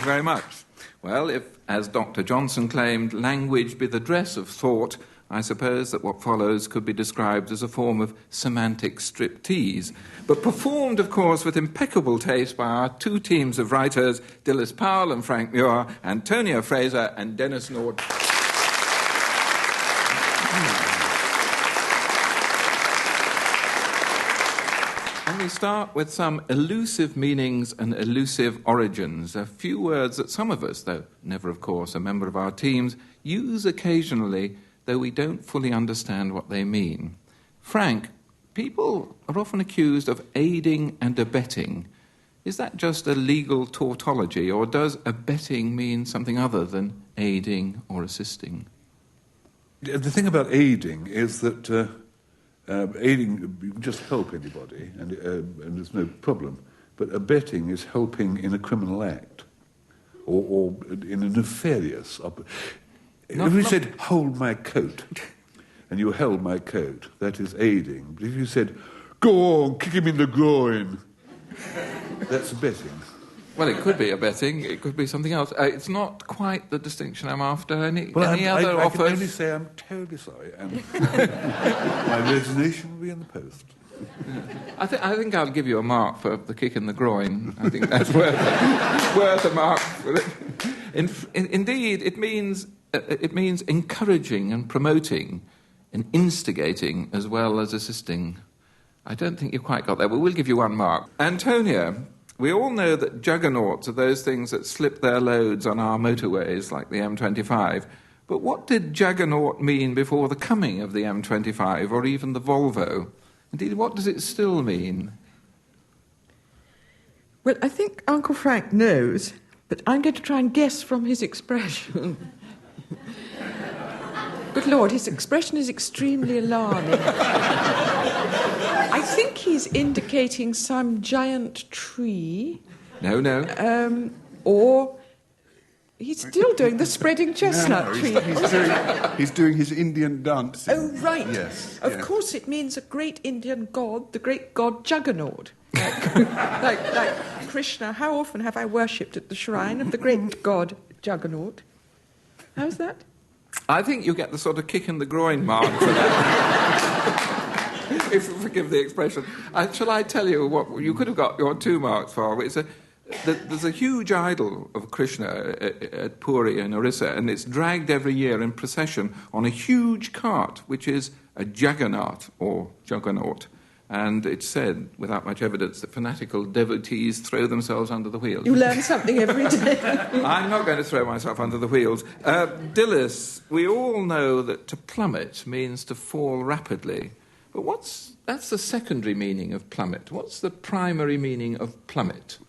you very much. Well, if, as Dr. Johnson claimed, language be the dress of thought, I suppose that what follows could be described as a form of semantic striptease, but performed, of course, with impeccable taste by our two teams of writers, Dilys Powell and Frank Muir, Antonia Fraser and Denis Norden. And we start with some elusive meanings and elusive origins, a few words that some of us, though never, of course, a member of our teams, use occasionally, though we don't fully understand what they mean. Frank, people are often accused of aiding and abetting. Is that just a legal tautology, or does abetting mean something other than aiding or assisting? The thing about aiding is that aiding, you can just help anybody, and there's no problem. But abetting is helping in a criminal act, or in a nefarious... If you said, hold my coat, and you held my coat, that is aiding. But if you said, go on, kick him in the groin, that's abetting. Well, it could be abetting, it could be something else. It's not quite the distinction I'm after. Any other I offers? can only say I'm terribly sorry, and my resignation will be in the post. I think I'll give you a mark for the kick in the groin. I think that's worth a mark for it. Indeed, it means encouraging and promoting and instigating as well as assisting. I don't think you quite got there, but we'll give you one mark. Antonia, we all know that juggernauts are those things that slip their loads on our motorways, like the M25. But what did juggernaut mean before the coming of the M25 or even the Volvo? Indeed, what does it still mean? Well, I think Uncle Frank knows, but I'm going to try and guess from his expression. Good Lord, his expression is extremely alarming. I think he's indicating some giant tree. No. Or he's still doing the spreading chestnut tree. He's doing his Indian dance. Oh, right. Yes. Of course it means a great Indian god, the great god Juggernaut. Like Krishna. How often have I worshipped at the shrine of the great god Juggernaut? How's that? I think you get the sort of kick in the groin mark for that. If you forgive the expression. Shall I tell you what you could have got your 2 marks for? There's a huge idol of Krishna at Puri in Orissa, and it's dragged every year in procession on a huge cart, which is a juggernaut or juggernaut. And it's said, without much evidence, that fanatical devotees throw themselves under the wheels. You learn something every day. I'm not going to throw myself under the wheels. Dilys, we all know that to plummet means to fall rapidly. But that's the secondary meaning of plummet. What's the primary meaning of plummet?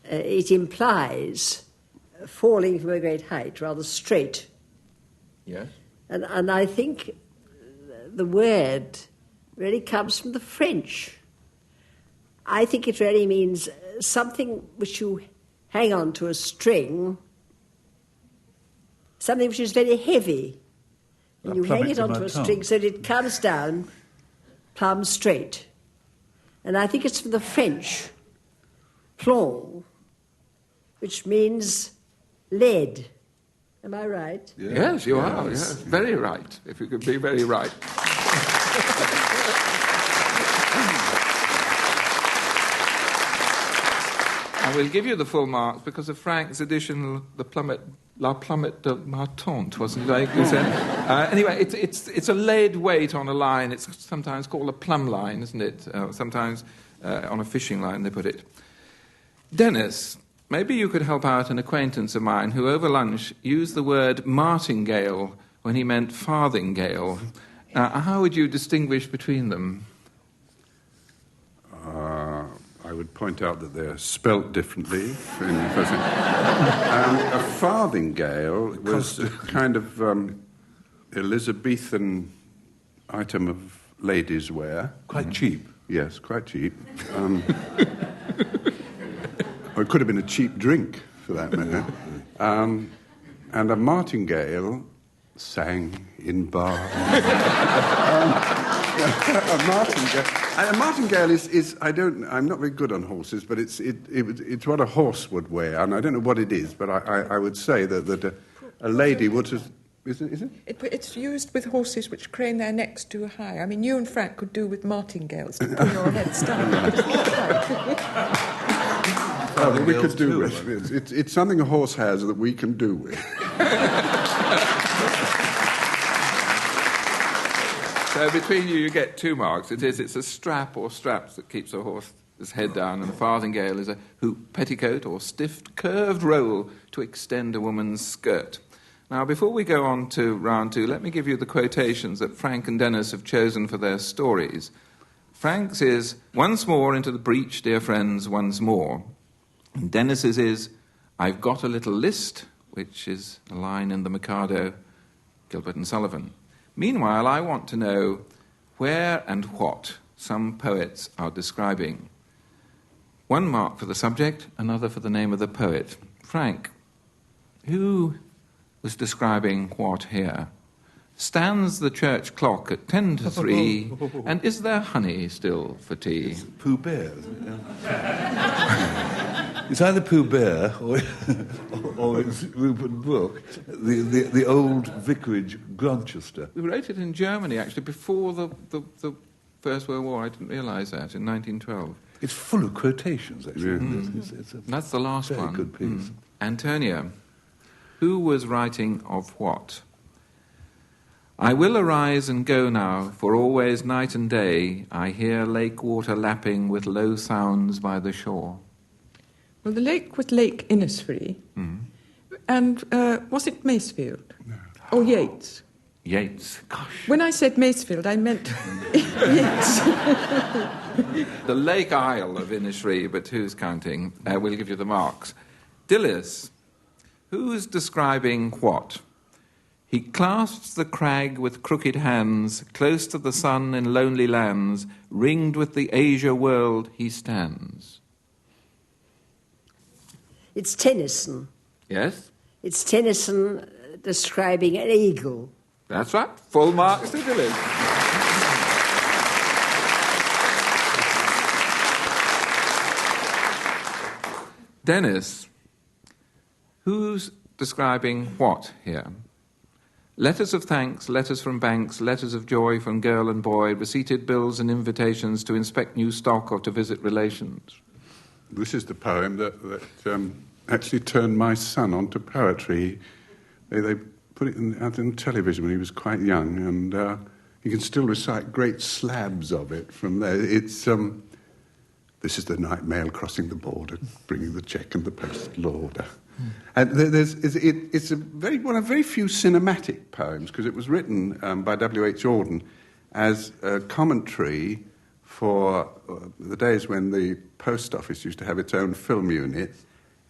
It implies falling from a great height, rather straight. Yes. And I think the word really comes from the French. I think it really means something which you hang on to a string, something which is very heavy, and you hang it onto a string so that it comes down plumb straight. And I think it's from the French, plomb, which means lead. Am I right? Yes, you are. Yes. Very right, if you could be very right. I will give you the full marks because of Frank's addition, the Plummet, La Plummet de Martante, wasn't it? Anyway, it's a lead weight on a line. It's sometimes called a plumb line, isn't it? Sometimes on a fishing line they put it. Denis, maybe you could help out an acquaintance of mine who over lunch used the word Martingale when he meant Farthingale. How would you distinguish between them? I would point out that they're spelt differently. A farthingale was a kind of Elizabethan item of ladies' wear. Quite cheap. Yes, quite cheap. Or it could have been a cheap drink, for that matter. And a martingale sang in bars. A martingale. And a martingale is I'm not very good on horses, but it's what a horse would wear, and I don't know what it is, but I would say that a lady would have. Is it? It's used with horses which crane their necks too high. I mean, you and Frank could do with martingales to pull your heads down. Well, we could do with it. It's something a horse has that we can do with. So between you get 2 marks. It's a strap or straps that keeps a horse's head down, and the farthingale is a hoop petticoat or stiff curved roll to extend a woman's skirt. Now, before we go on to round 2, let me give you the quotations that Frank and Denis have chosen for their stories. Frank's is, "Once more into the breach, dear friends, once more." And Denis's is, "I've got a little list," which is a line in the Mikado, Gilbert and Sullivan. Meanwhile, I want to know where and what some poets are describing. 1 mark for the subject, another for the name of the poet. Frank, who was describing what here? Stands the church clock at 10 to 3, and is there honey still for tea? It's Pooh Bear, isn't it? It's either Pooh Bear or it's Rupert Brooke, the old vicarage Grantchester. We wrote it in Germany, actually, before the First World War. I didn't realise that, in 1912. It's full of quotations, actually. Mm. It's a That's the last very one. good piece. Antonia, who was writing of what? "I will arise and go now, for always night and day I hear lakewater lapping with low sounds by the shore." Well, the lake was Lake Innisfree. And was it Masefield? No. Or Yates? Yates. Gosh. When I said Masefield, I meant Yates. The Lake Isle of Innisfree, but who's counting? We'll give you the marks. Dilys, who's describing what? "He clasps the crag with crooked hands, close to the sun in lonely lands, ringed with the azure world he stands." It's Tennyson. Yes? It's Tennyson describing an eagle. That's right. Full marks to Dilys. Denis, who's describing what here? "Letters of thanks, letters from banks, letters of joy from girl and boy, receipted bills and invitations to inspect new stock or to visit relations." This is the poem that actually turned my son onto poetry. They put it out in television when he was quite young, and you can still recite great slabs of it from there. It's "This is the night mail crossing the border, bringing the cheque and the postal order." And it's one of very few cinematic poems, because it was written by W.H. Auden as a commentary for the days when the post office used to have its own film unit,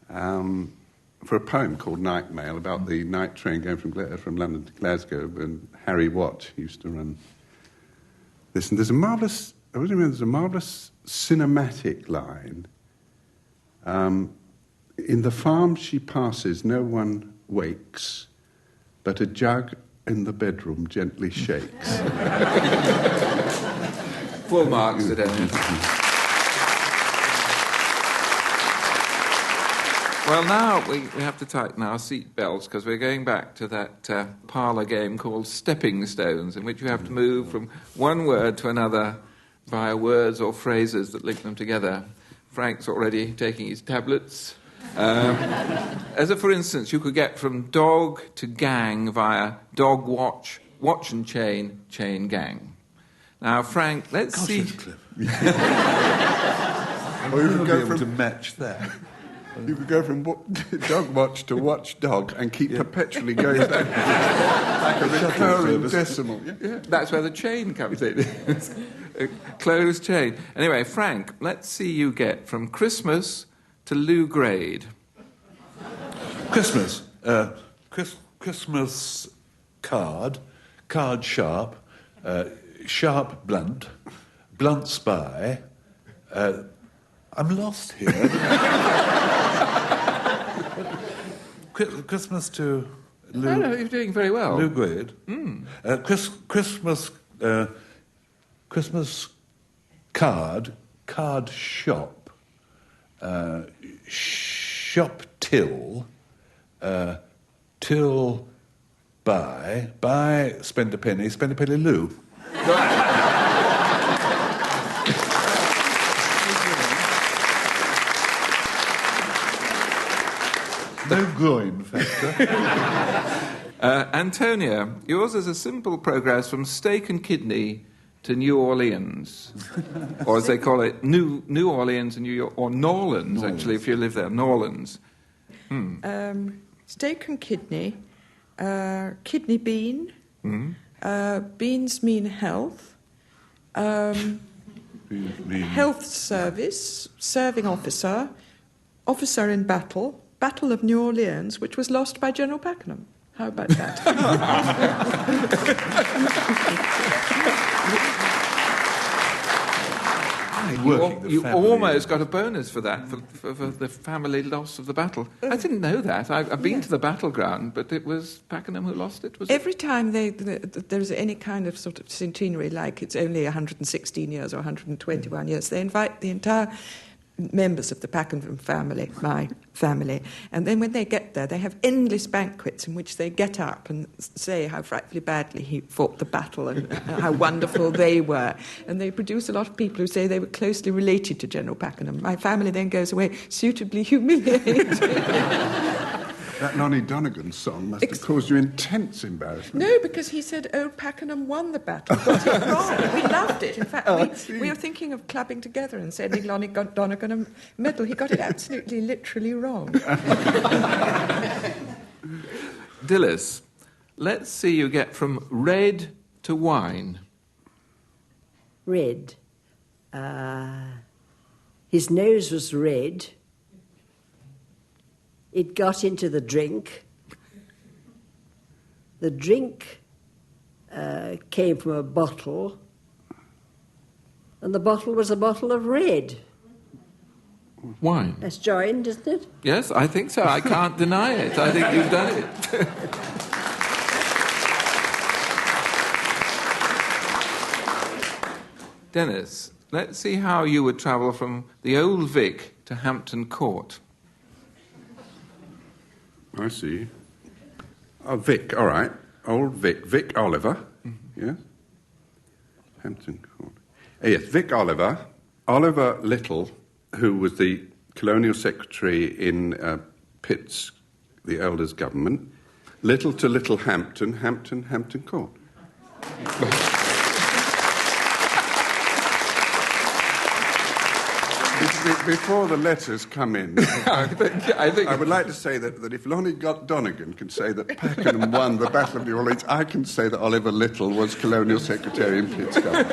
for a poem called Night Mail about the night train going from London to Glasgow, and Harry Watt used to run this. And there's a marvellous cinematic line. "In the farm she passes, no one wakes, but a jug in the bedroom gently shakes." Full marks to Denis. Well, now we have to tighten our seat belts, because we're going back to that parlour game called Stepping Stones, in which you have to move from one word to another via words or phrases that link them together. Frank's already taking his tablets. For instance, you could get from dog to gang via dog watch, watch and chain, chain gang. Now, Frank, let's see. That's clever. Or you could go to match that. You could go from dog watch to watch dog and keep perpetually going back like a recurring decimal. Yeah. That's where the chain comes in. A closed chain. Anyway, Frank, let's see you get from Christmas to Lou Grade. Christmas. Christmas card sharp, sharp blunt, blunt spy. I'm lost here. Christmas to Lou. No, you're doing very well. Lou Grade. Christmas Christmas card shop, shop till, till buy, spend a penny loo. No groin factor. Antonia, yours is a simple progress from steak and kidney to New Orleans, or as they call it, New Orleans and New York, or Norlands, actually, if you live there, Norlands. Steak and kidney, kidney bean, beans mean health, health service, serving officer, officer in battle, Battle of New Orleans, which was lost by General Pakenham. How about that? You almost got a bonus for that, for the family loss of the battle. I didn't know that. I've been to the battleground, but it was Pakenham who lost it, was it? Every time there's any kind of sort of centenary, like it's only 116 years or 121 years, they invite the entire members of the Pakenham family, my family, and then when they get there, they have endless banquets in which they get up and say how frightfully badly he fought the battle and how wonderful they were. And they produce a lot of people who say they were closely related to General Pakenham. My family then goes away suitably humiliated. That Nonny Donegan song must have caused you intense embarrassment. No, because he said old Pakenham won the battle. Got it wrong. We loved it. In fact, we were thinking of clubbing together and sending Nonny Donegan a medal. He got it absolutely, literally wrong. Dilys, let's see you get from red to wine. Red. His nose was red. It got into the drink. The drink came from a bottle, and the bottle was a bottle of red. Wine. That's joined, isn't it? Yes, I think so. I can't deny it. I think you've done it. Denis, let's see how you would travel from the Old Vic to Hampton Court. I see. Oh, Vic, all right. Old Vic. Vic Oliver. Mm-hmm. Yes. Hampton Court. Yes, Vic Oliver. Oliver Little, who was the colonial secretary in Pitt's, the elders' government. Little to Little Hampton, Hampton Court. Before the letters come in, I would like to say that if Lonnie Donegan can say that Pakenham won the Battle of New Orleans, I can say that Oliver Little was colonial secretary in Pitt's government.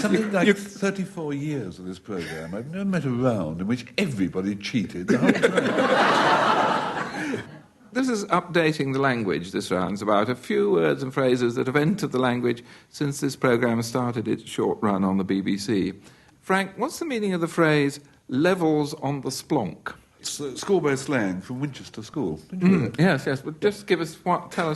Something like 34 years of this programme, I've never met a round in which everybody cheated the whole time. This is updating the language, this round's about a few words and phrases that have entered the language since this programme started its short run on the BBC. Frank, what's the meaning of the phrase, levels on the splonk? It's schoolboy slang from Winchester School. Didn't you hear it? Yes, but just tell us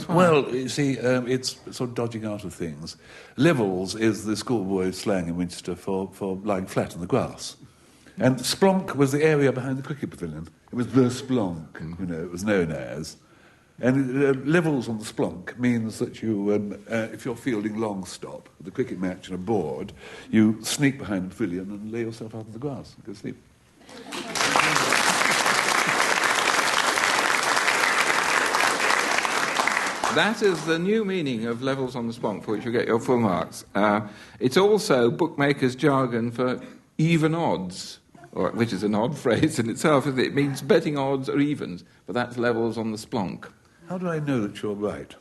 why. Well, you see, it's sort of dodging out of things. Levels is the schoolboy slang in Winchester for lying flat in the grass. And splonk was the area behind the cricket pavilion. It was the splonk, it was known as. And levels on the splonk means that you, if you're fielding long stop, the cricket match and a board, you sneak behind the pavilion and lay yourself out in the grass and go to sleep. That is the new meaning of levels on the splonk, for which you get your full marks. It's also bookmakers' jargon for even odds, which is an odd phrase in itself. It means betting odds or evens, but that's levels on the splonk. How do I know that you're right?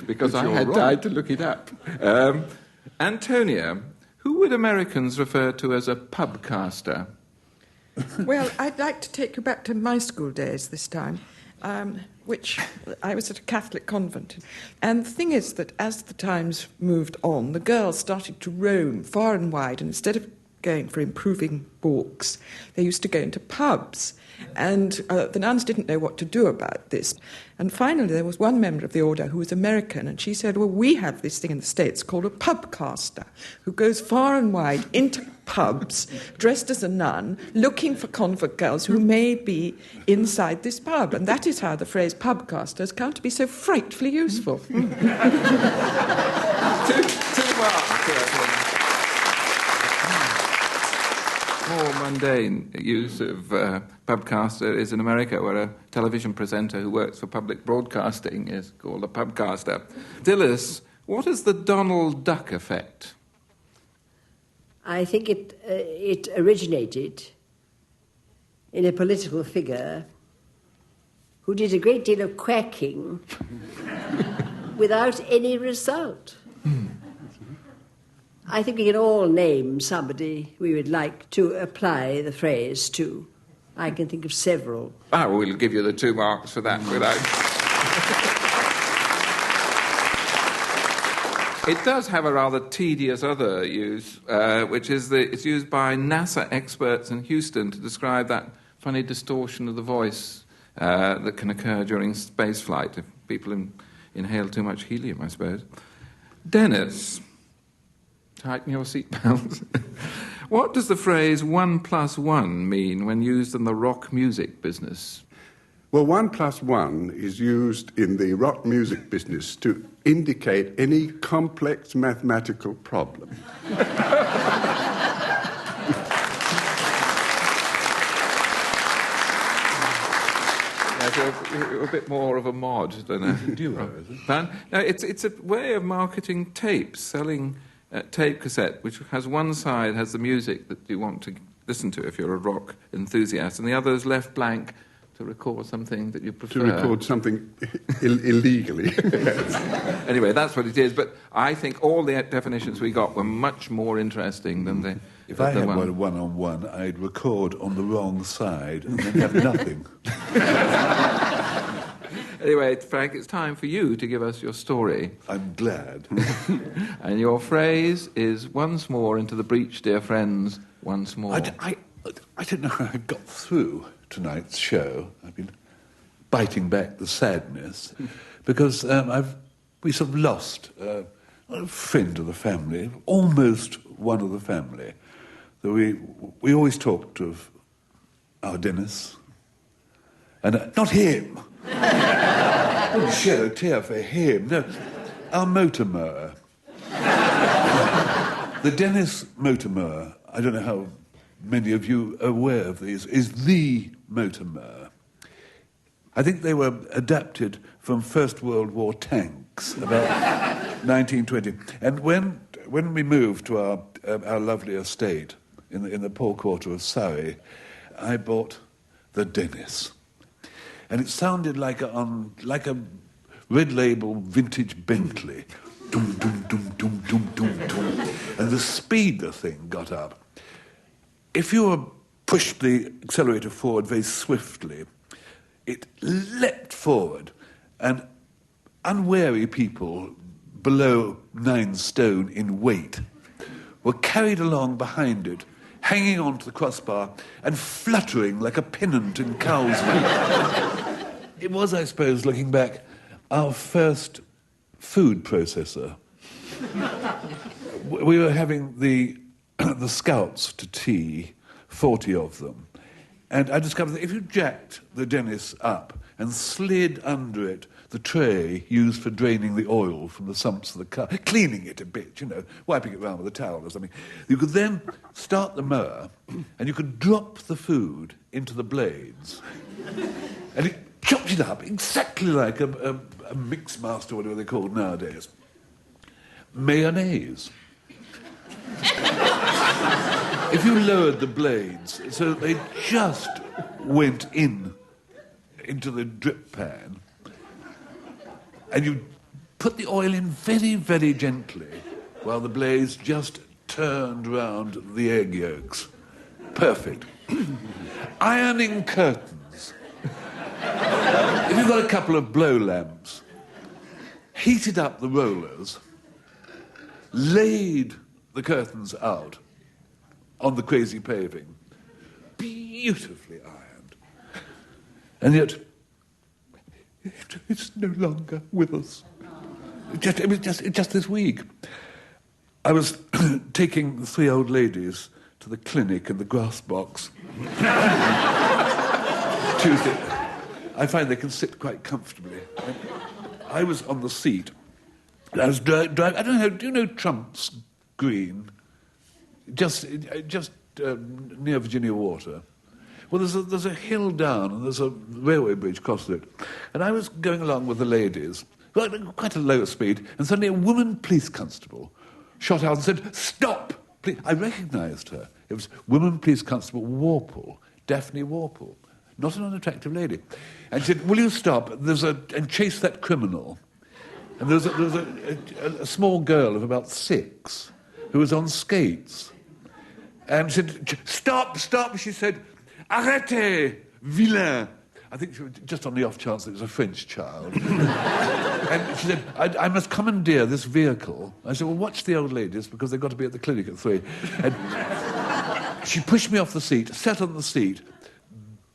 Because I had died to look it up. Antonia, who would Americans refer to as a pubcaster? Well, I'd like to take you back to my school days this time, which I was at a Catholic convent. And the thing is that as the times moved on, the girls started to roam far and wide, and instead of going for improving walks, they used to go into pubs. And the nuns didn't know what to do about this. And finally, there was one member of the order who was American, and she said, well, we have this thing in the States called a pubcaster, who goes far and wide into pubs, dressed as a nun, looking for convert girls who may be inside this pub. And that is how the phrase pubcaster has come to be so frightfully useful. Two marks. More mundane use of pubcaster is in America, where a television presenter who works for public broadcasting is called a pubcaster. Dilys, what is the Donald Duck effect? I think it originated in a political figure who did a great deal of quacking without any result. I think we can all name somebody we would like to apply the phrase to. I can think of several. We'll give you the 2 marks for that. It does have a rather tedious other use, which is that it's used by NASA experts in Houston to describe that funny distortion of the voice that can occur during spaceflight if people inhale too much helium, I suppose. Denis, tighten your seatbelts. What does the phrase 1 + 1 mean when used in the rock music business? Well, 1 + 1 is used in the rock music business to indicate any complex mathematical problem. You're a bit more of a mod than a duo, is it? No, it's a way of marketing tapes, selling tape cassette, which has one side has the music that you want to listen to if you're a rock enthusiast, and the other is left blank to record something that you prefer. To record something illegally. Anyway, that's what it is. But I think all the definitions we got were much more interesting than the. If I had one-on-one, I'd record on the wrong side and then have nothing. Anyway, Frank, it's time for you to give us your story. I'm glad. And your phrase is once more into the breach, dear friends, once more. I don't know how I got through tonight's show. I've been biting back the sadness because we sort of lost a friend of the family, almost one of the family. So we always talked of our Denis, and not him. I wouldn't shed a tear for him. No, our motor mower. The Denis motor mower, I don't know how many of you are aware of these, is the motor mower. I think they were adapted from First World War tanks about 1920. And when we moved to our lovely estate in the poor quarter of Surrey, I bought the Denis. And it sounded like a red label vintage Bentley. Dum, dum, dum, dum, dum, dum, dum. And the speed the thing got up. If you pushed the accelerator forward very swiftly, it leapt forward, and unwary people below 9 stone in weight were carried along behind it, hanging onto the crossbar and fluttering like a pennant in cow's milk. It was, I suppose, looking back, our first food processor. We were having the Scouts to tea, 40 of them, and I discovered that if you jacked the Denis up and slid under it the tray used for draining the oil from the sumps of the car, cleaning it a bit, wiping it around with a towel or something, you could then start the mower and you could drop the food into the blades. And it chopped it up exactly like a mixmaster, whatever they're called nowadays. Mayonnaise. If you lowered the blades so they just went into the drip pan, and you put the oil in very, very gently while the blades just turned round the egg yolks. Perfect. Ironing curtains. If you've got a couple of blow lamps, heated up the rollers, laid the curtains out, on the crazy paving. Beautifully ironed. And yet, it's no longer with us. It was just this week. I was taking the 3 old ladies to the clinic in the grass box. Tuesday. I find they can sit quite comfortably. I was on the seat. And I was driving. I don't know. Do you know Trump's Green? Just near Virginia Water. Well, there's a hill down and there's a railway bridge across it. And I was going along with the ladies, quite a low speed, and suddenly a woman police constable shot out and said, "Stop!" Please. I recognised her. It was Woman Police Constable Warple, Daphne Warple, not an unattractive lady. And she said, "Will you stop? And chase that criminal." And there was a small girl of about 6 who was on skates. And she said, "Stop, stop," she said, "Arrêtez, vilain." I think she was just on the off chance that it was a French child. And she said, I must commandeer this vehicle. I said, "Well, watch the old ladies, because they've got to be at the clinic at 3. And she pushed me off the seat, sat on the seat,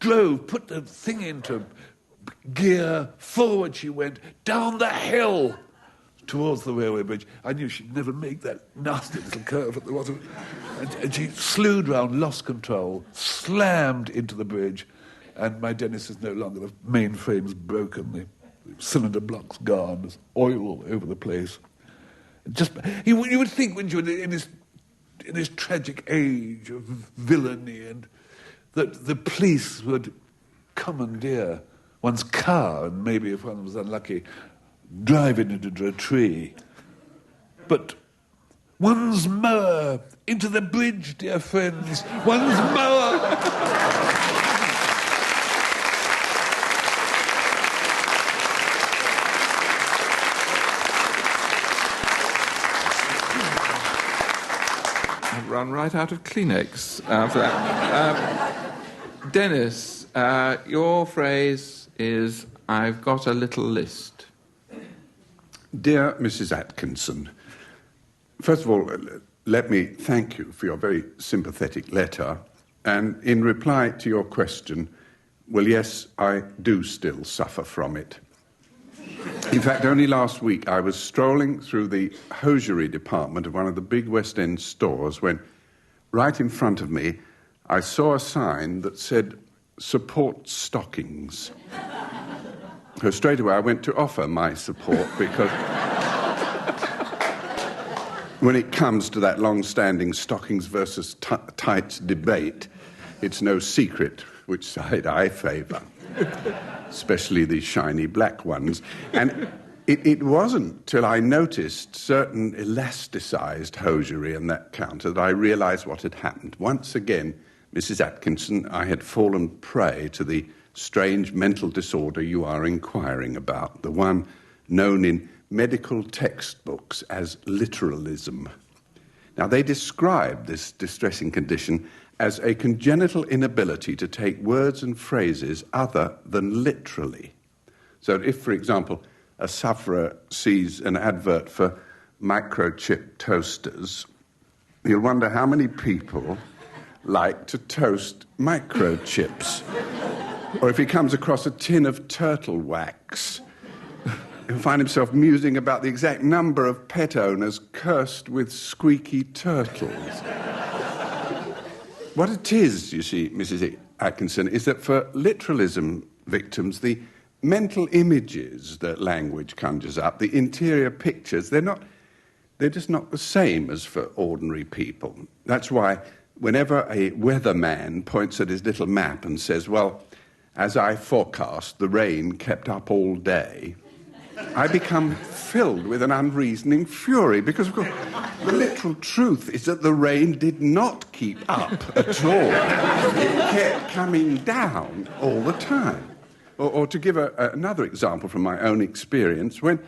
drove, put the thing into gear, forward she went, down the hill towards the railway bridge. I knew she'd never make that nasty little curve at the bottom. And she slewed round, lost control, slammed into the bridge, and my Denis is no longer. The mainframe's broken, the cylinder block's gone, there's oil all over the place. You would think, wouldn't you, in this tragic age of villainy, and that the police would commandeer one's car, and maybe, if one was unlucky, drive it into a tree. But one's mower into the bridge, dear friends. One's mower. I've run right out of Kleenex after that. Denis, your phrase is, "I've got a little list." Dear Mrs. Atkinson, first of all, let me thank you for your very sympathetic letter. And in reply to your question, well, yes, I do still suffer from it. In fact, only last week I was strolling through the hosiery department of one of the big West End stores when, right in front of me, I saw a sign that said, "Support stockings." So straight away I went to offer my support, because when it comes to that long-standing stockings versus tights debate, it's no secret which side I favour, especially the shiny black ones. And it wasn't till I noticed certain elasticized hosiery in that counter that I realised what had happened. Once again, Mrs. Atkinson, I had fallen prey to the strange mental disorder you are inquiring about, the one known in medical textbooks as literalism. Now, they describe this distressing condition as a congenital inability to take words and phrases other than literally. So if, for example, a sufferer sees an advert for microchip toasters, you'll wonder how many people like to toast microchips. Or if he comes across a tin of turtle wax, he'll find himself musing about the exact number of pet owners cursed with squeaky turtles. What it is, you see, Mrs. Atkinson, is that for literalism victims, the mental images that language conjures up, the interior pictures, they're just not the same as for ordinary people. That's why whenever a weatherman points at his little map and says, "Well, as I forecast, the rain kept up all day," I become filled with an unreasoning fury, because, of course, the literal truth is that the rain did not keep up at all. It kept coming down all the time. Or to give another example from my own experience, when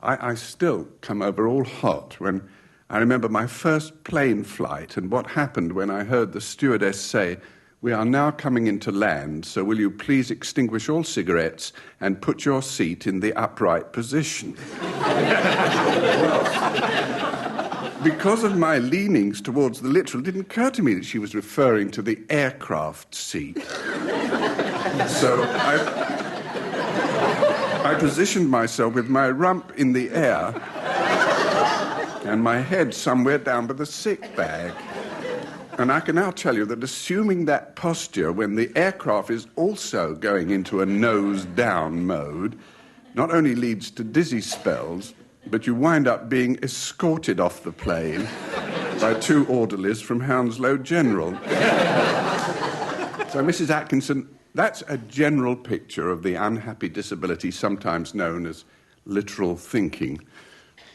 I still come over all hot when I remember my first plane flight and what happened when I heard the stewardess say, "We are now coming into land, so will you please extinguish all cigarettes and put your seat in the upright position?" because of my leanings towards the literal, it didn't occur to me that she was referring to the aircraft seat. So I positioned myself with my rump in the air and my head somewhere down by the sick bag. And I can now tell you that assuming that posture when the aircraft is also going into a nose-down mode not only leads to dizzy spells, but you wind up being escorted off the plane by 2 orderlies from Hounslow General. So, Mrs. Atkinson, that's a general picture of the unhappy disability sometimes known as literal thinking.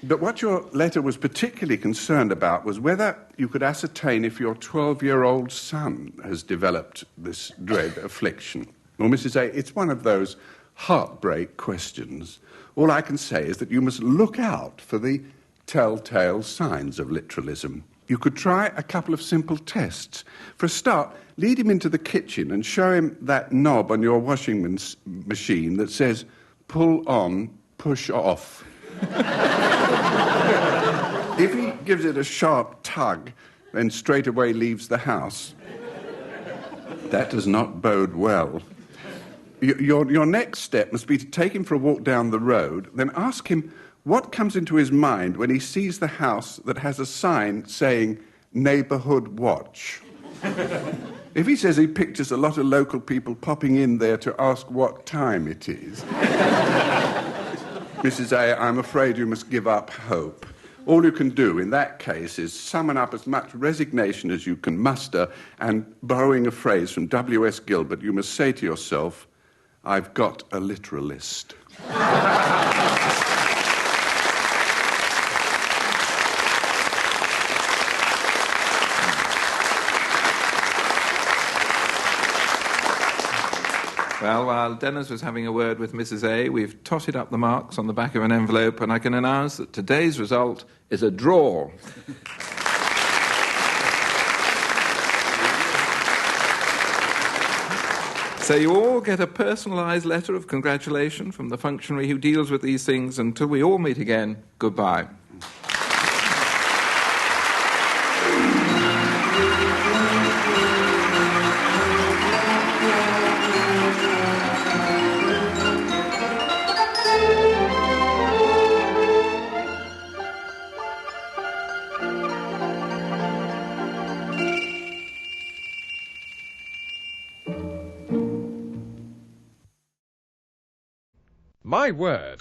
But what your letter was particularly concerned about was whether you could ascertain if your 12-year-old son has developed this dread affliction. Well, Mrs. A, it's one of those heartbreak questions. All I can say is that you must look out for the telltale signs of literalism. You could try a couple of simple tests. For a start, lead him into the kitchen and show him that knob on your washing machine that says, pull on, push off. If he gives it a sharp tug, then straight away leaves the house, that does not bode well. Your next step must be to take him for a walk down the road, then ask him what comes into his mind when he sees the house that has a sign saying, Neighbourhood Watch. If he says he pictures a lot of local people popping in there to ask what time it is, Mrs. A, I'm afraid you must give up hope. All you can do in that case is summon up as much resignation as you can muster, and borrowing a phrase from W.S. Gilbert, you must say to yourself, I've got a literalist. Well, while Denis was having a word with Mrs. A, we've totted up the marks on the back of an envelope, and I can announce that today's result is a draw. So you all get a personalised letter of congratulation from the functionary who deals with these things. Until we all meet again, goodbye. My word.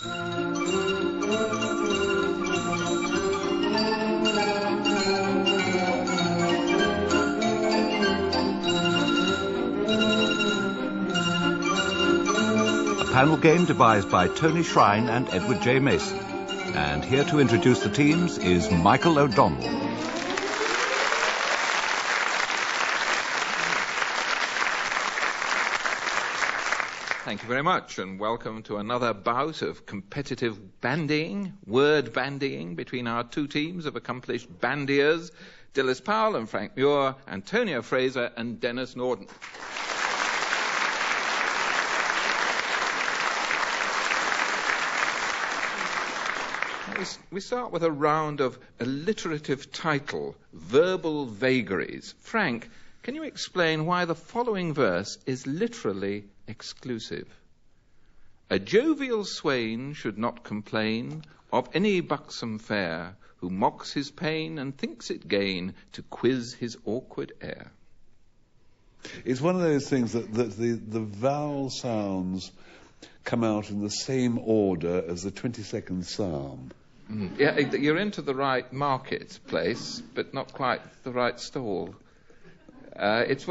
A panel game devised by Tony Shrine and Edward J. Mason. And here to introduce the teams is Michael O'Donnell. Thank you very much, and welcome to another bout of competitive bandying, word bandying, between our 2 teams of accomplished bandiers, Dilys Powell and Frank Muir, Antonia Fraser and Denis Norden. We start with a round of alliterative title, verbal vagaries. Frank, can you explain why the following verse is literally exclusive? A jovial swain should not complain of any buxom fair who mocks his pain and thinks it gain to quiz his awkward air. It's one of those things that the vowel sounds come out in the same order as the 22nd Psalm. Yeah, you're into the right marketplace, but not quite the right stall. There is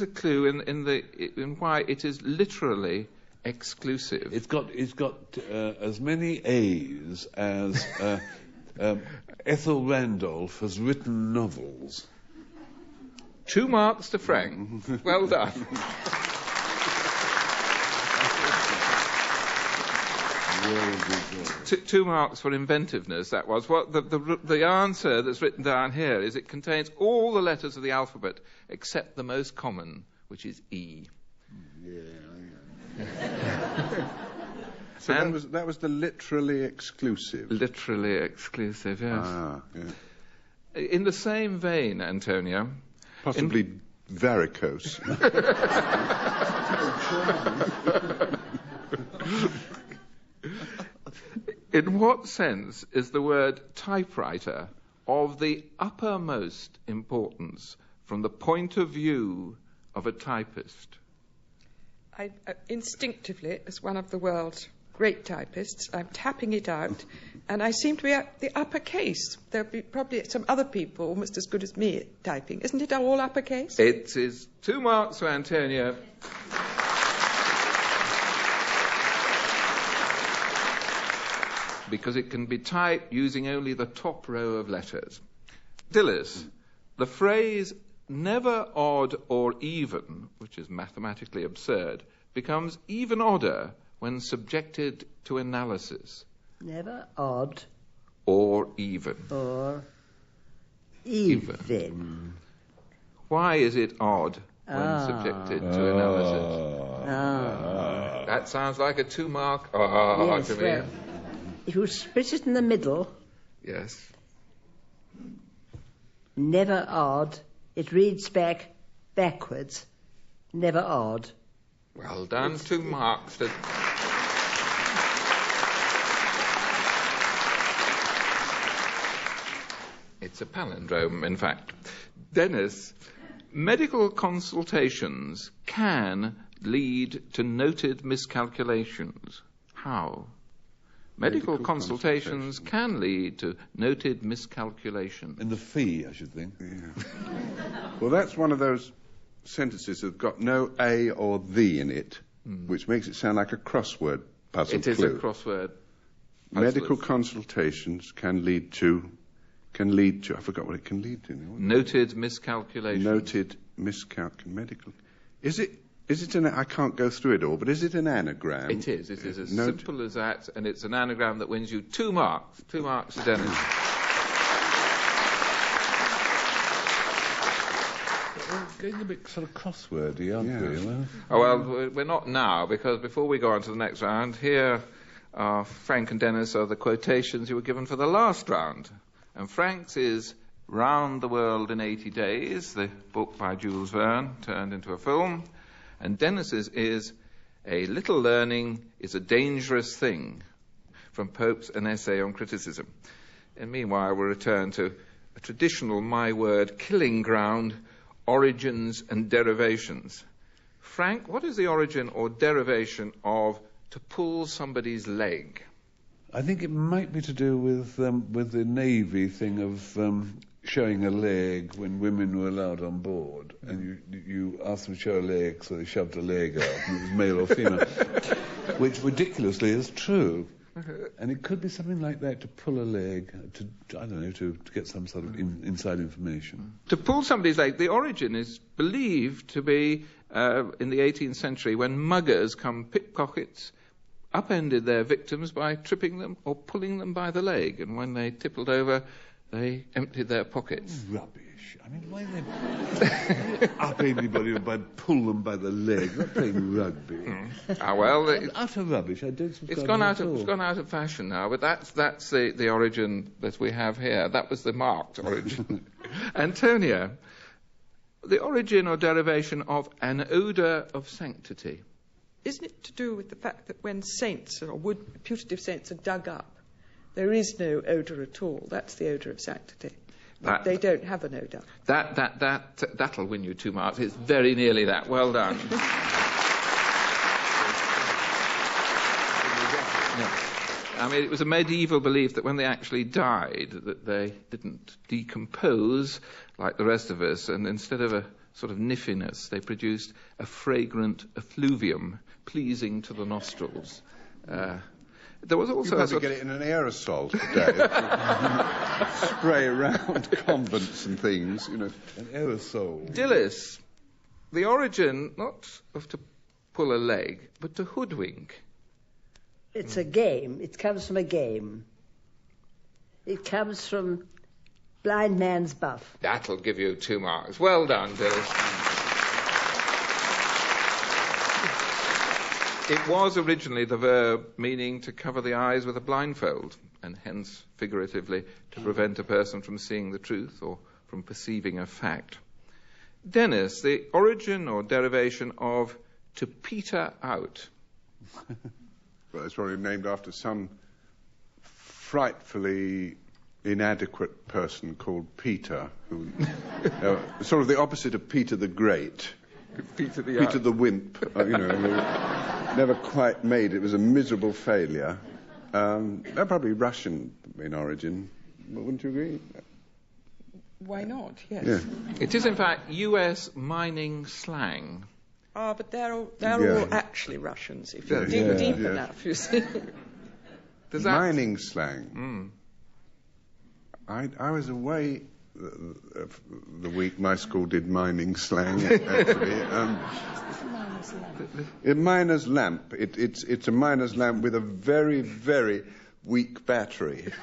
a clue in why it is literally exclusive. It's got as many A's as Ethel Randolph has written novels. 2 marks to Frank. Well done. 2 marks for inventiveness, that was. What the answer that's written down here is it contains all the letters of the alphabet except the most common, which is E. So that was the literally exclusive. Literally exclusive, yes. Ah, yeah. In the same vein, Antonia... Possibly varicose. In what sense is the word typewriter of the uppermost importance from the point of view of a typist? I instinctively, as one of the world's great typists, I'm tapping it out, and I seem to be at the uppercase. There'll be probably some other people almost as good as me at typing. Isn't it all uppercase? It is 2 marks for Antonia. Because it can be typed using only the top row of letters. Dilys, the phrase never odd or even, which is mathematically absurd, becomes even odder when subjected to analysis. Never odd. Or even. Or even. Why is it odd when subjected to analysis? That sounds like a 2 mark Yes, to me. well, if you split it in the middle, Yes. never odd, it reads backwards, never odd. Well done, 2 marks. It's a palindrome, in fact. Denis, medical consultations can lead to noted miscalculations. How? Medical consultations can lead to noted miscalculations. In the fee, I should think. Yeah. Well, that's one of those sentences that have got no A or the in it, which makes it sound like a crossword puzzle It is clue. a crossword. Medical consultations can lead to, I forgot what it can lead to. Noted miscalculations. Noted medical. Is it an, I can't go through it all, but is it an anagram? It is as simple as that, and it's an anagram that wins you 2 marks. 2 marks to Denis. We're getting a bit sort of crosswordy, aren't we? Well, Oh, well, we're not now, because before we go on to the next round, here are Frank and Denis are the quotations you were given for the last round. And Frank's is Round the World in 80 Days, the book by Jules Verne, turned into a film. And Denis's is A Little Learning is a Dangerous Thing, from Pope's An Essay on Criticism. And meanwhile, we'll return to a traditional my-word killing ground, origins and derivations. Frank, what is the origin or derivation of to pull somebody's leg? I think it might be to do with the Navy thing of showing a leg when women were allowed on board, and you asked them to show a leg, so they shoved a leg out, and it was male or female, which ridiculously is true. And it could be something like that, to pull a leg, to get some sort of inside information. To pull somebody's leg, the origin is believed to be in the 18th century, when muggers come pickpockets upended their victims by tripping them or pulling them by the leg, and when they tippled over, they emptied their pockets. Rubbish. I mean, why they up anybody by pull them by the leg? Not playing rugby. Well, utter rubbish. I don't subscribe it's gone to out it at of all. it's gone out of fashion now, but that's the origin that we have here. That was the marked origin. Antonia, the origin or derivation of an odour of sanctity. Isn't it to do with the fact that when saints or putative saints are dug up, there is no odour at all? That's the odour of sanctity. They don't have an odour. That'll win you 2 marks. It's very nearly that. Well done. I mean, it was a medieval belief that when they actually died, that they didn't decompose like the rest of us, and instead of a sort of niffiness, they produced a fragrant effluvium, pleasing to the nostrils. There was also you probably get it in an aerosol today. Spray around convents and things, An aerosol. Dilys, the origin not of to pull a leg, but to hoodwink. It's a game. It comes from a game. It comes from blind man's buff. That'll give you 2 marks. Well done, Dilys. It was originally the verb meaning to cover the eyes with a blindfold, and hence, figuratively, to prevent a person from seeing the truth or from perceiving a fact. Denis, the origin or derivation of to peter out. Well, it's probably named after some frightfully inadequate person called Peter, who sort of the opposite of Peter the Great. Peter the Wimp, who never quite made it. It was a miserable failure. They're probably Russian in origin, wouldn't you agree? Why not? Yes. Yeah. It is, in fact, US mining slang. Ah, but they're all actually Russians, if you dig deep enough, you see. Mining slang. I was away the week my school did mining slang, actually. A miner's lamp. It's a miner's lamp with a very, very weak battery.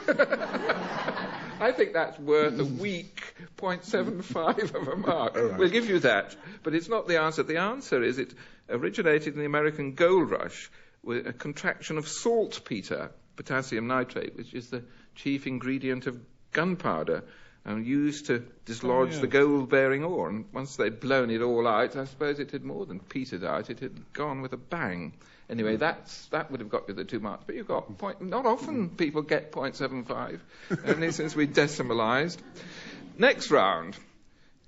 I think that's worth a weak 0.75 of a mark. Right. We'll give you that. But it's not the answer. The answer is it originated in the American gold rush with a contraction of saltpeter, potassium nitrate, which is the chief ingredient of gunpowder, and used to dislodge the gold-bearing ore. And once they'd blown it all out, I suppose it had more than petered out. It had gone with a bang. Anyway, that would have got you the 2 marks. But you've got not often people get 0.75, only since we decimalised. Next round,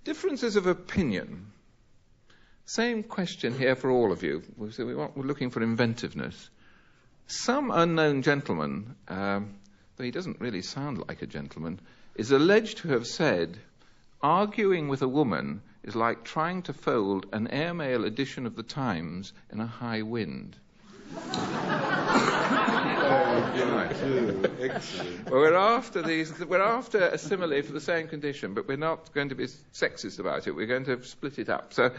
differences of opinion. Same question here for all of you. So we're looking for inventiveness. Some unknown gentleman, though he doesn't really sound like a gentleman, is alleged to have said, arguing with a woman is like trying to fold an airmail edition of the Times in a high wind. Excellent. Well, we're after a simile for the same condition, but we're not going to be sexist about it. We're going to split it up. So,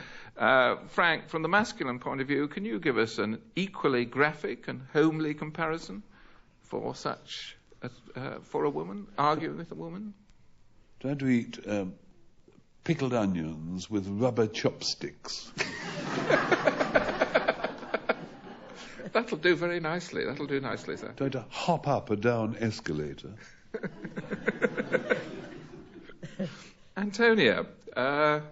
Frank, from the masculine point of view, can you give us an equally graphic and homely comparison for such for a woman, arguing with a woman? Trying to eat pickled onions with rubber chopsticks. That'll do very nicely. That'll do nicely, sir. Trying to hop up a down escalator. Antonia,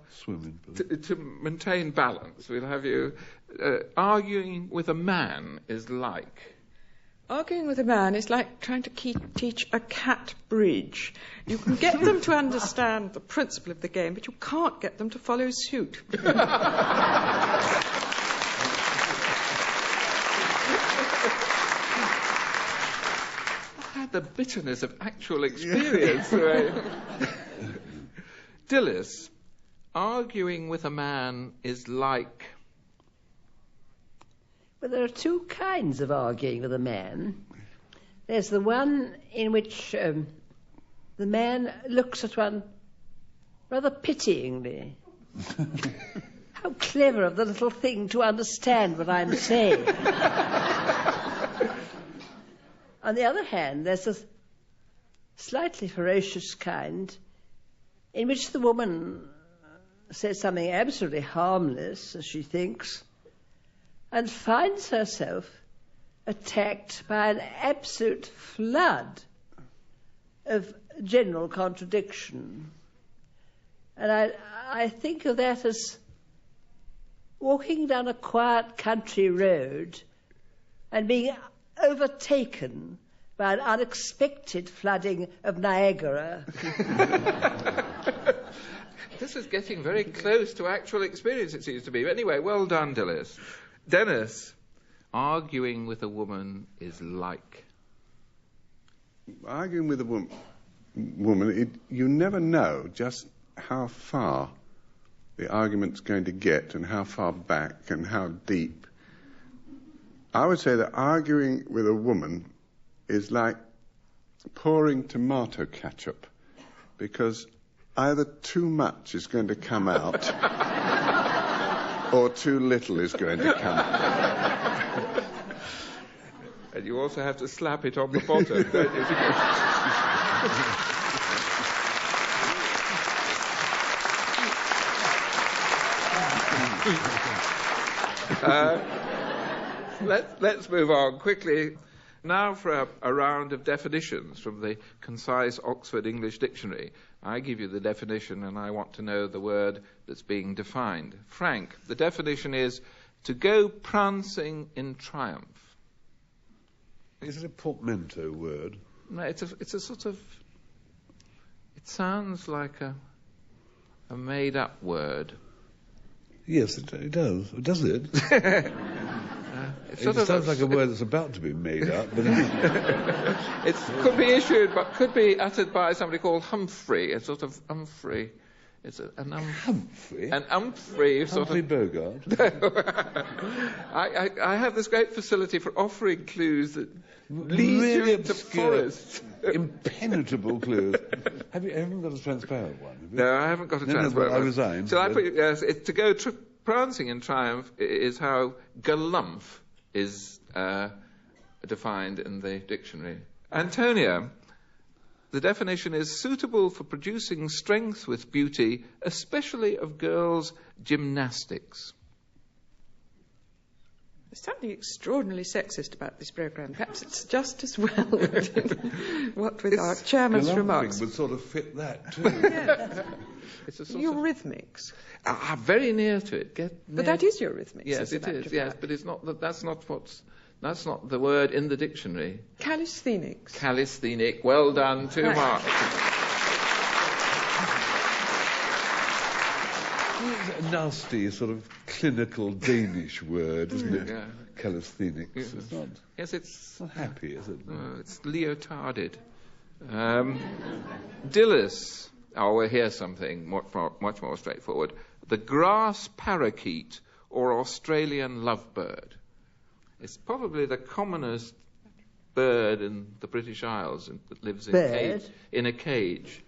swimming pool. to maintain balance, we'll have you arguing with a man is like. Arguing with a man is like trying to teach a cat bridge. You can get them to understand the principle of the game, but you can't get them to follow suit. I've had the bitterness of actual experience. Dilys, arguing with a man is like. Well, there are two kinds of arguing with a man. There's the one in which the man looks at one rather pityingly. How clever of the little thing to understand what I'm saying. On the other hand, there's a slightly ferocious kind in which the woman says something absolutely harmless, as she thinks, and finds herself attacked by an absolute flood of general contradiction. And I think of that as walking down a quiet country road and being overtaken by an unexpected flooding of Niagara. This is getting very close to actual experience, it seems to me. But anyway, well done, Dilys. Denis, arguing with a woman is like. Arguing with a woman, you never know just how far the argument's going to get and how far back and how deep. I would say that arguing with a woman is like pouring tomato ketchup, because either too much is going to come out or too little is going to come out. And you also have to slap it on the bottom, don't you? Let's move on quickly. Now for a round of definitions from the concise Oxford English Dictionary. I give you the definition and I want to know the word that's being defined. Frank, the definition is to go prancing in triumph. Is it a portmanteau word? No, it's a sort of... It sounds like a made-up word. Yes, it does. Does it? It sounds like a word that's about to be made up, but it could be issued, but could be uttered by somebody called Humphrey, a sort of Humphrey. It's Humphrey? An Humphrey sort Humphrey of... Bogart? I have this great facility for offering clues that lead really you into obscure, forests. Impenetrable clues. Haven't got a transparent one, have you? No, I haven't got a transparent well, one. I resigned. Shall I put it, yes, to go prancing in triumph is how galumph is defined in the dictionary. Antonia, the definition is suitable for producing strength with beauty, especially of girls' gymnastics. There's something extraordinarily sexist about this programme. Perhaps it's just as well what with our chairman's remarks. Would sort of fit that too. Yes. It's a sort Eurythmics. of very near to it. But that is Eurythmics. Yes, it is. Yes, but it's not. That's not the word in the dictionary. Calisthenics. Calisthenic. Well done. 2 marks. It's a nasty, sort of clinical Danish word, isn't it? Yeah. Calisthenics. Yes. It's not. Yes, it's Not happy, is it? it's leotarded. Dilys. Oh, well, here's something much more straightforward. The grass parakeet or Australian lovebird. It's probably the commonest bird in the British Isles that lives in a cage,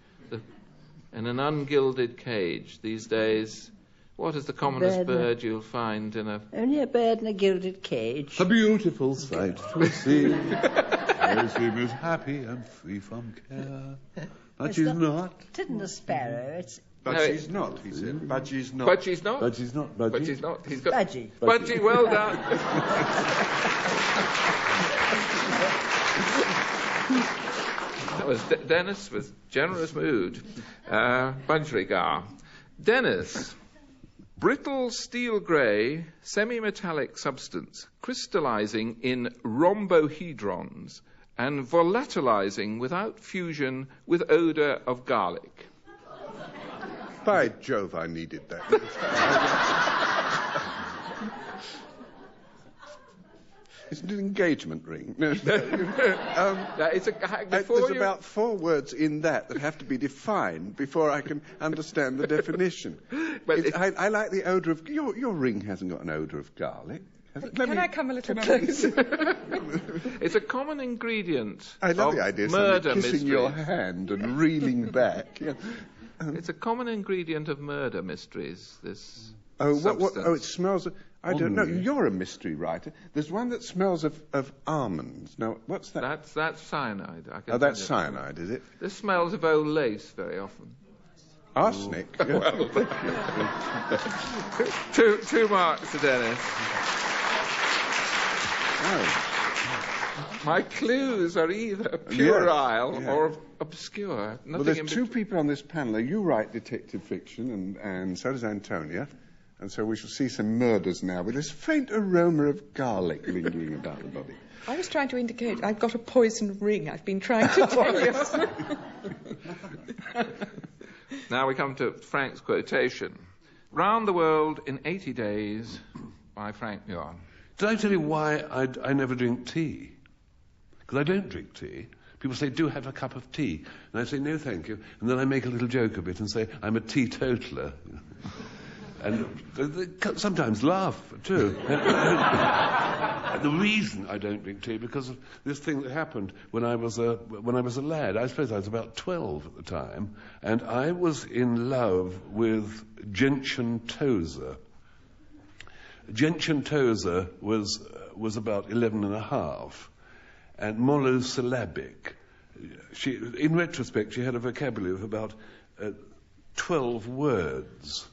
in an ungilded cage. These days, what is the commonest bird you'll find in a... Only a bird in a gilded cage. A beautiful sight to see. As he was happy and free from care. But she's not. It isn't a sparrow, it's... But No, she's not, he said. But she's not. But she's not. But she's not. Budgie. But she's not. He's got... Budgie. Budgie, well done. That was Denis with generous mood. Budgerigar. Denis. Brittle steel grey, semi-metallic substance, crystallizing in rhombohedrons and volatilizing without fusion with odour of garlic. By Jove, I needed that. It's an engagement ring. There's about 4 words in that have to be defined before I can understand the definition. But I like the odour of... Your ring hasn't got an odour of garlic. Can I come a little closer? It's a common ingredient I love of the idea of murder kissing mysteries. your hand and reeling back. Yeah. It's a common ingredient of murder mysteries, this What, substance. it smells of... I don't know. You're a mystery writer. There's one that smells of almonds. Now, what's that? That's cyanide. I can Oh, that's tell you. cyanide, is it? This smells of old lace very often. Arsenic? Well, 2 marks to Denis. Oh. My clues are either puerile or obscure. Nothing Well, there's in 2 between. people on this panel. You write detective fiction, and so does Antonia. And so we shall see some murders now with this faint aroma of garlic lingering about the body. I was trying to indicate I've got a poison ring. I've been trying to tell you. Now we come to Frank's quotation. Round the World in 80 Days by Frank Muir. Did I tell you why I never drink tea? Because I don't drink tea. People say, do have a cup of tea. And I say, no, thank you. And then I make a little joke of it and say, I'm a teetotaler. And they sometimes laugh, too. And the reason I don't drink tea, because of this thing that happened when I was a lad. I suppose I was about 12 at the time. And I was in love with Gentian Tozer. Gentian Tozer was about 11 and a half. And monosyllabic. In retrospect, she had a vocabulary of about 12 words,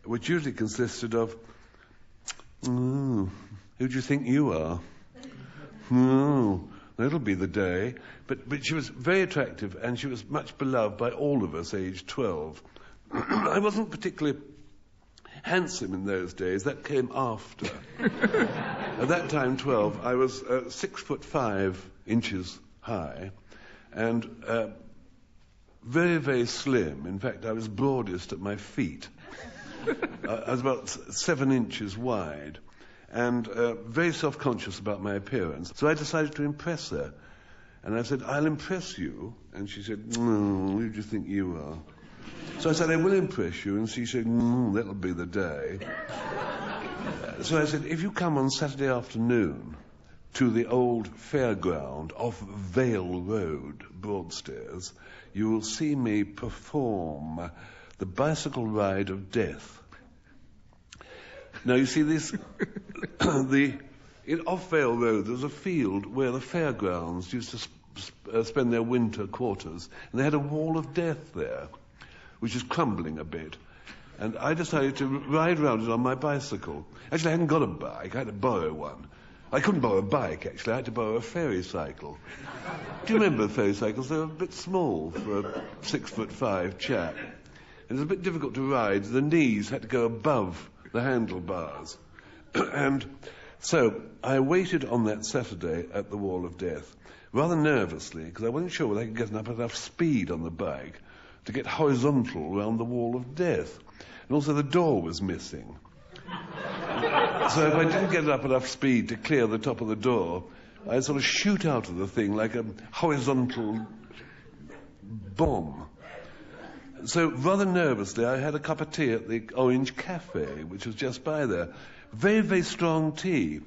which usually consisted of Who do you think you are? Oh, that'll be the day. But she was very attractive, and she was much beloved by all of us aged 12. I wasn't particularly handsome in those days. That came after. At that time, 12, I was 6'5" high, and very, very slim. In fact, I was broadest at my feet. I was about 7 inches wide, and very self-conscious about my appearance. So I decided to impress her. And I said, I'll impress you. And she said, who do you think you are? So I said, I will impress you. And she said, that'll be the day. So I said, if you come on Saturday afternoon to the old fairground off Vale Road, Broadstairs, you will see me perform the bicycle ride of death. Now, you see, this, off Vale Road, there's a field where the fairgrounds used to spend their winter quarters, and they had a wall of death there, which is crumbling a bit. And I decided to ride around it on my bicycle. Actually, I hadn't got a bike. I had to borrow one. I couldn't borrow a bike, actually. I had to borrow a ferry cycle. Do you remember ferry cycles? They were a bit small for a 6'5" chap. It was a bit difficult to ride. The knees had to go above the handlebars. And so I waited on that Saturday at the Wall of Death, rather nervously, because I wasn't sure whether I could get up enough speed on the bike to get horizontal around the Wall of Death. And also the door was missing. So if I didn't get up enough speed to clear the top of the door, I'd sort of shoot out of the thing like a horizontal bomb. So rather nervously, I had a cup of tea at the Orange Cafe, which was just by there. Very, very strong tea.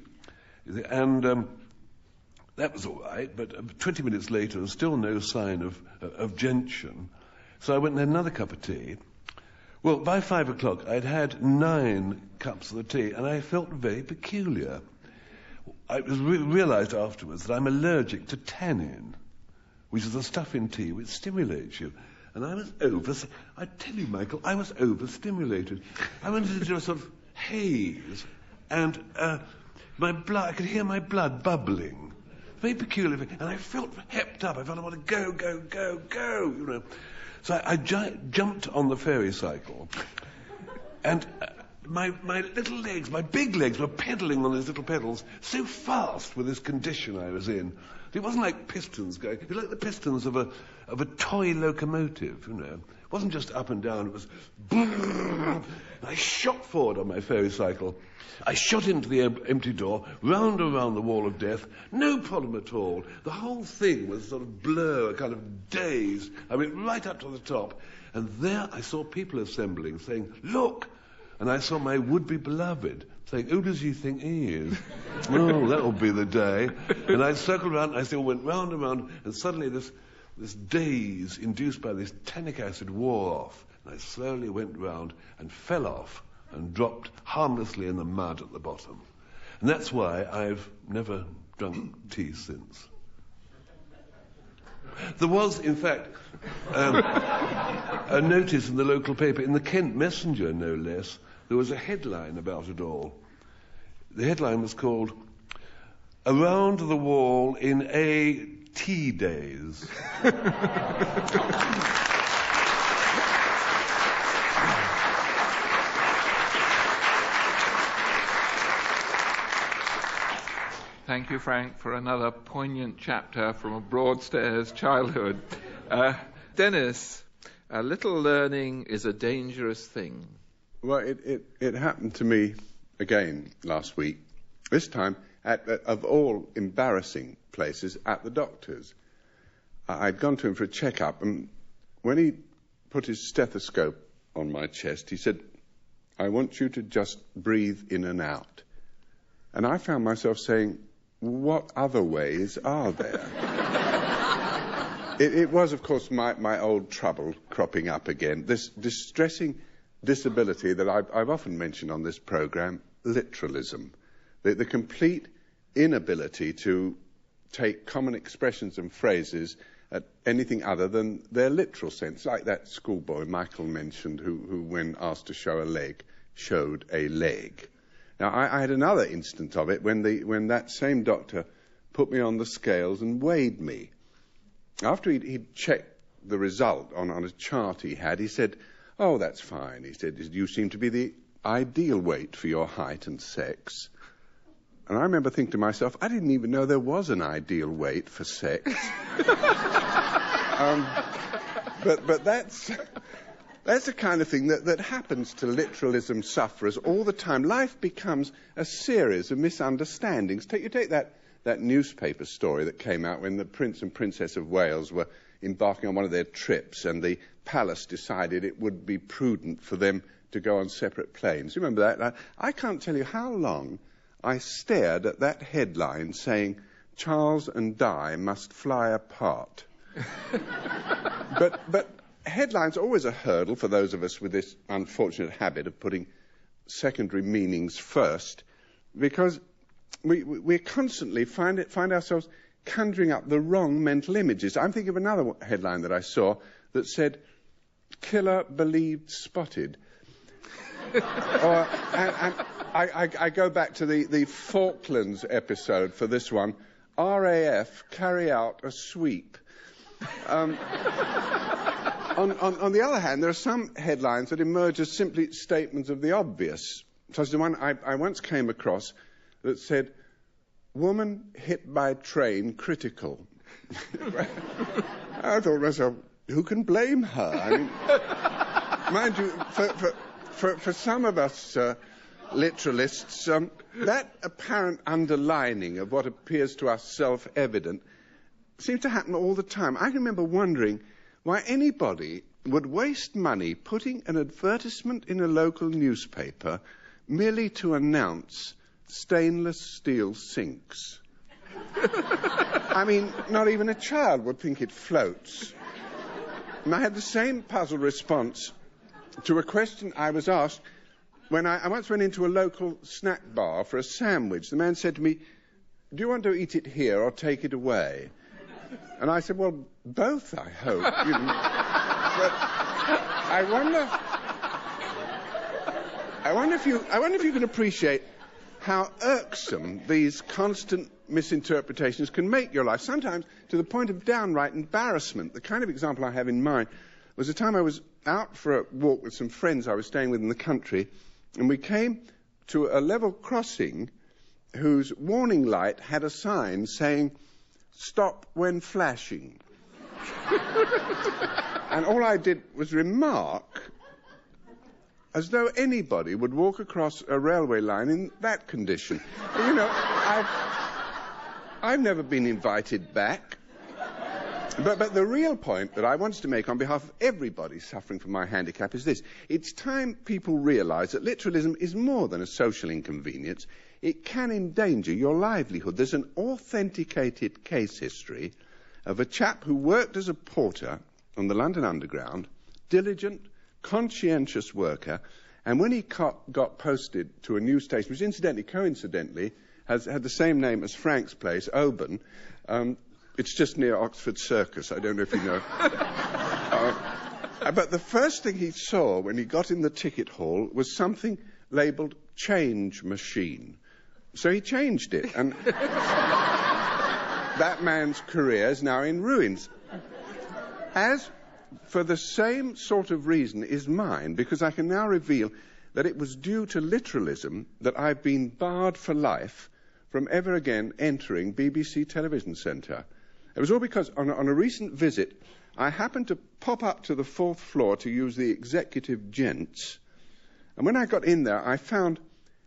And that was all right, but 20 minutes later, still no sign of gentian. So I went and had another cup of tea. Well, by 5 o'clock, I'd had 9 cups of the tea, and I felt very peculiar. I realised afterwards that I'm allergic to tannin, which is the stuff in tea which stimulates you. And I was I tell you, Michael, I was overstimulated. I went into a sort of haze, and I could hear my blood bubbling. Very peculiar, and I felt hepped up. I felt I want to go, you know. So I jumped on the ferry cycle, and my little legs, my big legs, were pedalling on those little pedals so fast with this condition I was in. It wasn't like pistons going. It was like the pistons of a toy locomotive, you know. It wasn't just up and down. It was. I shot forward on my ferry cycle. I shot into the empty door, round and round the Wall of Death. No problem at all. The whole thing was sort of blur, a kind of daze. I went right up to the top, and there I saw people assembling, saying, "Look!" And I saw my would-be beloved saying, "Who does he think he is?" Oh, that'll be the day. And I circled around, and I still went round and round, and suddenly this daze induced by this tannic acid wore off, and I slowly went round and fell off and dropped harmlessly in the mud at the bottom. And that's why I've never drunk tea since. There was, in fact, a notice in the local paper, in the Kent Messenger, no less. There was a headline about it all. The headline was called, "Around the Wall in A Tea Days." Thank you, Frank, for another poignant chapter from a Broadstairs childhood. Dennis, a little learning is a dangerous thing. Well, it happened to me again last week, this time of all embarrassing places, at the doctor's. I'd gone to him for a checkup, and when he put his stethoscope on my chest, he said, "I want you to just breathe in and out." And I found myself saying, what other ways are there? It was, of course, my old trouble cropping up again, this distressing disability that I've often mentioned on this programme, literalism. The complete inability to take common expressions and phrases at anything other than their literal sense, like that schoolboy Michael mentioned who when asked to show a leg, showed a leg. Now, I had another instance of it when that same doctor put me on the scales and weighed me. After he'd checked the result on a chart he had, he said, "Oh, that's fine." He said, "You seem to be the ideal weight for your height and sex." And I remember thinking to myself, I didn't even know there was an ideal weight for sex. But that's the kind of thing that happens to literalism sufferers all the time. Life becomes a series of misunderstandings. You take that newspaper story that came out when the Prince and Princess of Wales were embarking on one of their trips, and the palace decided it would be prudent for them to go on separate planes. You remember that? I can't tell you how long I stared at that headline saying, "Charles and Di must fly apart." But headlines are always a hurdle for those of us with this unfortunate habit of putting secondary meanings first, because we constantly find ourselves conjuring up the wrong mental images. I'm thinking of another headline that I saw that said, "Killer believed spotted." I go back to the Falklands episode for this one. RAF carry out a sweep. On the other hand, there are some headlines that emerge as simply statements of the obvious. Such as the one I once came across that said, "Woman hit by train critical." I thought to myself, who can blame her? I mean, mind you, for some of us literalists, that apparent underlining of what appears to us self-evident seems to happen all the time. I remember wondering why anybody would waste money putting an advertisement in a local newspaper merely to announce stainless steel sinks. I mean, not even a child would think it floats. And I had the same puzzled response to a question I was asked when I once went into a local snack bar for a sandwich. The man said to me, "Do you want to eat it here or take it away?" And I said, "Well, both, I hope." You know. But I wonder if you can appreciate how irksome these constant misinterpretations can make your life, sometimes to the point of downright embarrassment. The kind of example I have in mind was the time I was out for a walk with some friends I was staying with in the country, and we came to a level crossing whose warning light had a sign saying, "Stop when flashing." And all I did was remark, as though anybody would walk across a railway line in that condition. You know, I've never been invited back. But the real point that I wanted to make on behalf of everybody suffering from my handicap is this. It's time people realise that literalism is more than a social inconvenience. It can endanger your livelihood. There's an authenticated case history of a chap who worked as a porter on the London Underground, diligent, conscientious worker, and when he got posted to a new station, which coincidentally, had the same name as Frank's place, Oban, it's just near Oxford Circus. I don't know if you know. But the first thing he saw when he got in the ticket hall was something labelled change machine. So he changed it, and that man's career is now in ruins. As for the same sort of reason is mine, because I can now reveal that it was due to literalism that I've been barred for life from ever again entering BBC Television Centre. It was all because on a recent visit, I happened to pop up to the 4th floor to use the executive gents. And when I got in there, I found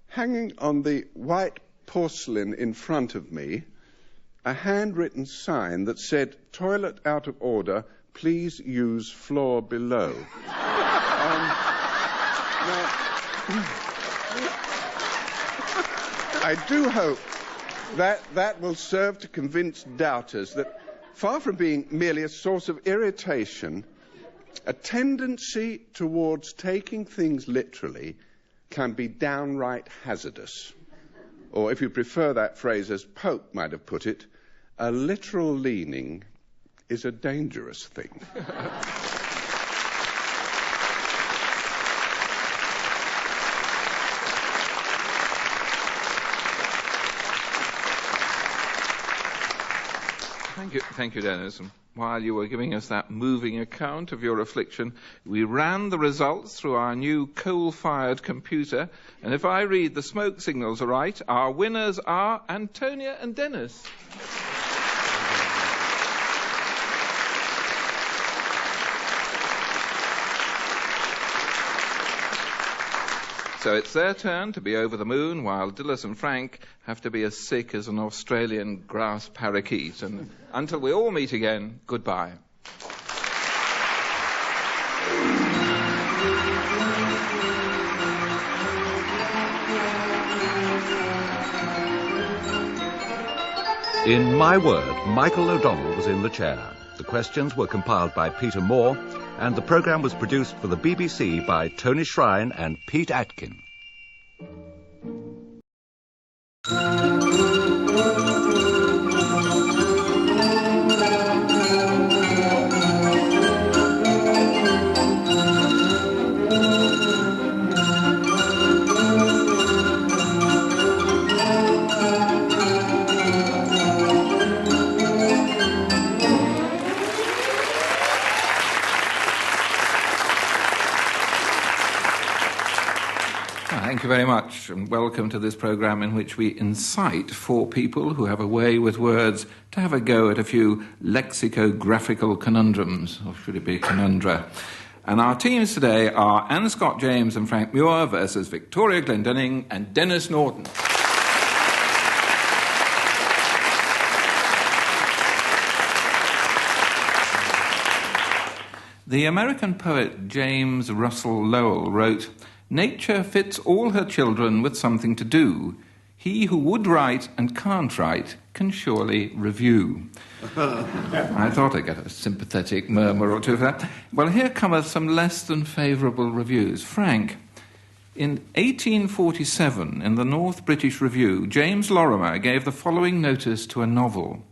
hanging on the white porcelain in front of me a handwritten sign that said, "Toilet out of order, please use floor below." Now, I do hope that will serve to convince doubters that, far from being merely a source of irritation, a tendency towards taking things literally can be downright hazardous. Or, if you prefer that phrase as Pope might have put it, a literal leaning is a dangerous thing. Thank you, Denis. And while you were giving us that moving account of your affliction, we ran the results through our new coal-fired computer, and if I read the smoke signals right, our winners are Antonia and Denis. So it's their turn to be over the moon, while Dilys and Frank have to be as sick as an Australian grass parakeet. And until we all meet again, goodbye. In My Word, Michael O'Donnell was in the chair. The questions were compiled by Peter Moore, and the programme was produced for the BBC by Tony Shrine and Pete Atkin. Thank you very much, and welcome to this programme in which we incite four people who have a way with words to have a go at a few lexicographical conundrums, or should it be conundra. And our teams today are Anne Scott James and Frank Muir versus Victoria Glendinning and Denis Norden. The American poet James Russell Lowell wrote, "Nature fits all her children with something to do. He who would write and can't write can surely review." I thought I'd get a sympathetic murmur or two for that. Well, here come some less than favourable reviews. Frank, in 1847, in the North British Review, James Lorimer gave the following notice to a novel.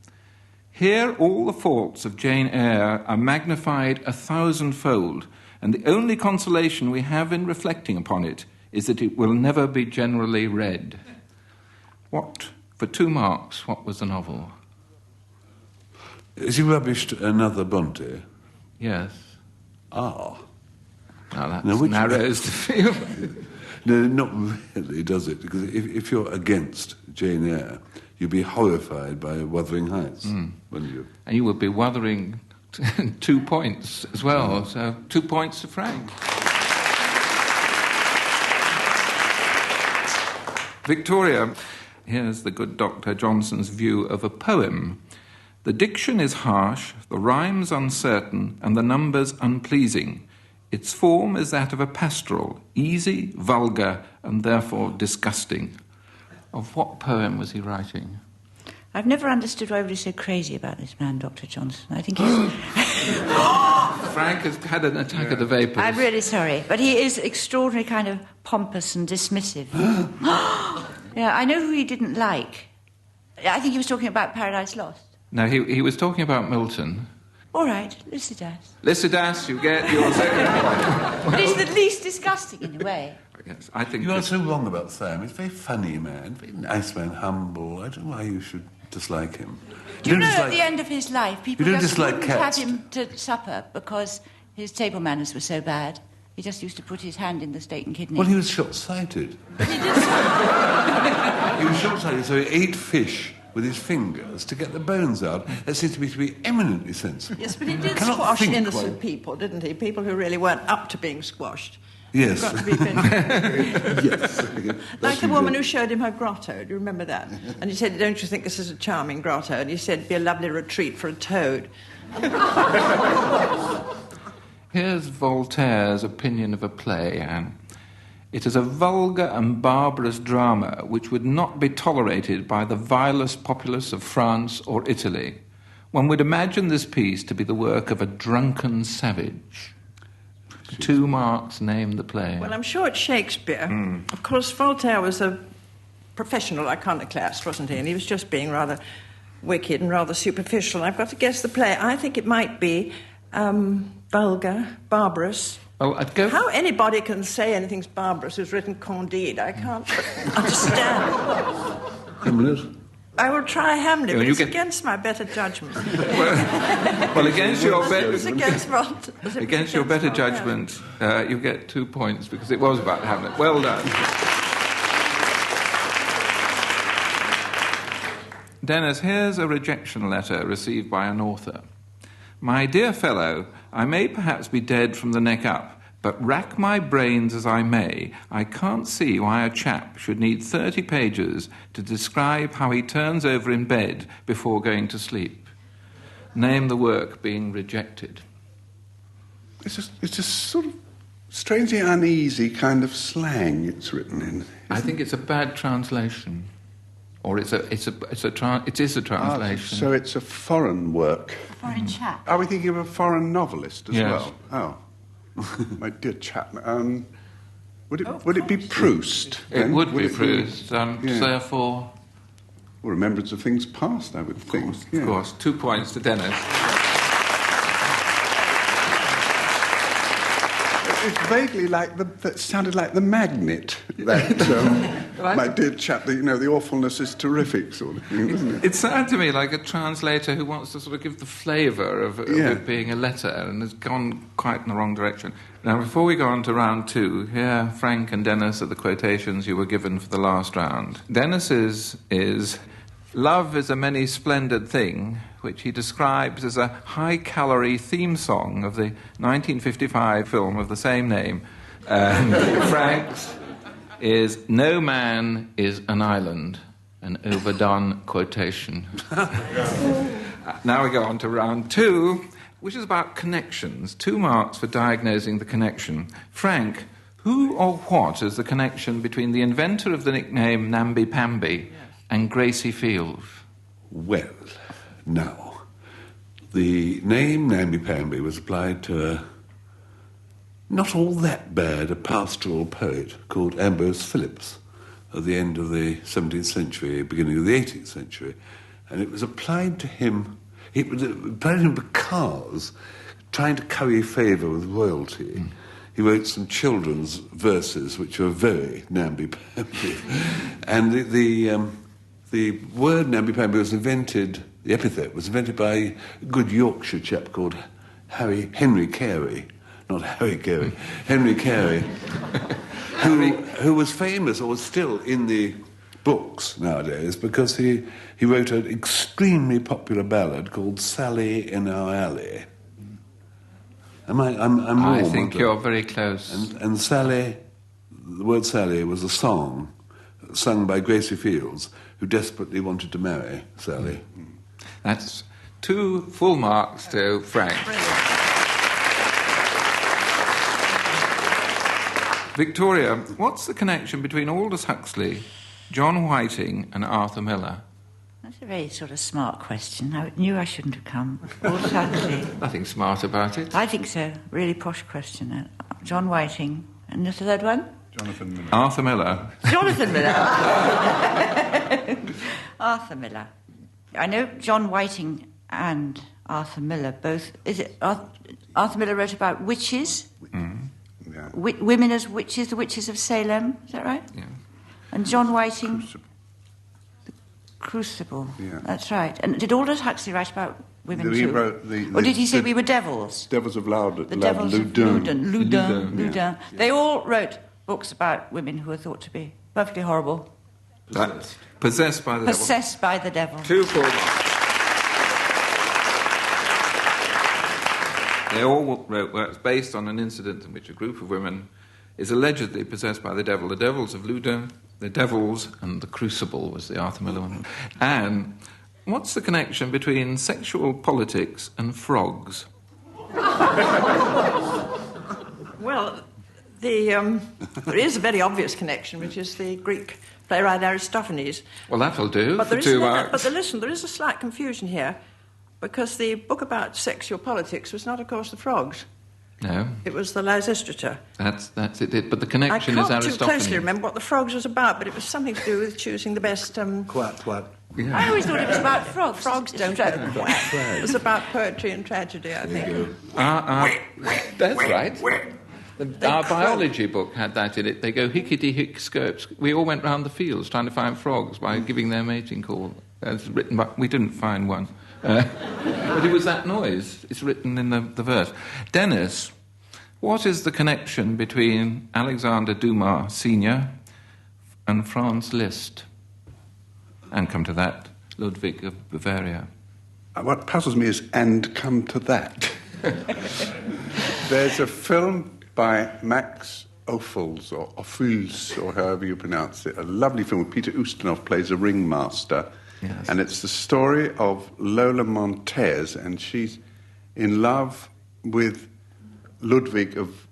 "Here all the faults of Jane Eyre are magnified 1,000-fold, and the only consolation we have in reflecting upon it is that it will never be generally read." What, for 2 marks, what was the novel? Has he rubbished another Bronte? Yes. Ah. Now that narrows the field. No, not really, does it? Because if you're against Jane Eyre, you'd be horrified by Wuthering Heights, wouldn't you? And you would be Wuthering 2 points as well, so 2 points to Frank. Victoria, here's the good Dr. Johnson's view of a poem. "The diction is harsh, the rhymes uncertain, and the numbers unpleasing. Its form is that of a pastoral, easy, vulgar, and therefore disgusting." Of what poem was he writing? I've never understood why everybody's so crazy about this man, Dr. Johnson. I think he's... Frank has had an attack of the vapours. I'm really sorry, but he is extraordinary kind of pompous and dismissive. Yeah, I know who he didn't like. I think he was talking about Paradise Lost. No, he was talking about Milton. All right, Lycidas. Lycidas, you get your second point. But it's the least disgusting in a way. Yes, I think You are so wrong about Sam. He's a very funny man, very nice man, humble. I don't know why you should dislike him. Do you know at the end of his life, people just wouldn't have him to supper because his table manners were so bad. He just used to put his hand in the steak and kidney. Well, he was short-sighted. But he did. He was short-sighted, so he ate fish with his fingers to get the bones out. That seems to me to be eminently sensible. Yes, but he did squash innocent people, didn't he? People who really weren't up to being squashed. Yes. Got to be Yes. Like the woman who showed him her grotto. Do you remember that? And he said, "Don't you think this is a charming grotto?" And he said, "It'd be a lovely retreat for a toad." Here's Voltaire's opinion of a play, Anne. "It is a vulgar and barbarous drama which would not be tolerated by the vilest populace of France or Italy. One would imagine this piece to be the work of a drunken savage." 2 marks, name the play. Well, I'm sure it's Shakespeare. Of course, Voltaire was a professional iconoclast, wasn't he? And he was just being rather wicked and rather superficial. I've got to guess the play. I think it might be vulgar, barbarous. Well, I'd go... How anybody can say anything's barbarous who's written Candide, I can't understand. Hamlet? I will try Hamlet, but it's get... against my better judgment. well, against your better It's judgment, you get 2 points because it was about Hamlet. Well done. Denis, here's a rejection letter received by an author. My dear fellow, I may perhaps be dead from the neck up, but rack my brains as I may, I can't see why a chap should need 30 pages to describe how he turns over in bed before going to sleep. Name the work being rejected. It's just sort of strangely uneasy kind of slang it's written in. I think it's a bad translation. Or it is a translation. So it's a foreign work. A foreign chap. Are we thinking of a foreign novelist as yes. well? Oh. My dear chap, would it be Proust? It would be Proust. Therefore, Remembrance of Things Past, I would think. Of course. 2 points to Denis. It's vaguely like that sounded like The Magnet. That my dear chap, the awfulness is terrific sort of thing, isn't it? It sounded to me like a translator who wants to sort of give the flavour of it being a letter and has gone quite in the wrong direction. Now, before we go on to round 2, here Frank and Denis are the quotations you were given for the last round. Denis's is, "Love is a many splendid thing," which he describes as a high-calorie theme song of the 1955 film of the same name. Frank's is, "No man is an island," an overdone quotation. Now we go on to round 2, which is about connections. 2 marks for diagnosing the connection. Frank, who or what is the connection between the inventor of the nickname Namby-Pamby and Gracie Field? Well, now, the name Namby-Pamby was applied to a not all that bad a pastoral poet called Ambrose Phillips at the end of the 17th century, beginning of the 18th century. And it was applied to him, because, trying to curry favour with royalty, he wrote some children's verses which were very namby-pamby. And the word namby-pamby was invented, the epithet was invented by a good Yorkshire chap called Henry Carey. Not Harry Carey, Henry Carey, who was famous, or was still in the books nowadays, because he wrote an extremely popular ballad called Sally in Our Alley. I'm wrong. I think you're very close. And Sally, the word Sally was a song sung by Gracie Fields, who desperately wanted to marry Sally. That's 2 full marks to Frank. Victoria, what's the connection between Aldous Huxley, John Whiting and Arthur Miller? That's a very sort of smart question. I knew I shouldn't have come. Aldous Huxley. Nothing smart about it. I think so. Really posh question. John Whiting. And the third one? Jonathan Miller. Arthur Miller. Jonathan Miller. Arthur Miller. I know John Whiting and Arthur Miller both... Is it Arthur Miller wrote about witches? Yeah. Women as witches, the witches of Salem, is that right? Yeah. And John Whiting, the Crucible. Yeah. That's right. And did Aldous Huxley write about women He too? wrote or did he say we were devils? Devils of Loudon. The devils of Loudon. Yeah. They all wrote books about women who were thought to be perfectly horrible. Possessed by the devil. Possessed by the devil. 2 full marks. They all wrote works based on an incident in which a group of women is allegedly possessed by the devil. The devils of Loudun, the devils, and the Crucible was the Arthur Miller one. And what's the connection between sexual politics and frogs? Well, there is a very obvious connection, which is the Greek playwright Aristophanes. Well, that'll do. But for 2 marks. But listen, there is a slight confusion here, because the book about sexual politics was not, of course, the frogs. No. It was the Lysistrata. That's it. But the connection is I can't Aristophanes. too closely remember what the frogs was about, but it was something to do with choosing the best... Quack. Yeah. I always thought it was about frogs. Frogs don't have quack. It was about poetry and tragedy, I think. That's right. Our biology book had that in it. They go hickety-hick skirps. We all went round the fields trying to find frogs by giving their mating call. It's written by... We didn't find one. But it was that noise. It's written in the verse. Denis, what is the connection between Alexander Dumas Sr. and Franz Liszt? And come to that, Ludwig of Bavaria. What puzzles me is, and come to that. There's a film by Max Ophuls, or Ophuls, or however you pronounce it, a lovely film where Peter Ustinov plays a ringmaster. Yes. And it's the story of Lola Montez, and she's in love with Ludwig of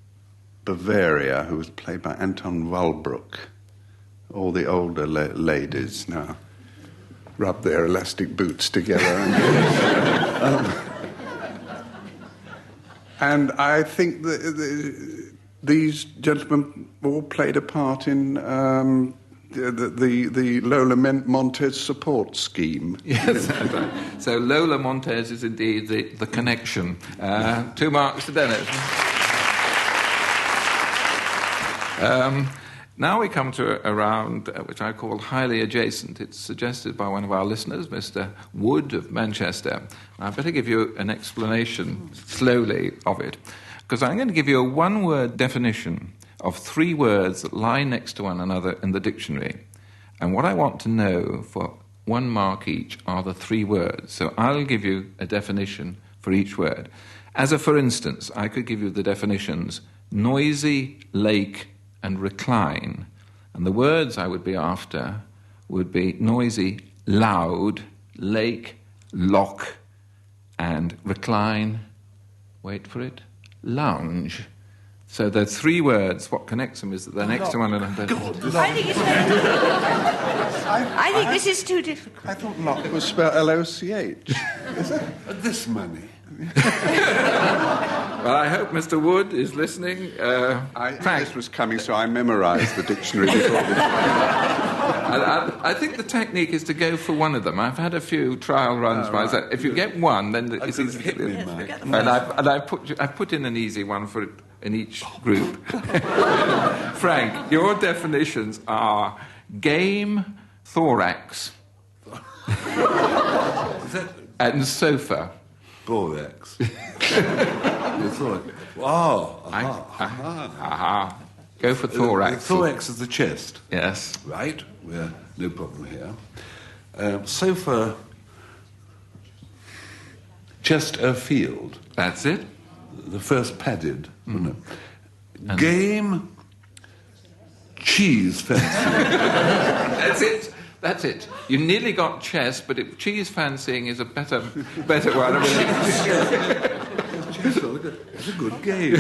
Bavaria, who was played by Anton Walbrook. All the older ladies now rub their elastic boots together. And I think that these gentlemen all played a part in the Lola Montez support scheme. Yes, that's right. So Lola Montez is indeed the connection. 2 marks to Denis. Now we come to a round which I call highly adjacent. It's suggested by one of our listeners, Mr. Wood of Manchester. I better give you an explanation slowly of it, because I'm going to give you a one-word definition of 3 words that lie next to one another in the dictionary. And what I want to know for 1 mark each are the 3 words. So I'll give you a definition for each word. As a for instance, I could give you the definitions noisy, lake, and recline. And the words I would be after would be noisy, loud, lake, lock, and recline, wait for it, lounge. So there are 3 words. What connects them is that they're next to one another. I think this is too difficult. I thought lock was spelled L-O-C-H. Is it? This money. Well, I hope Mr. Wood is listening. Frank. This was coming, so I memorised the dictionary before this. I think the technique is to go for one of them. I've had a few trial runs. Right. If you get one, then it's easy. hit me, And I've put in an easy one for in each group. Frank, your definitions are game, thorax, and sofa. Borax. Aha. Go for thorax. The thorax is the chest. Yes. Right? We're no problem here. Sofa, chest field. That's it. The first padded. No. Game, cheese fancy. That's it. You nearly got chess, but cheese fancying is a better one. It's a good game.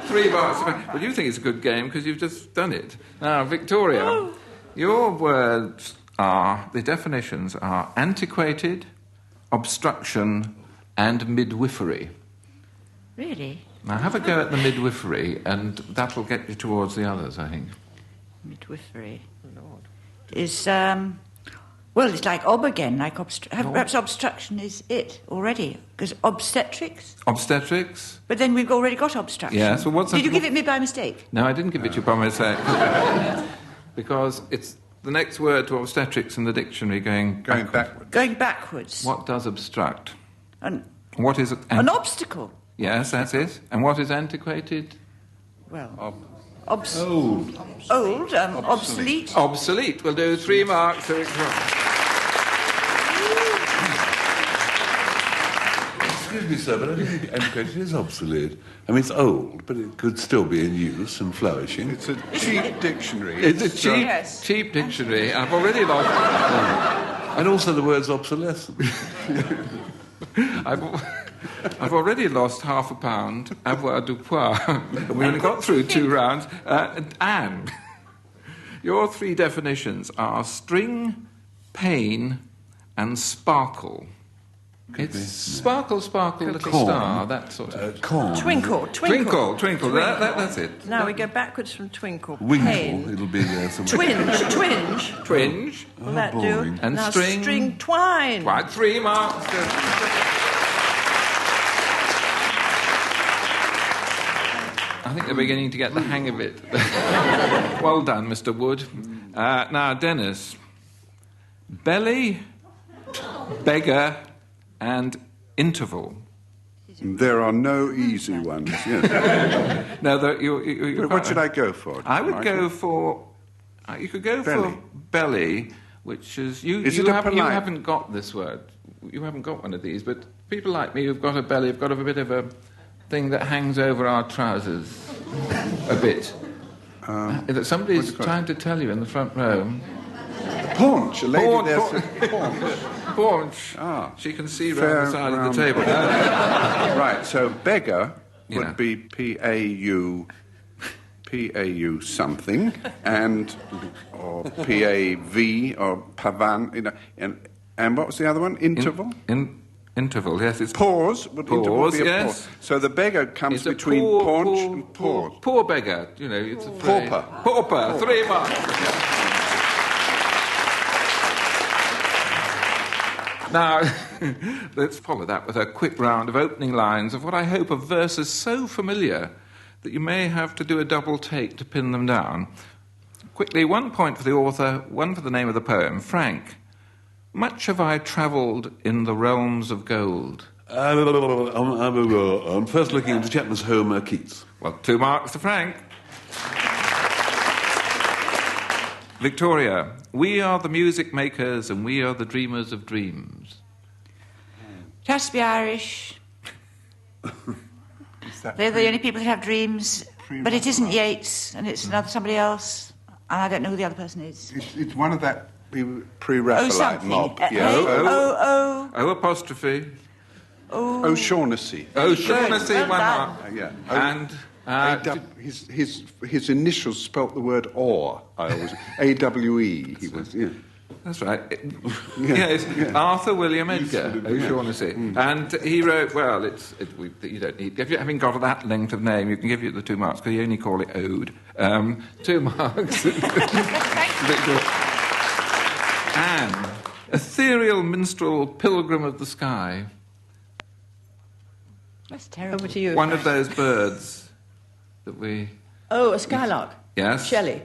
3 marks. Well, you think it's a good game because you've just done it. Now, Victoria, your words the definitions are antiquated, obstruction, and midwifery. Really? Now, have a go at the midwifery, and that will get you towards the others, I think. Midwifery. Is, well, it's like ob again, like perhaps obstruction is it already, because obstetrics? Obstetrics? But then we've already got obstruction. Yes, well, Did you give it me by mistake? No, I didn't give it to you by mistake. Because it's the next word to obstetrics in the dictionary going backwards. Going backwards. What does obstruct? What is an obstacle? Yes, that's it. And what is antiquated? Well... Old. Obsolete. Obsolete. We'll do 3 marks. Excuse me, sir, but I think antiquated is obsolete. I mean, it's old, but it could still be in use and flourishing. It's a cheap dictionary. It's a cheap dictionary. I've already lost... And also the word's obsolescent. I've already lost £0.5, avoir du pois. We only got through 2 rounds. And your 3 definitions are string, pane, and sparkle. It's sparkle, little star, that sort of... Twinkle. That's it. Now we go backwards from twinkle. Winkle, Pain. it'll be there somewhere. Twinge. Will that do? And now string, twine. 3 marks. I think they're beginning to get the hang of it. Well done, Mr. Wood. Now, Denis, belly, beggar, and interval. There are no easy ones. Yes. No, What should I go for? I would Michael? go for. You could go Belly. for belly, which is you. Is you, it a have, you polite- haven't got this word. You haven't got one of these, but people like me who've got a belly have got a bit of a thing that hangs over our trousers a bit. That somebody's trying to tell you in the front row. Paunch. A lady Paunch, there paunch. said paunch. Paunch. Ah. She can see Fair round the side of round. the table. Right, so beggar Yeah. would be P-A-U something, or P-A-V, or pavan, and what was the other one? Interval? Interval, yes. It's Pause. Would interval Pause, be a yes. pause? So the beggar comes It's a between paunch and pause. Poor beggar, you know. It's a phrase. Pauper. Pauper. 3 marks. Now, let's follow that with a quick round of opening lines of what I hope are verses so familiar that you may have to do a double take to pin them down. Quickly, 1 point for the author, 1 for the name of the poem. Frank, much have I travelled in the realms of gold. I'm first looking into Chapman's Homer Keats. Well, 2 marks to Frank. Victoria, we are the music makers and we are the dreamers of dreams. It has to be Irish. They're the only people that have dreams. But it isn't Yeats, and it's another somebody else. And I don't know who the other person is. It's one of that pre-Raphaelite something. mob. O apostrophe. O'Shaughnessy. O'Shaughnessy, Well 1 done. mark. Yeah. And His initials spelt the word or. I always A-W-E. He was. Yeah. that's right. Yes, Arthur William Edgar O'Shaughnessy. And he wrote, well, you don't need, if you having got that length of name, you can give you the 2 marks, because you only call it Ode. 2 marks. Anne, ethereal minstrel, pilgrim of the sky. That's terrible. Over to you. One of those birds that we... Oh, a skylark. Yes? Shelley.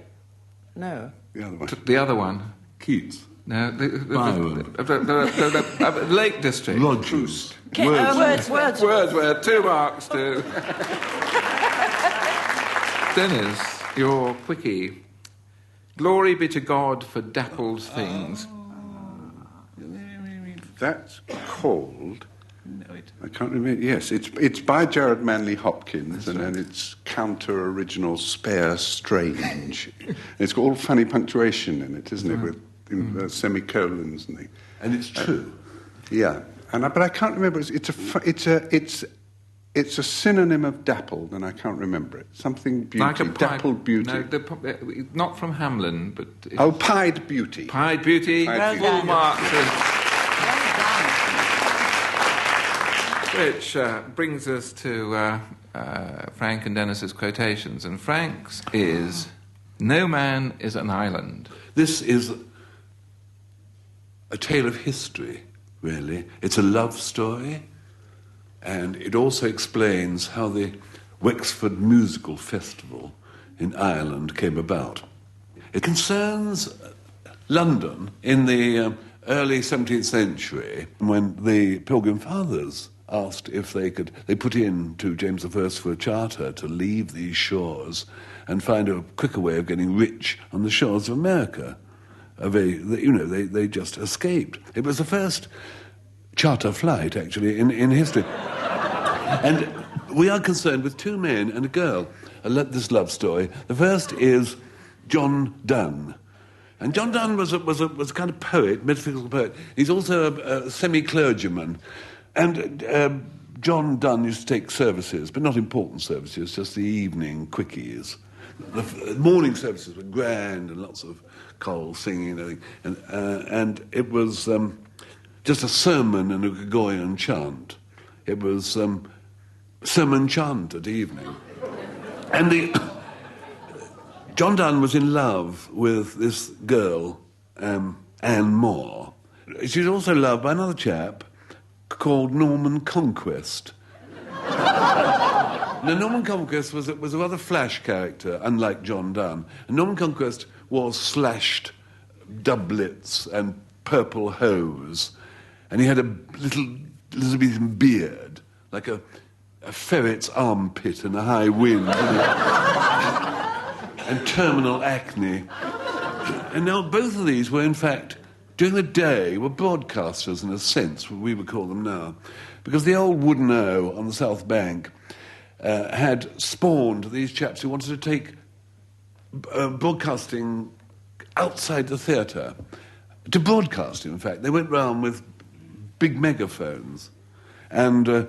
No. The other one. The other one. Keats. No, Byron. the Lake District. Rogers. Wordsworth, 2 marks to... Dennis, your quickie. Glory be to God for dappled things. That's called... I can't remember. Yes, it's by Gerard Manley Hopkins, and then it's counter-original, spare, strange. It's got all funny punctuation in it, isn't it, with semicolons and things. And it's true. Yeah, but I can't remember. It's a synonym of dappled, and I can't remember it. Something beauty, Like a dappled beauty. No, not from Hamlin, but... Oh, pied beauty. Pied Beauty, Pied full Beauty. marks. Which brings us to Frank and Dennis's quotations. And Frank's is, no man is an island. This is a tale of history, really. It's a love story, and it also explains how the Wexford Musical Festival in Ireland came about. It concerns London in the early 17th century, when the Pilgrim Fathers asked if they put in to James I for a charter to leave these shores and find a quicker way of getting rich on the shores of America. They just escaped. It was the first charter flight, actually, in history. And we are concerned with 2 men and a girl. This love story. The first is John Donne. And John Donne was a kind of poet, metaphysical poet. He's also a semi-clergyman. And John Donne used to take services, but not important services, just the evening quickies. The morning services were grand and lots of choral singing and everything. And it was just a sermon and a Gregorian chant. It was sermon chant at evening. And John Donne was in love with this girl, Anne Moore. She was also loved by another chap called Norman Conquest. Now, Norman Conquest was a rather flash character, unlike John Donne. And Norman Conquest wore slashed doublets and purple hose, and he had a little Elizabethan beard, like a ferret's armpit in a high wind, and terminal acne. And now both of these were, in fact, during the day, were broadcasters in a sense, what we would call them now, because the old wooden O on the South Bank had spawned these chaps who wanted to take broadcasting outside the theatre, to broadcast, in fact. They went round with big megaphones, and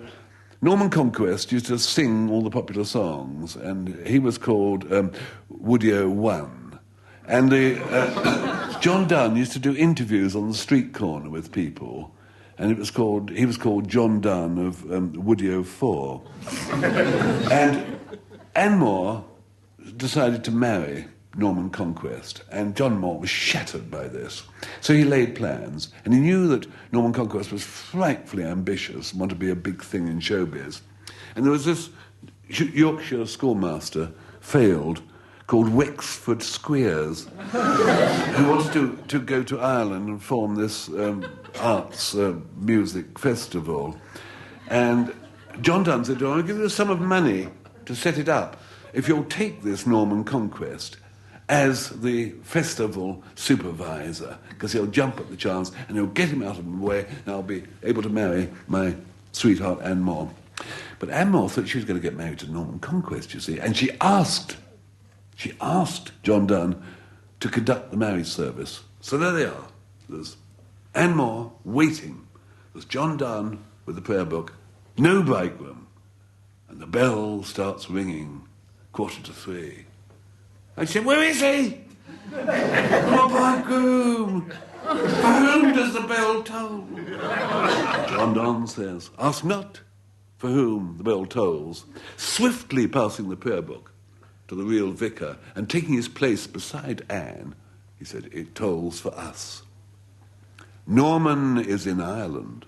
Norman Conquest used to sing all the popular songs, and he was called Woody-O 1. And John Donne used to do interviews on the street corner with people, and he was called John Donne of Woody-O 4. And Anne Moore decided to marry Norman Conquest, and John Moore was shattered by this. So he laid plans, and he knew that Norman Conquest was frightfully ambitious and wanted to be a big thing in showbiz. And there was this Yorkshire schoolmaster, failed, called Wexford Squeers, who wanted to go to Ireland and form this arts music festival. And John Donne said, I'll give you a sum of money to set it up if you'll take this Norman Conquest as the festival supervisor, because he'll jump at the chance and he'll get him out of the way, and I'll be able to marry my sweetheart Anne Moore. But Anne Moore thought she was going to get married to Norman Conquest, you see, and she asked John Donne to conduct the marriage service. So there they are. There's Anne Moore waiting. There's John Donne with the prayer book, no bridegroom, and the bell starts ringing, 2:45. And she said, where is he? My bridegroom. For whom does the bell toll? John Donne says, ask not for whom the bell tolls, swiftly passing the prayer book to the real vicar and taking his place beside Anne, he said, it tolls for us. Norman is in Ireland.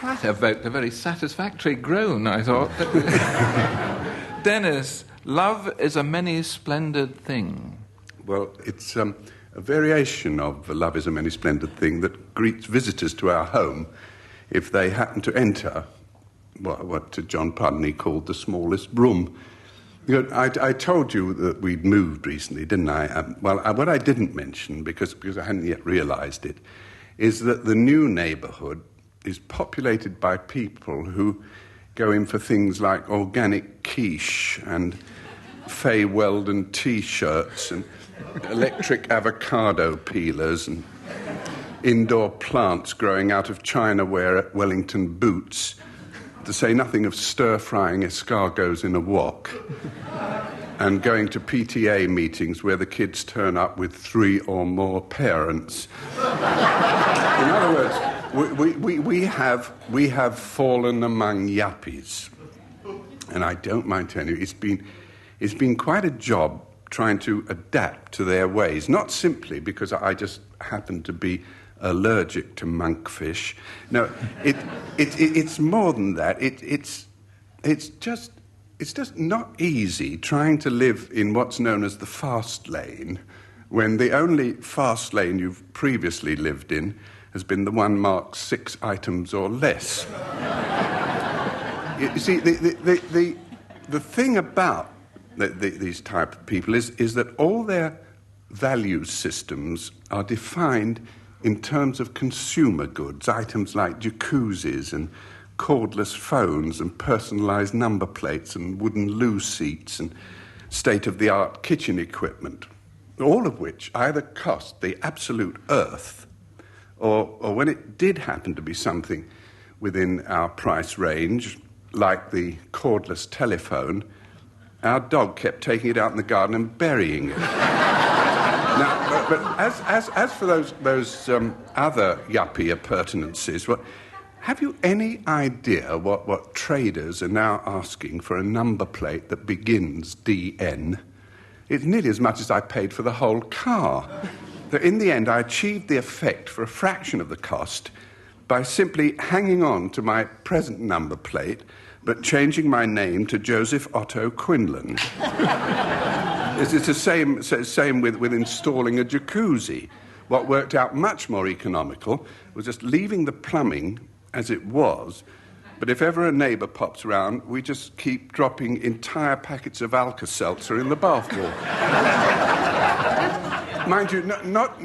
That evoked a very satisfactory groan, I thought. Denis, love is a many splendid thing. Well, it's a variation of Love is a Many Splendid Thing that greets visitors to our home if they happen to enter what John Pudney called the smallest room. You know, I told you that we'd moved recently, didn't I? What I didn't mention, because I hadn't yet realised it, is that the new neighbourhood is populated by people who go in for things like organic quiche and Fay Weldon T-shirts and electric avocado peelers and indoor plants growing out of China-ware Wellington boots, to say nothing of stir-frying escargots in a wok, and going to PTA meetings where the kids turn up with 3 or more parents. In other words, we have fallen among yuppies. And I don't mind telling you, it's been quite a job trying to adapt to their ways, not simply because I just happen to be allergic to monkfish. No, it's more than that. It's just not easy trying to live in what's known as the fast lane, when the only fast lane you've previously lived in has been the one marked 6 items or less. You see, the thing about these type of people is that all their value systems are defined in terms of consumer goods, items like jacuzzis and cordless phones and personalised number plates and wooden loo seats and state-of-the-art kitchen equipment, all of which either cost the absolute earth or when it did happen to be something within our price range, like the cordless telephone, our dog kept taking it out in the garden and burying it. Now, but as for those other yuppie appurtenances, have you any idea what traders are now asking for a number plate that begins DN? It's nearly as much as I paid for the whole car. So in the end, I achieved the effect for a fraction of the cost, by simply hanging on to my present number plate, but changing my name to Joseph Otto Quinlan. It's the same with installing a jacuzzi. What worked out much more economical was just leaving the plumbing as it was, but if ever a neighbour pops round, we just keep dropping entire packets of Alka-Seltzer in the bath wall. Mind you, not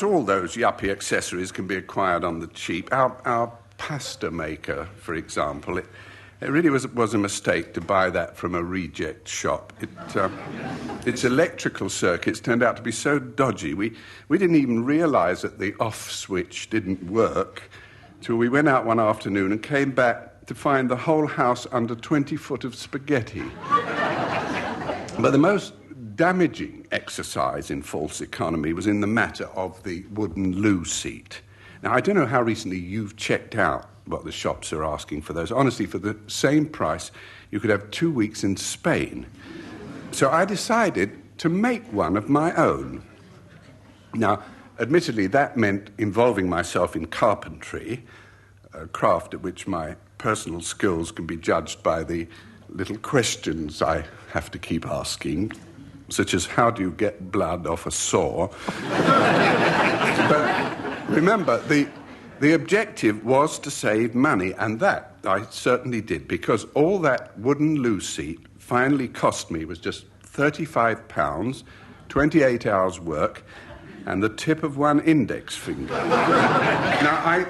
all those yuppie accessories can be acquired on the cheap. Our pasta maker, for example, it really was a mistake to buy that from a reject shop. Its electrical circuits turned out to be so dodgy, we didn't even realise that the off switch didn't work till we went out one afternoon and came back to find the whole house under 20 foot of spaghetti. But the most damaging exercise in false economy was in the matter of the wooden loo seat. Now, I don't know how recently you've checked out what the shops are asking for those. Honestly, for the same price, you could have 2 weeks in Spain. So I decided to make one of my own. Now, admittedly, that meant involving myself in carpentry, a craft at which my personal skills can be judged by the little questions I have to keep asking, such as how do you get blood off a sore? But remember, the objective was to save money, and that I certainly did, because all that wooden loo seat finally cost me was just £35, 28 hours' work, and the tip of one index finger. Now,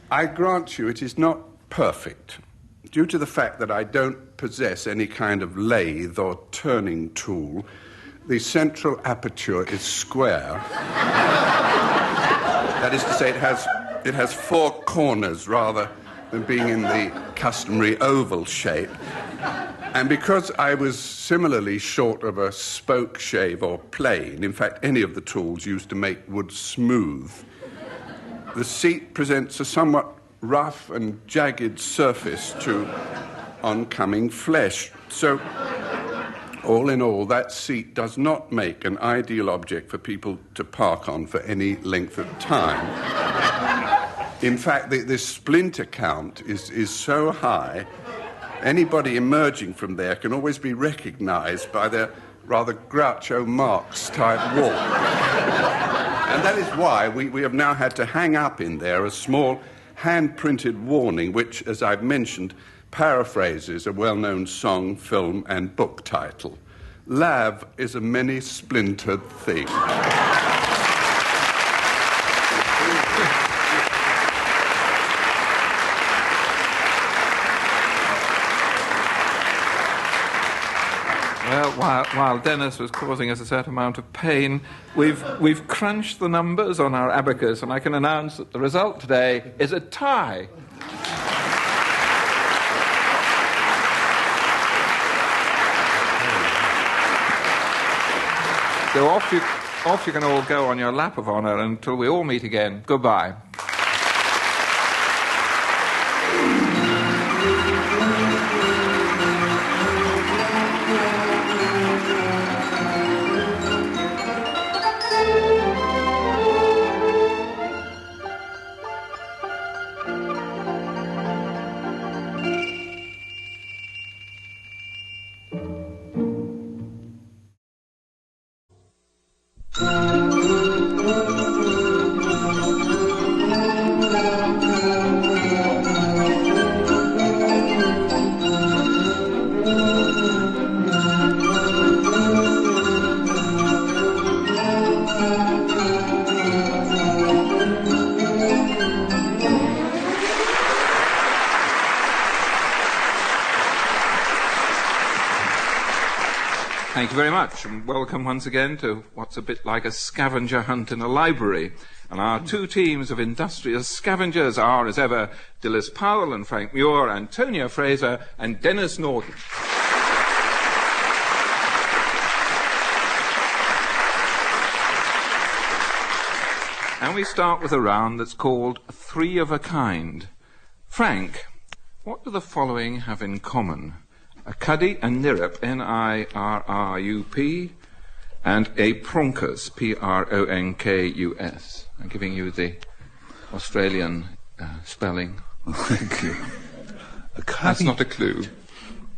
I grant you it is not perfect, due to the fact that I don't possess any kind of lathe or turning tool. The central aperture is square. That is to say, it has 4 corners rather than being in the customary oval shape. And because I was similarly short of a spoke shave or plane, in fact, any of the tools used to make wood smooth, the seat presents a somewhat rough and jagged surface to oncoming flesh. So, all in all, that seat does not make an ideal object for people to park on for any length of time. In fact, the splinter count is so high, anybody emerging from there can always be recognised by their rather Groucho Marx type walk. And that is why we have now had to hang up in there a small hand-printed warning which, as I've mentioned, paraphrases a well-known song, film and book title. Lav is a many-splintered thing. Well, while Denis was causing us a certain amount of pain, we've crunched the numbers on our abacus, and I can announce that the result today is a tie. So off you can all go on your lap of honour until we all meet again. Goodbye. Thank you very much, and welcome once again to what's a bit like a scavenger hunt in a library. And our 2 teams of industrious scavengers are, as ever, Dilys Powell and Frank Muir, Antonia Fraser and Denis Norden. And we start with a round that's called 3 of a kind. Frank, what do the following have in common? A cuddy, a nirrup, Nirrup, and a pronkus, Pronkus. I'm giving you the Australian spelling. Thank you. That's not a clue.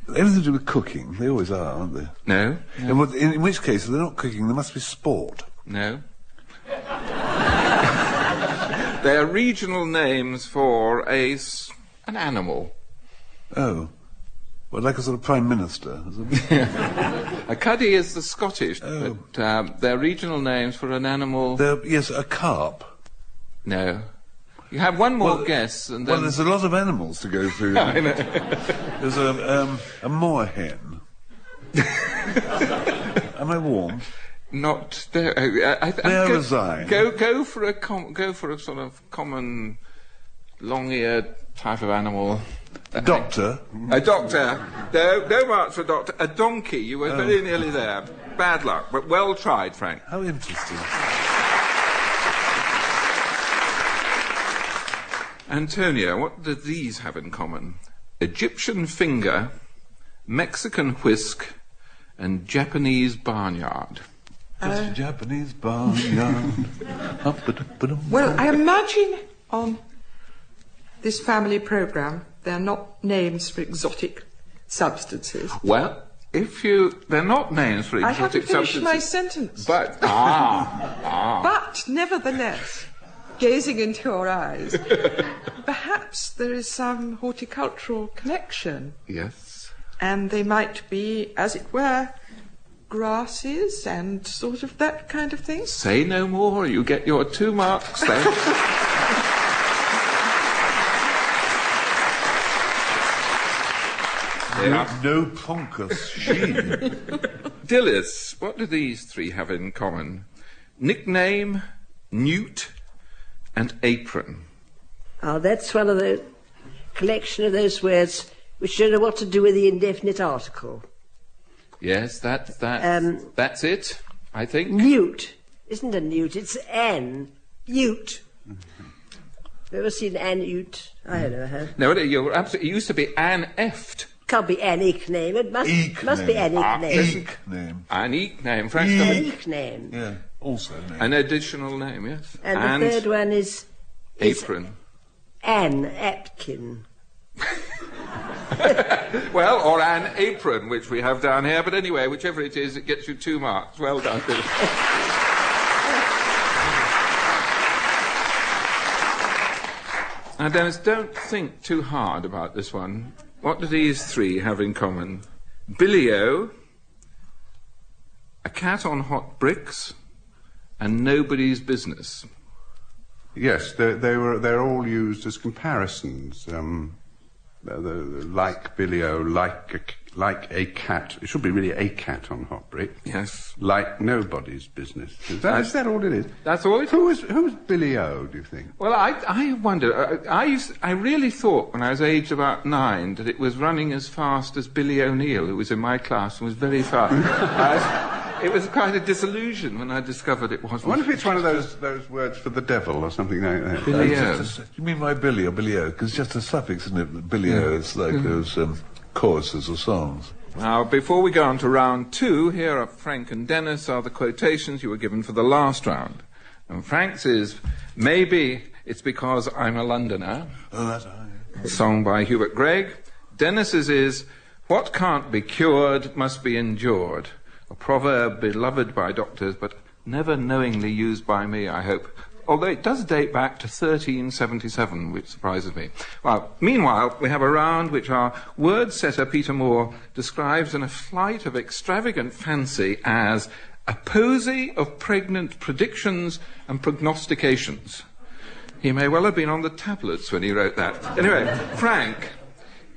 Anything to do with cooking? They always are, aren't they? No. In which case, if they're not cooking, there must be sport. No. They are regional names for an animal. Oh. Well, like a sort of prime minister. A cuddy is the Scottish, but they're regional names for an animal. Yes, a carp. No. You have one more guess, and then... Well, there's a lot of animals to go through. I know. There's a moorhen. Am I warm? Not there. May I resign? Go for a sort of common, long-eared type of animal. Doctor. A doctor. No marks for a doctor. A donkey. You were very nearly there. Bad luck, but well tried, Frank. How interesting. Antonia, what do these have in common? Egyptian finger, Mexican whisk, and Japanese barnyard. Just a Japanese barnyard. Well, I imagine on this family programme they're not names for exotic substances. Well, they're not names for exotic I haven't finished substances. my sentence. But, But, nevertheless, gazing into your eyes, perhaps there is some horticultural connection. Yes. And they might be, as it were, grasses and sort of that kind of thing. Say no more, you get your 2 marks then. No poncus she. Dilys, what do these 3 have in common? Nickname, newt, and apron. Oh, that's one of the collection of those words which don't know what to do with the indefinite article. Yes, that's it, I think. Newt. Isn't a newt, it's an. Newt. Ever seen an newt? I don't know. No, you're absolutely... It used to be an eft. Can't be an name. It must be an name. Name. An name. An name. Yeah, also name. An additional name, yes. And the third one is apron. Anne Atkin. Well, or an apron, which we have down here. But anyway, whichever it is, it gets you 2 marks. Well done. Now, Dennis, don't think too hard about this one. What do these 3 have in common? Billy-o, a cat on hot bricks, and nobody's business. Yes, they're all used as comparisons. Like Billy-o, like a cat. It should be really a cat on hot brick. Yes. Like nobody's business. Is that all it is? That's all it is? Who's Billy-o, do you think? Well, I wonder. I really thought when I was aged about 9 that it was running as fast as Billy O'Neill, who was in my class and was very fast. It was quite a disillusion when I discovered it wasn't. I wonder if it's one of those words for the devil or something like that. Billy-o. You mean by Billy or Billy-o? Because it's just a suffix, isn't it? Billy-o is like those choruses or songs. Now, before we go on to round 2, here are Frank and Dennis are the quotations you were given for the last round. And Frank's is, maybe it's because I'm a Londoner. Oh, that's a song by Hubert Gregg. Dennis's is, what can't be cured must be endured. A proverb beloved by doctors, but never knowingly used by me, I hope. Although it does date back to 1377, which surprises me. Well, meanwhile, we have a round which our word setter Peter Moore describes in a flight of extravagant fancy as a posy of pregnant predictions and prognostications. He may well have been on the tablets when he wrote that. Anyway, Frank,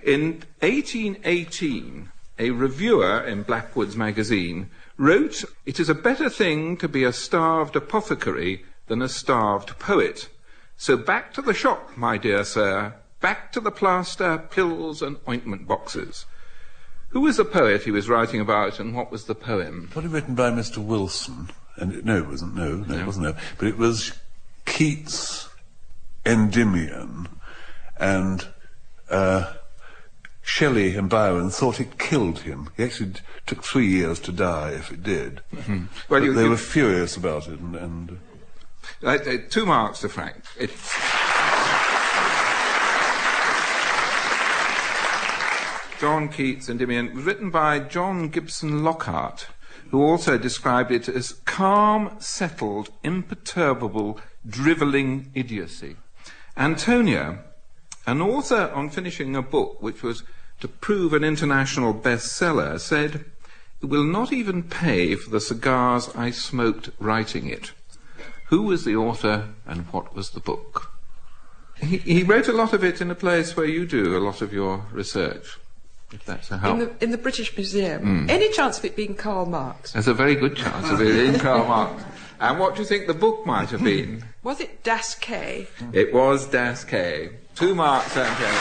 in 1818... a reviewer in Blackwood's magazine wrote, "It is a better thing to be a starved apothecary than a starved poet. So back to the shop, my dear sir, back to the plaster, pills and ointment boxes." Who was the poet he was writing about, and what was the poem? Probably written by Mr. Wilson. And it wasn't. It wasn't. But it was Keats' Endymion, and Shelley and Byron thought it killed him. He actually took 3 years to die if it did. Mm-hmm. Well, they were furious about it. And 2 marks to Frank. John Keats and Endymion, was written by John Gibson Lockhart, who also described it as calm, settled, imperturbable, drivelling idiocy. Antonia, an author on finishing a book which was to prove an international bestseller, said, "It will not even pay for the cigars I smoked writing it." Who was the author and what was the book? He wrote a lot of it in a place where you do a lot of your research, if that's a help. In the British Museum. Any chance of it being Karl Marx? There's a very good chance of it being Karl Marx. And what do you think the book might have been? Was it Das K? It was Das K. 2 marks, Antonia.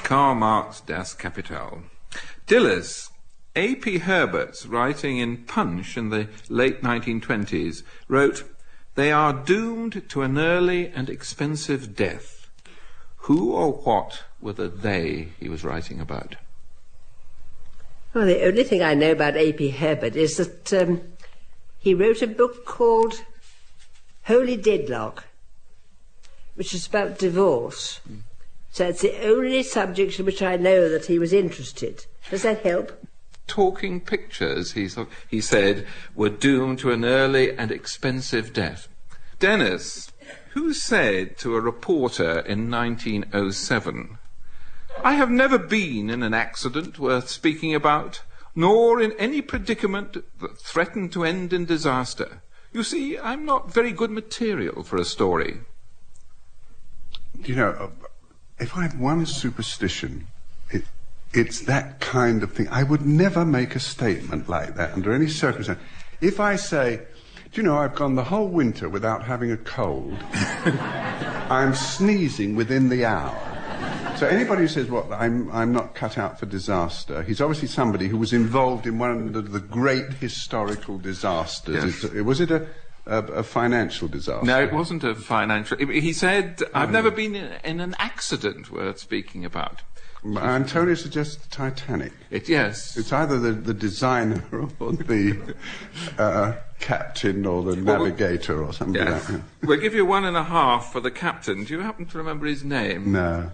Karl Marx, Das Kapital. Dilys. A.P. Herberts, writing in Punch in the late 1920s, wrote, "They are doomed to an early and expensive death." Who or what were the they he was writing about? Well, the only thing I know about A.P. Herbert is that he wrote a book called Holy Deadlock, which is about divorce. So it's the only subject in which I know that he was interested. Does that help? Talking pictures, he said, were doomed to an early and expensive death. Denis, who said to a reporter in 1907, "I have never been in an accident worth speaking about, nor in any predicament that threatened to end in disaster. You see, I'm not very good material for a story." You know, if I have one superstition, it's that kind of thing. I would never make a statement like that under any circumstance. If I say, "Do you know, I've gone the whole winter without having a cold," I'm sneezing within the hour. So anybody who says, "Well, I'm not cut out for disaster," he's obviously somebody who was involved in one of the great historical disasters. Yes. Was it a financial disaster? No, it wasn't a financial. He said, "I've never been in an accident worth speaking about." Antonia suggests the Titanic. Yes. It's either the designer or the captain or the navigator or something like that. We'll give you 1.5 for the captain. Do you happen to remember his name? No.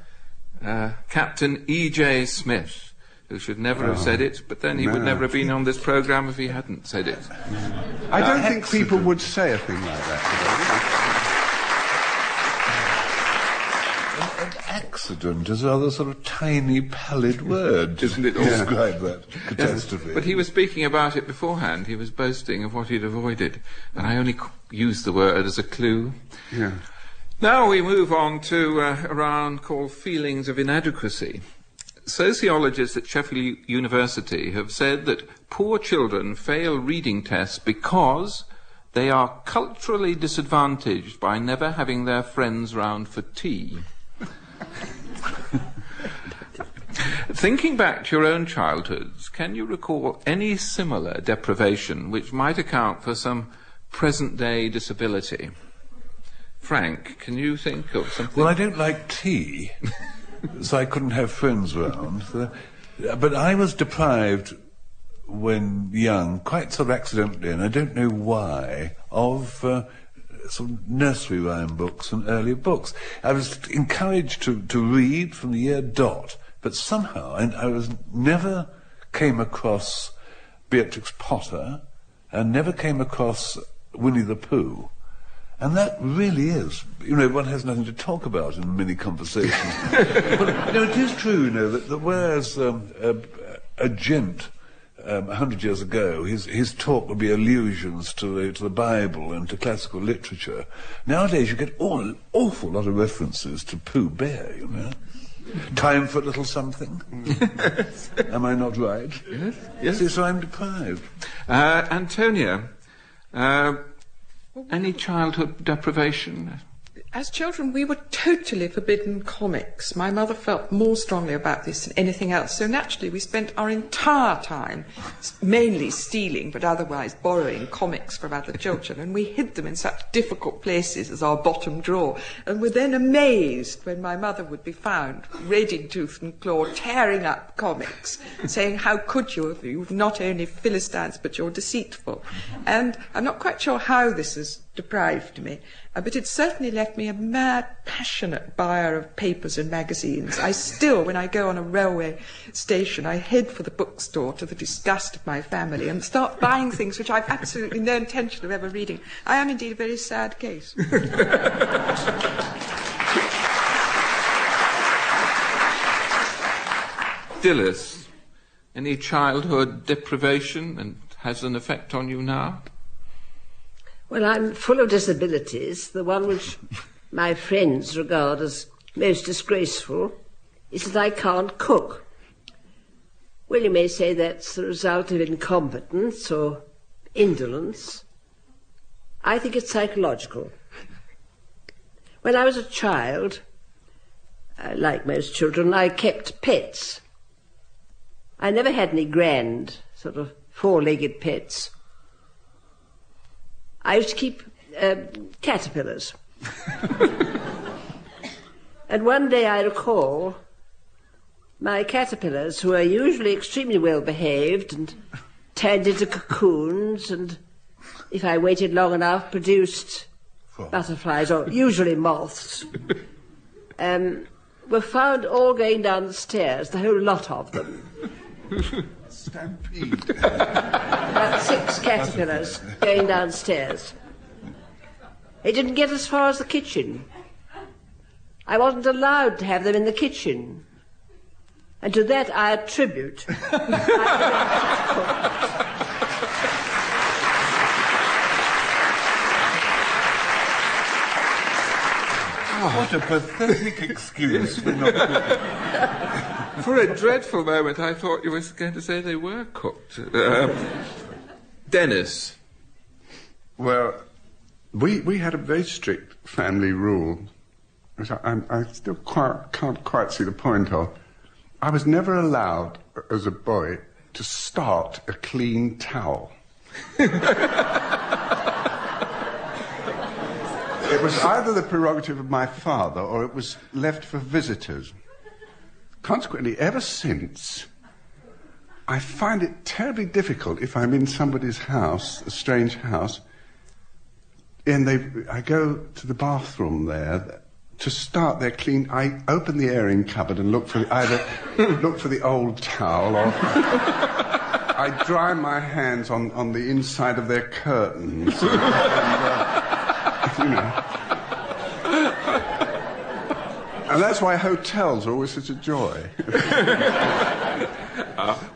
Captain E.J. Smith, who should never have said it, but then he would never have been on this programme if he hadn't said it. I don't think people would say a thing like that today. Accident is a rather sort of tiny, pallid word, isn't it? Describe that catastrophe. Yes, but he was speaking about it beforehand. He was boasting of what he'd avoided, and I only used the word as a clue. Yeah. Now we move on to a round called Feelings of Inadequacy. Sociologists at Sheffield University have said that poor children fail reading tests because they are culturally disadvantaged by never having their friends round for tea. Thinking back to your own childhoods, can you recall any similar deprivation which might account for some present-day disability? Frank, can you think of something? Well, I don't like tea, so I couldn't have friends round. But I was deprived when young, quite sort of accidentally, and I don't know why, of sort of nursery rhyme books and earlier books. I was encouraged to read from the year dot, but somehow I was never came across Beatrix Potter and never came across Winnie the Pooh. And that really is, one has nothing to talk about in many conversations. But, it is true, that whereas a gent 100 years ago, his talk would be allusions to the Bible and to classical literature. Nowadays, you get an awful lot of references to Pooh Bear, Time for a little something. Am I not right? Yes. So I'm deprived. Antonia, any childhood deprivation? As children, we were totally forbidden comics. My mother felt more strongly about this than anything else. So naturally, we spent our entire time mainly stealing, but otherwise borrowing comics from other children. And we hid them in such difficult places as our bottom drawer. And were then amazed when my mother would be found, red in tooth and claw, tearing up comics, saying, "How could you have? You're not only Philistines, but you're deceitful." And I'm not quite sure how this has deprived me. But it certainly left me a mad, passionate buyer of papers and magazines. I still, when I go on a railway station, I head for the bookstore to the disgust of my family and start buying things which I've absolutely no intention of ever reading. I am indeed a very sad case. Dilys, any childhood deprivation and has an effect on you now? Well, I'm full of disabilities. The one which my friends regard as most disgraceful is that I can't cook. Well, you may say that's the result of incompetence or indolence. I think it's psychological. When I was a child, like most children, I kept pets. I never had any grand, sort of four-legged pets. I used to keep caterpillars. And one day I recall my caterpillars, who are usually extremely well behaved and turned into cocoons, and if I waited long enough produced butterflies, or usually moths, were found all going down the stairs, the whole lot of them. Stampede. About 6 caterpillars going downstairs. They didn't get as far as the kitchen. I wasn't allowed to have them in the kitchen. And to that I attribute What a pathetic excuse for not cooking. For a dreadful moment, I thought you were going to say they were cooked. Denis. Well, we had a very strict family rule, which I still can't quite see the point of. I was never allowed, as a boy, to start a clean towel. It was either the prerogative of my father or it was left for visitors. Consequently, ever since, I find it terribly difficult if I'm in somebody's house, a strange house, and I go to the bathroom there to start their clean. I open the airing cupboard and look for the old towel, or I dry my hands on the inside of their curtains. You know. And that's why hotels are always such a joy.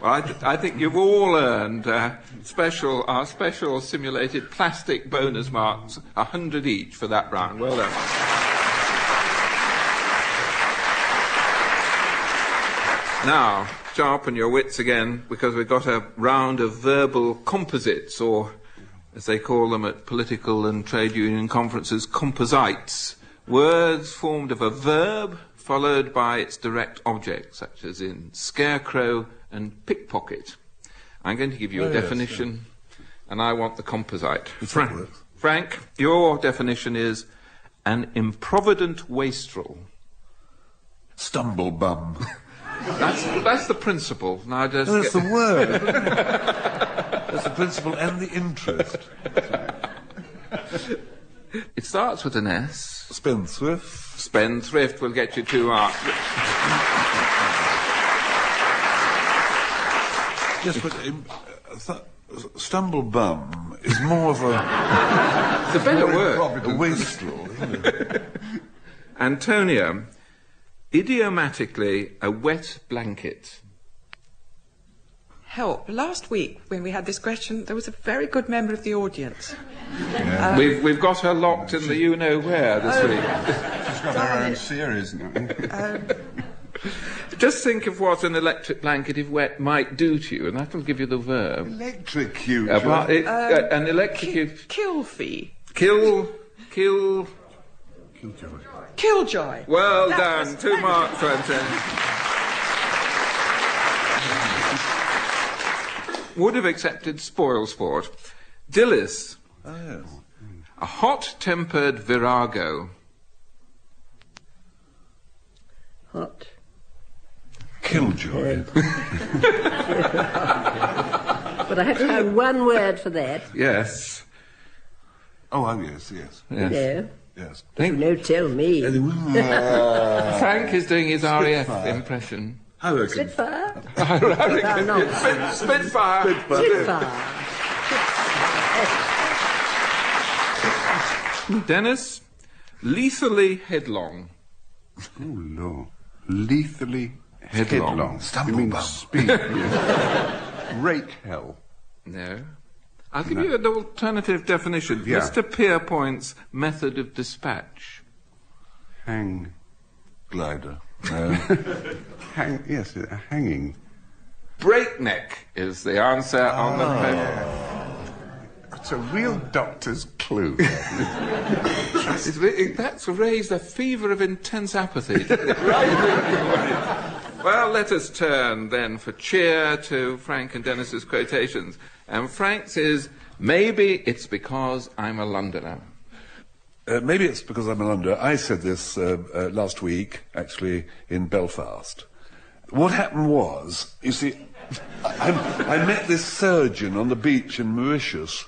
I think you've all earned our special simulated plastic bonus marks, 100 each for that round. Well done. Now, sharpen your wits again, because we've got a round of verbal composites, or as they call them at political and trade union conferences, composites. Words formed of a verb followed by its direct object, such as in scarecrow and pickpocket. I'm going to give you a definition, and I want the composite. Frank, your definition is an improvident wastrel. Stumblebum. That's the principle. Now just that's the word. That's the principle and the interest. It starts with an S. Spendthrift. Spendthrift will get you 2 marks. Yes, but stumblebum is more of a... It's a better word. A wastrel, isn't it? Antonia, idiomatically, a wet blanket. Help. Last week, when we had this question, there was a very good member of the audience. Yeah. We've got her locked in the you-know-where this week. She's got her own series now. Just think of what an electric blanket, if wet, might do to you, and that will give you the verb. Electrocute. An electrocute... Killfee. Killjoy. Killjoy. Well done. 2 marks for Antonia. Would have accepted spoil sport. Dilys. Oh, yes. A hot-tempered virago. Hot. Killjoy. But I have to have one word for that. Yes. Oh, yes, yes. Yes. No. Yes. No, tell me. Frank is doing his RAF impression. I reckon. Spitfire? Spitfire. Dennis, lethally headlong. Oh, Lord. Lethally headlong. Stumble You mean bum. speed? Yes. Rake hell. No. I'll give you an alternative definition. Yeah. Mr. Pierpoint's method of dispatch. Hang. Glider. Yes, hanging. Breakneck is the answer on the paper. It's a real doctor's clue. That's raised a fever of intense apathy. Well, let us turn then for cheer to Frank and Dennis's quotations. And Frank's is, maybe it's because I'm a Londoner. Maybe it's because I'm a Londoner. I said this last week, actually, in Belfast. What happened was, you see, I met this surgeon on the beach in Mauritius,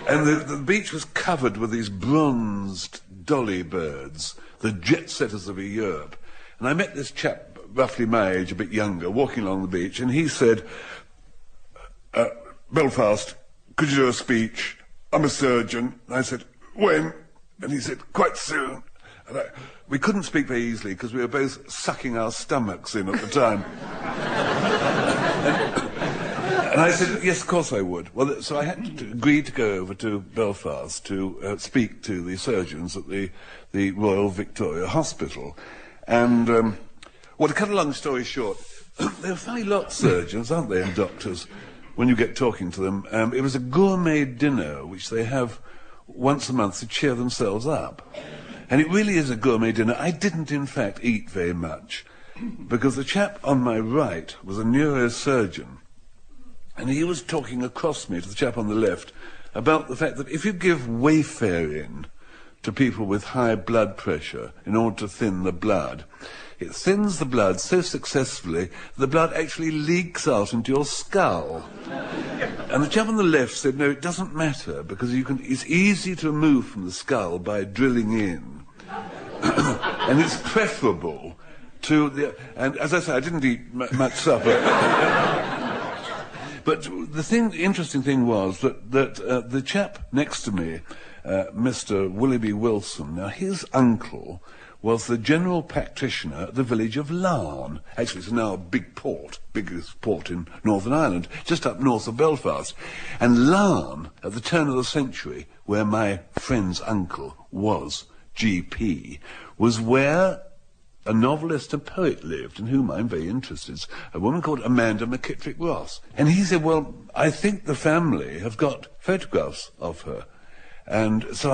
and the beach was covered with these bronzed dolly birds, the jet-setters of Europe. And I met this chap, roughly my age, a bit younger, walking along the beach, and he said, Belfast, could you do a speech? I'm a surgeon. And I said, when? And he said, quite soon. And we couldn't speak very easily because we were both sucking our stomachs in at the time. And I said, yes, of course I would. Well, so I had to agree to go over to Belfast to speak to the surgeons at the Royal Victoria Hospital. And, well, to cut a long story short, they're funny lot, surgeons, aren't they, and doctors, when you get talking to them. It was a gourmet dinner, which they have once a month to cheer themselves up. And it really is a gourmet dinner. I didn't, in fact, eat very much, because the chap on my right was a neurosurgeon, and he was talking across me to the chap on the left about the fact that if you give Wayfaring to people with high blood pressure in order to thin the blood, it thins the blood so successfully the blood actually leaks out into your skull. And the chap on the left said, no, it doesn't matter, because it's easy to remove from the skull by drilling in. And it's preferable to the... And as I say, I didn't eat much supper. But the interesting thing was that the chap next to me, Mr. Willoughby Wilson, now his uncle was the general practitioner at the village of Larne. Actually, it's now a big port, biggest port in Northern Ireland, just up north of Belfast. And Larne, at the turn of the century, where my friend's uncle was GP, was where a novelist and poet lived, in whom I'm very interested, a woman called Amanda McKittrick Ross. And he said, well, I think the family have got photographs of her. And so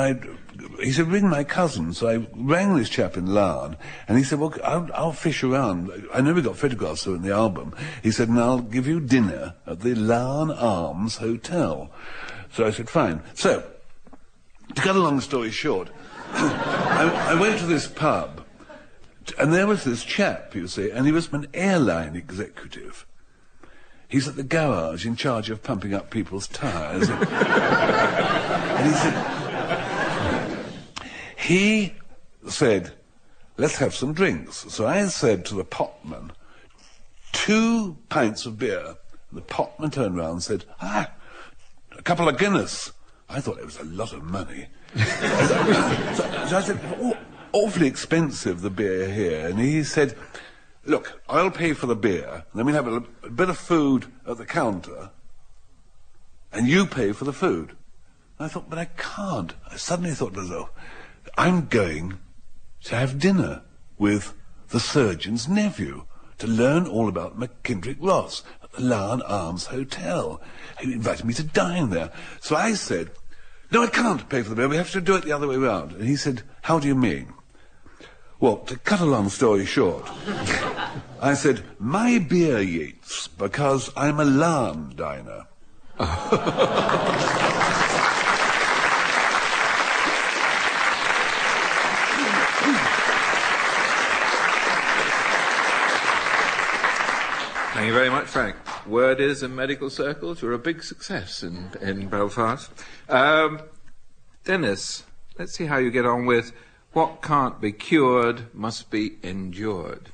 he said, ring my cousin. So I rang this chap in Larne, and he said, well, I'll fish around. I know we got photographs of her in the album. He said, and I'll give you dinner at the Larne Arms Hotel. So I said, fine. So, to cut a long story short, I went to this pub, and there was this chap, you see, and he was an airline executive. He's at the garage in charge of pumping up people's tyres. And he said, let's have some drinks. So I said to the potman, 2 pints of beer. And the potman turned round and said, a couple of Guinness. I thought it was a lot of money. So I said, awfully expensive, the beer here. And he said, look, I'll pay for the beer, and then we'll have a bit of food at the counter, and you pay for the food. And I thought, but I can't. I suddenly thought to myself, I'm going to have dinner with the surgeon's nephew to learn all about McKittrick Ross at the Larne Arms Hotel. He invited me to dine there. So I said, no, I can't pay for the beer. We have to do it the other way around. And he said, how do you mean? Well, to cut a long story short, I said, my beer yeats, because I'm a Larne diner. Thank you very much, Frank. Word is, in medical circles, you're a big success in Belfast. Denis, let's see how you get on with what can't be cured must be endured.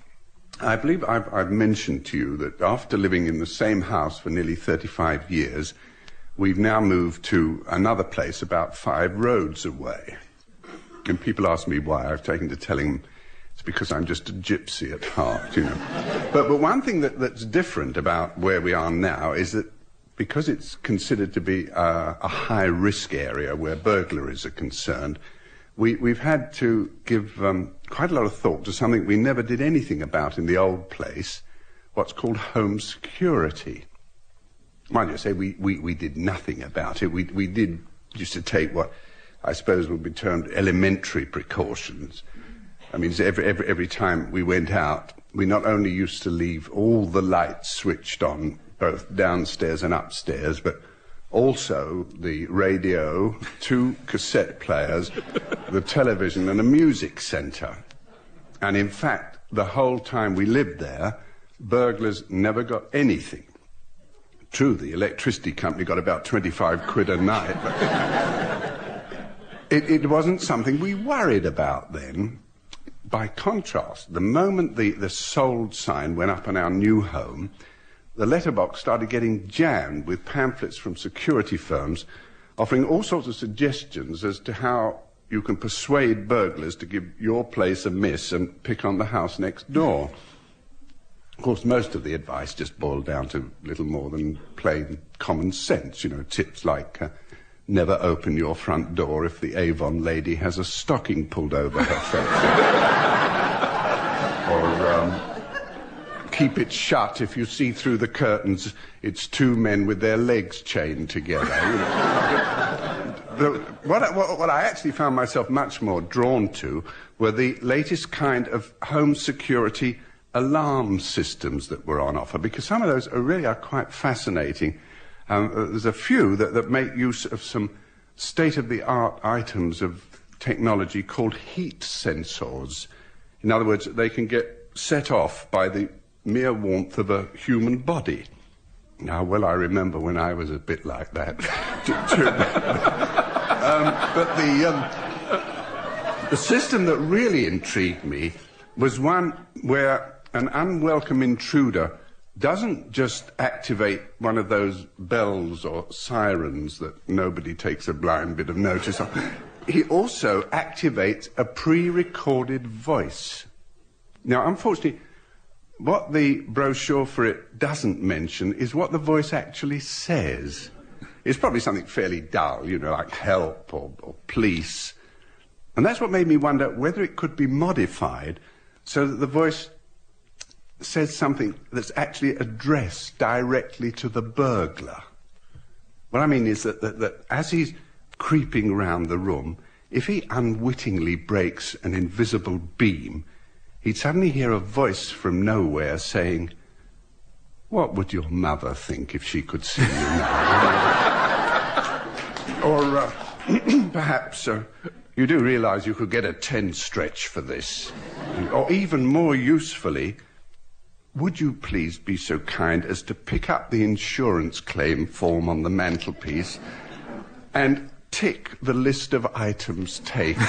I believe I've mentioned to you that after living in the same house for nearly 35 years, we've now moved to another place about 5 roads away. And people ask me why. I've taken to telling them it's because I'm just a gypsy at heart, you know. But one thing that's different about where we are now is that because it's considered to be a high-risk area where burglaries are concerned, we've had to give quite a lot of thought to something we never did anything about in the old place, what's called home security. Mind you, say we did nothing about it. We did used to take what I suppose would be termed elementary precautions. I mean, every time we went out, we not only used to leave all the lights switched on, both downstairs and upstairs, but also the radio, 2 cassette players, the television, and a music centre. And in fact, the whole time we lived there, burglars never got anything. True, the electricity company got about 25 quid a night, but it wasn't something we worried about then. By contrast, the moment the sold sign went up on our new home, the letterbox started getting jammed with pamphlets from security firms offering all sorts of suggestions as to how you can persuade burglars to give your place a miss and pick on the house next door. Of course, most of the advice just boiled down to little more than plain common sense, you know, tips like never open your front door if the Avon lady has a stocking pulled over her face. Or keep it shut if you see through the curtains it's 2 men with their legs chained together. You know. What I actually found myself much more drawn to were the latest kind of home security alarm systems that were on offer, because some of those really are quite fascinating. There's a few that make use of some state-of-the-art items of technology called heat sensors. In other words, they can get set off by the mere warmth of a human body. Now, well, I remember when I was a bit like that. But the system that really intrigued me was one where an unwelcome intruder doesn't just activate one of those bells or sirens that nobody takes a blind bit of notice of. He also activates a pre-recorded voice. Now, unfortunately, what the brochure for it doesn't mention is what the voice actually says. It's probably something fairly dull, you know, like help or police. And that's what made me wonder whether it could be modified so that the voice says something that's actually addressed directly to the burglar. What I mean is that as he's creeping round the room, if he unwittingly breaks an invisible beam, he'd suddenly hear a voice from nowhere saying, "What would your mother think if she could see you now?" Or perhaps you do realise you could get a 10 stretch for this. Or even more usefully, would you please be so kind as to pick up the insurance claim form on the mantelpiece and tick the list of items taken?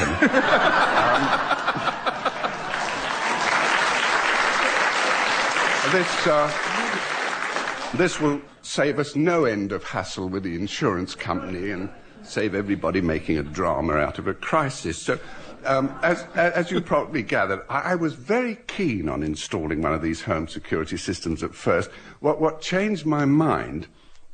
This will save us no end of hassle with the insurance company and save everybody making a drama out of a crisis. So, as you probably gathered, I was very keen on installing one of these home security systems at first. What changed my mind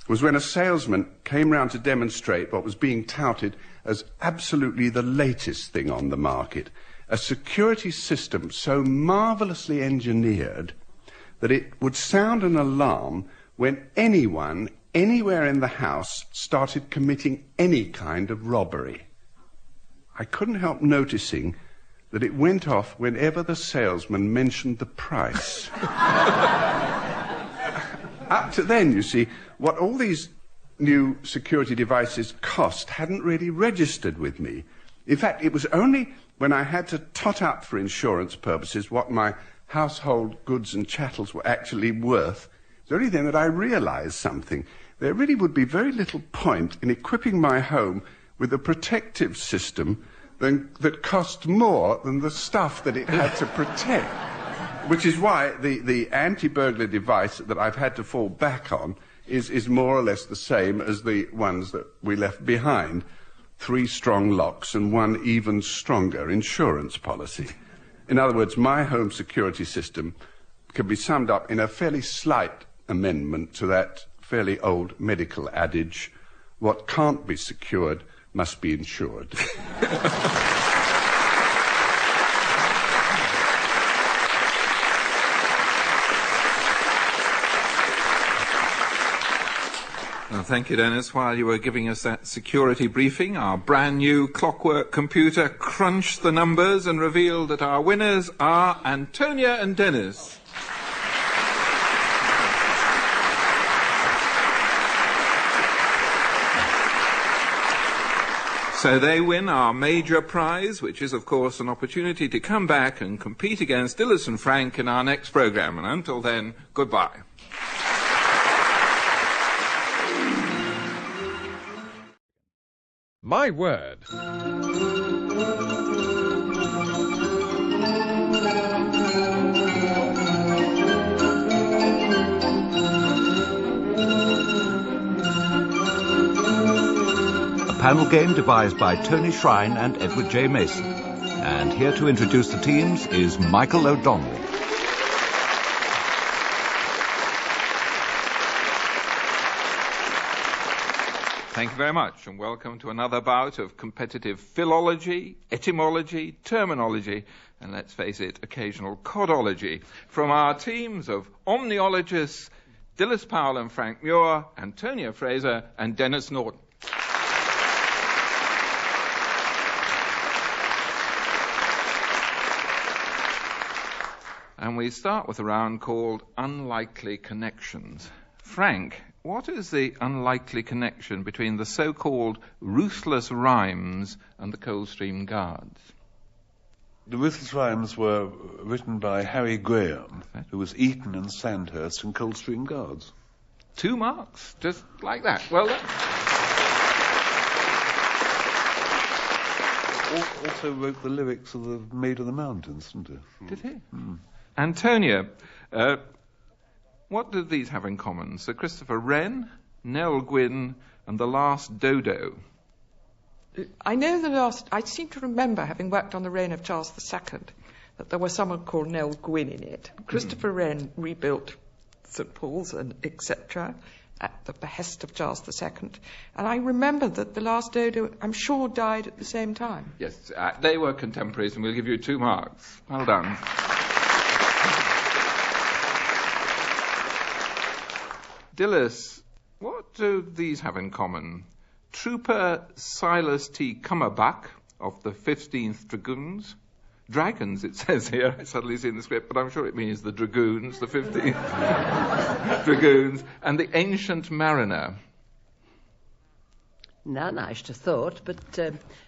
was when a salesman came round to demonstrate what was being touted as absolutely the latest thing on the market, a security system so marvellously engineered that it would sound an alarm when anyone, anywhere in the house, started committing any kind of robbery. I couldn't help noticing that it went off whenever the salesman mentioned the price. Up to then, you see, what all these new security devices cost hadn't really registered with me. In fact, it was only when I had to tot up for insurance purposes what my household goods and chattels were actually worth. It was only then that I realised something. There really would be very little point in equipping my home with a protective system that cost more than the stuff that it had to protect. Which is why the anti-burglar device that I've had to fall back on is more or less the same as the ones that we left behind. 3 strong locks and 1 even stronger insurance policy. In other words, my home security system can be summed up in a fairly slight amendment to that fairly old medical adage, what can't be secured must be insured. Well, thank you, Dennis. While you were giving us that security briefing, our brand new clockwork computer crunched the numbers and revealed that our winners are Antonia and Denis. So they win our major prize, which is, of course, an opportunity to come back and compete against Dilys and Frank in our next programme. And until then, goodbye. My word. A panel game devised by Tony Shrine and Edward J. Mason. And here to introduce the teams is Michael O'Donnell. Thank you very much, and welcome to another bout of competitive philology, etymology, terminology, and let's face it, occasional codology, from our teams of omniologists, Dilys, Powell and Frank Muir, Antonia Fraser and Denis Norden. And we start with a round called Unlikely Connections. Frank, what is the unlikely connection between the so-called ruthless rhymes and the Coldstream Guards? The ruthless rhymes were written by Harry Graham, who was Eton and Sandhurst and Coldstream Guards. 2 marks, just like that. Well done. Also wrote the lyrics of the Maid of the Mountains, didn't he? Did he? Antonia, what do these have in common? Sir Christopher Wren, Nell Gwyn, and The Last Dodo. I know I seem to remember, having worked on the reign of Charles II, that there was someone called Nell Gwyn in it. Christopher Wren rebuilt St Paul's and etc. at the behest of Charles II. And I remember that The Last Dodo, I'm sure, died at the same time. Yes, they were contemporaries, and we'll give you 2 marks. Well done. Dilys, what do these have in common? Trooper Silas T. Cummerbuck of the 15th Dragoons. Dragons, it says here. I suddenly see in the script, but I'm sure it means the Dragoons, the 15th Dragoons, and the Ancient Mariner. None, I should have thought, but...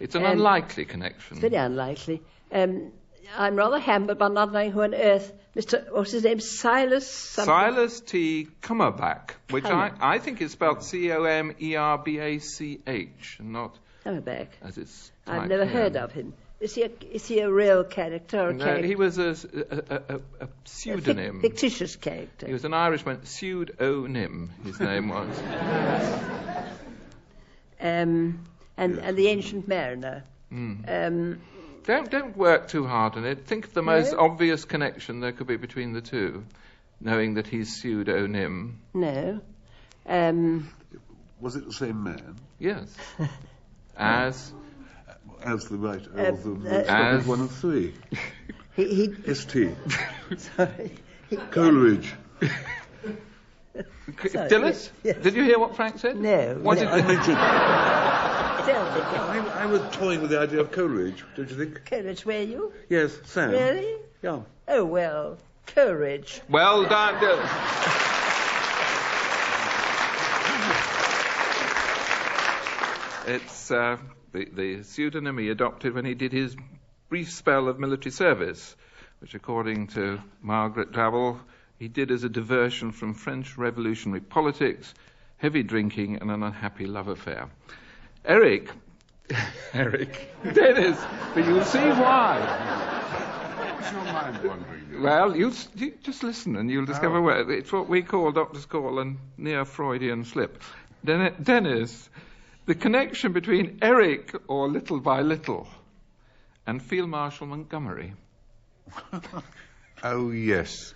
it's an unlikely connection. It's very unlikely. I'm rather hampered by not knowing who on earth what's his name, Silas something? Silas T. Cummerbuck, which I think is spelled Comerbach, not... Cummerbuck. As it's I've never heard of him. Is he a real character or No, he was a pseudonym. A fictitious character. He was an Irishman, pseudonym, his name was. And the Ancient Mariner. Don't work too hard on it. Think of the most obvious connection there could be between the two, knowing that he's pseudonym. No. Was it the same man? Yes. As the writer of the one of 3. S.T. Sorry. Coleridge. Dilys? Yes. Did you hear what Frank said? No. What did I mentioned... I was toying with the idea of Coleridge, don't you think? Coleridge, were you? Yes, Sam. Really? Yeah. Oh, well, Coleridge. Well done, Dilys. It's the pseudonym he adopted when he did his brief spell of military service, which, according to Margaret Drabble, he did as a diversion from French revolutionary politics, heavy drinking, and an unhappy love affair. Eric, Eric. Dennis, but you'll see why. What's your mind wandering? Well, you just listen and you'll discover where. It's what we doctors call a near-Freudian slip. Dennis, the connection between Eric, or Little by Little, and Field Marshal Montgomery. Oh, yes.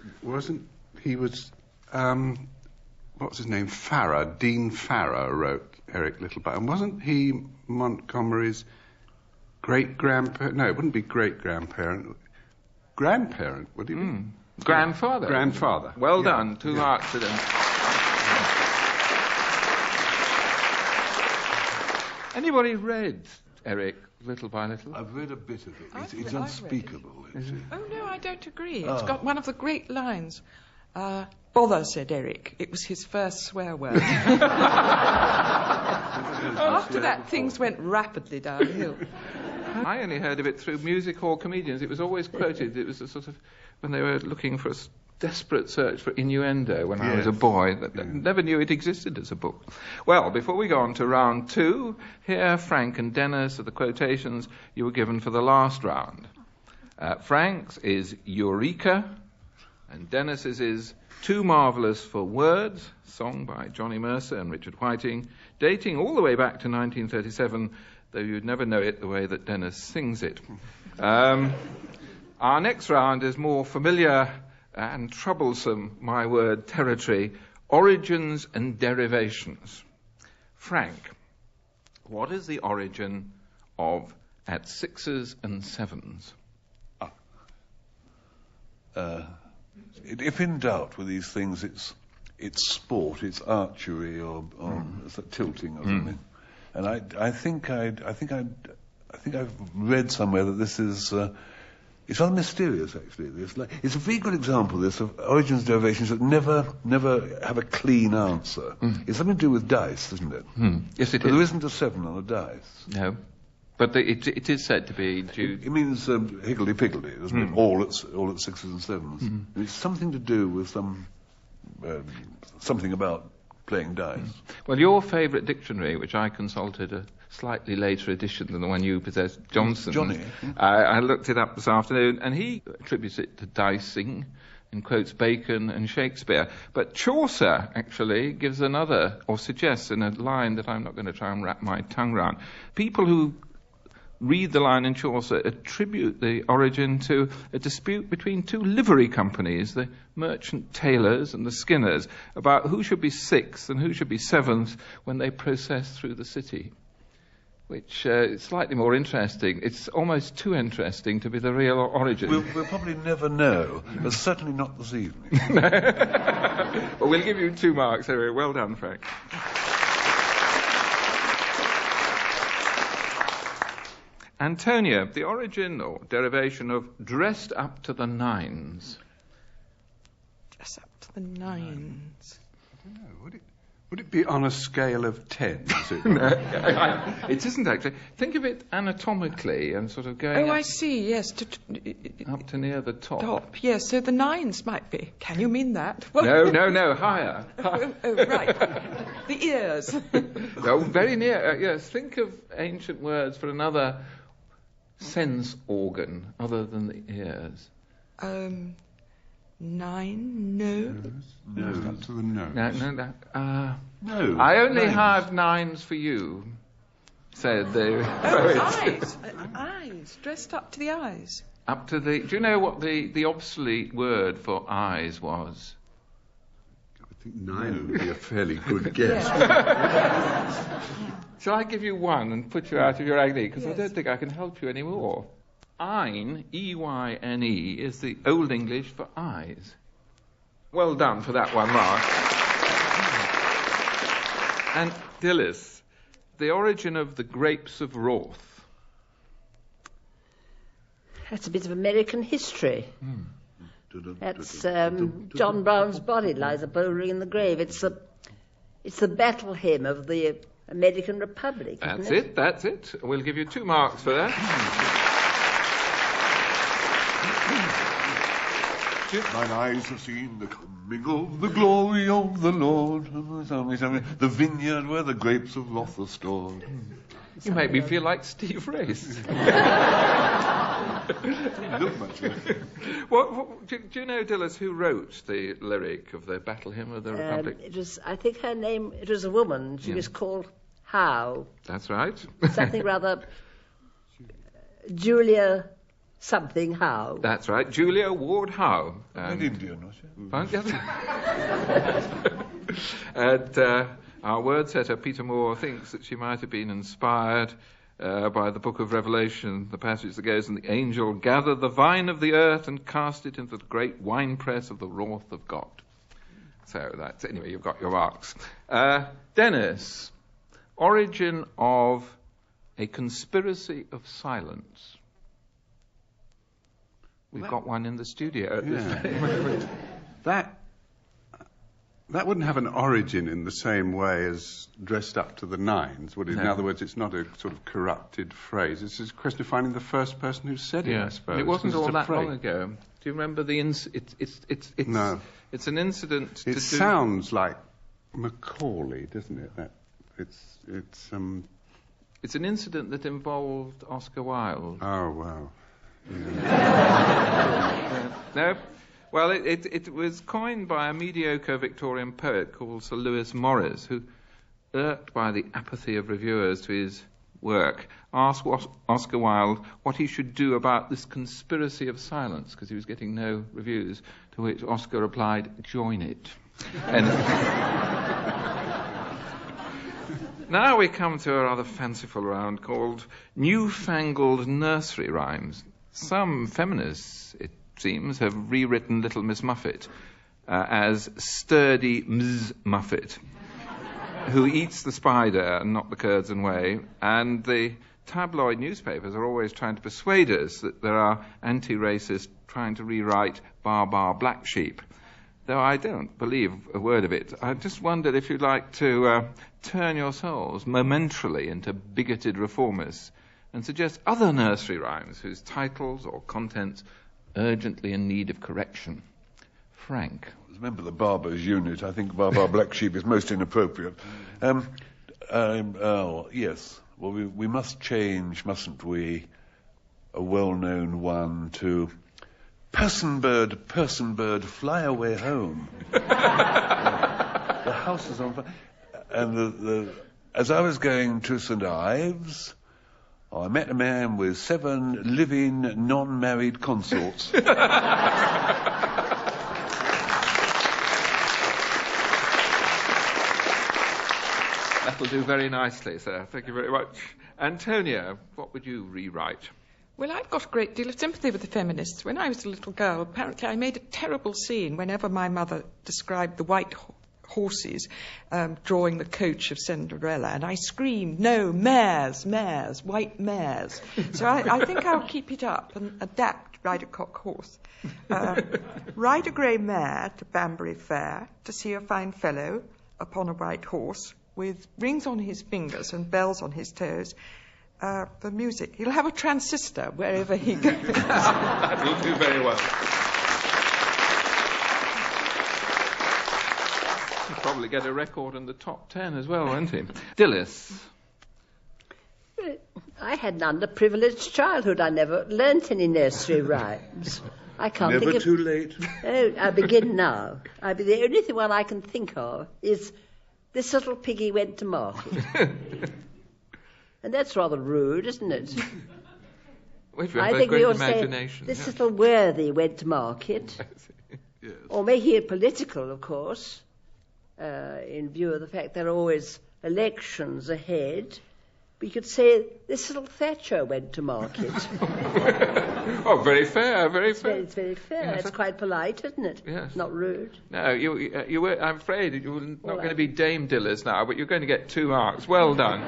He was, what's his name? Farrar. Dean Farrar wrote Eric Littleby. And wasn't he Montgomery's great-grandparent? No, it wouldn't be great-grandparent. Grandparent, would he be? Grandfather. Grandfather. Well done. 2 marks to them. Anybody read Eric Little by Little? I've read a bit of it. It's I've unspeakable. Oh, no, I don't agree. It's got one of the great lines. Bother, said Eric. It was his first swear word. After that, things went rapidly downhill. I only heard of it through music hall comedians. It was always quoted. It was a sort of, when they were looking for a desperate search for innuendo when I was a boy, that never knew it existed as a book. Well, before we go on to round 2, here Frank and Dennis are the quotations you were given for the last round. Frank's is Eureka, and Dennis's is Too Marvellous for Words, song by Johnny Mercer and Richard Whiting, dating all the way back to 1937, though you'd never know it the way that Dennis sings it. Our next round is more familiar and troublesome, my word, territory, origins and derivations. Frank, what is the origin of at 6s and 7s? If in doubt with these things, it's sport, it's archery or it's tilting or something. And I think I've read somewhere that this is it's rather mysterious actually. It's a very good example this of origins derivations that never have a clean answer. It's something to do with dice, isn't it? Yes, it but is. There isn't a 7 on a dice. No. But it is said to be due... It means higgledy-piggledy, doesn't it? All at 6s and 7s. It's something to do with something about playing dice. Well, your favourite dictionary, which I consulted a slightly later edition than the one you possessed, Johnson's. Johnny. I looked it up this afternoon, and he attributes it to dicing and quotes Bacon and Shakespeare. But Chaucer actually gives another, or suggests in a line that I'm not going to try and wrap my tongue round. People who read the line in Chaucer attribute the origin to a dispute between 2 livery companies, the merchant tailors and the skinners, about who should be 6th and who should be 7th when they process through the city, which is slightly more interesting. It's almost too interesting to be the real origin. We'll probably never know, but certainly not this evening. Well, we'll give you 2 marks, anyway. Well done, Frank. Antonia, the origin or derivation of dressed up to the 9s. Dressed up to the 9s. I don't know. Would it be on a scale of 10? It isn't actually. Think of it anatomically and sort of going I see, yes. up to near the top. Yes, so the 9s might be. Can you mean that? No, higher. Oh, right. The ears. No, very near. Yes, think of ancient words for another sense organ other than the ears. 9? No. Nose up to the nose. No. No. I only have 9s for you, said the Eyes. Eyes. Dressed up to the eyes. Up to the... Do you know what the obsolete word for eyes was? I think 9 would be a fairly good guess. Shall I give you 1 and put you out of your agony? Because I don't think I can help you anymore. Eyne, E-Y-N-E, is the Old English for eyes. Well done for that 1 mark. And Dilys, the origin of the grapes of wrath. That's a bit of American history. That's John Brown's body lies a bouldering in the grave. It's the battle hymn of the American Republic. That's it. We'll give you 2 marks for that. Mine eyes have seen the coming of the glory of the Lord. The vineyard where the grapes of wrath are stored. You make me feel like Steve Race. Look much like it. Do you know, Dilys, who wrote the lyric of the Battle Hymn of the Republic? I think her name, it was a woman. She was called Howe. That's right. Something rather... Julia something Howe. That's right. Julia Ward Howe. An Indian, was she? And our word setter, Peter Moore, thinks that she might have been inspired by the book of Revelation, the passage that goes, "And the angel gathered the vine of the earth and cast it into the great winepress of the wrath of God." So that's, anyway, you've got your marks. Denis, origin of a conspiracy of silence. We've got one in the studio at this moment. That wouldn't have an origin in the same way as dressed up to the nines, would it? No. In other words, it's not a sort of corrupted phrase. It's just a question of finding the first person who said it, I suppose. It wasn't all that afraid. long ago. Do you remember the No. It's an incident. It sounds like Macaulay, doesn't it? It's an incident that involved Oscar Wilde. Oh wow. No. Well, it was coined by a mediocre Victorian poet called Sir Lewis Morris, who, irked by the apathy of reviewers to his work, asked Oscar Wilde what he should do about this conspiracy of silence, because he was getting no reviews, to which Oscar replied, "Join it." And now we come to a rather fanciful round called Newfangled Nursery Rhymes. Some feminists, it seems, have rewritten Little Miss Muffet as Sturdy Ms. Muffet, who eats the spider and not the curds and whey, and the tabloid newspapers are always trying to persuade us that there are anti-racists trying to rewrite Bar Bar Black Sheep, though I don't believe a word of it. I just wondered if you'd like to turn yourselves momentarily into bigoted reformists and suggest other nursery rhymes whose titles or contents urgently in need of correction. Frank. As a member of the Barbers Unit, I think Bar Bar Black Sheep is most inappropriate. Yes. Well, we must change, mustn't we, a well-known one to Person bird, fly away home. The house is on fire. And as I was going to St. Ives, I met a man with 7 living, non-married consorts. That'll do very nicely, sir. Thank you very much. Antonia, what would you rewrite? Well, I've got a great deal of sympathy with the feminists. When I was a little girl, apparently I made a terrible scene whenever my mother described the white horses drawing the coach of Cinderella, and I screamed, "No, mares, white mares." So I think I'll keep it up and adapt Ride a Cock Horse. Ride a grey mare to Banbury Fair to see a fine fellow upon a white horse with rings on his fingers and bells on his toes. For music, he'll have a transistor wherever he goes. That'll do very well. He'll probably get a record in the top 10 as well, won't he? Dilys. I had an underprivileged childhood. I never learnt any nursery rhymes. I can't Never think of... too late. Oh, I begin now. The only one I can think of is "This little piggy went to market." And that's rather rude, isn't it? I think we ought to say, "This little worthy went to market." Yes. Or making it political, of course, in view of the fact there are always elections ahead. We could say, "This little Thatcher went to market." Oh, very fair, very fair. It's very fair. Yes, It's quite polite, isn't it? Yes. Not rude. No, you were, I'm afraid you were not going to be Dame Dilys now, but you're going to get 2 marks. Well done.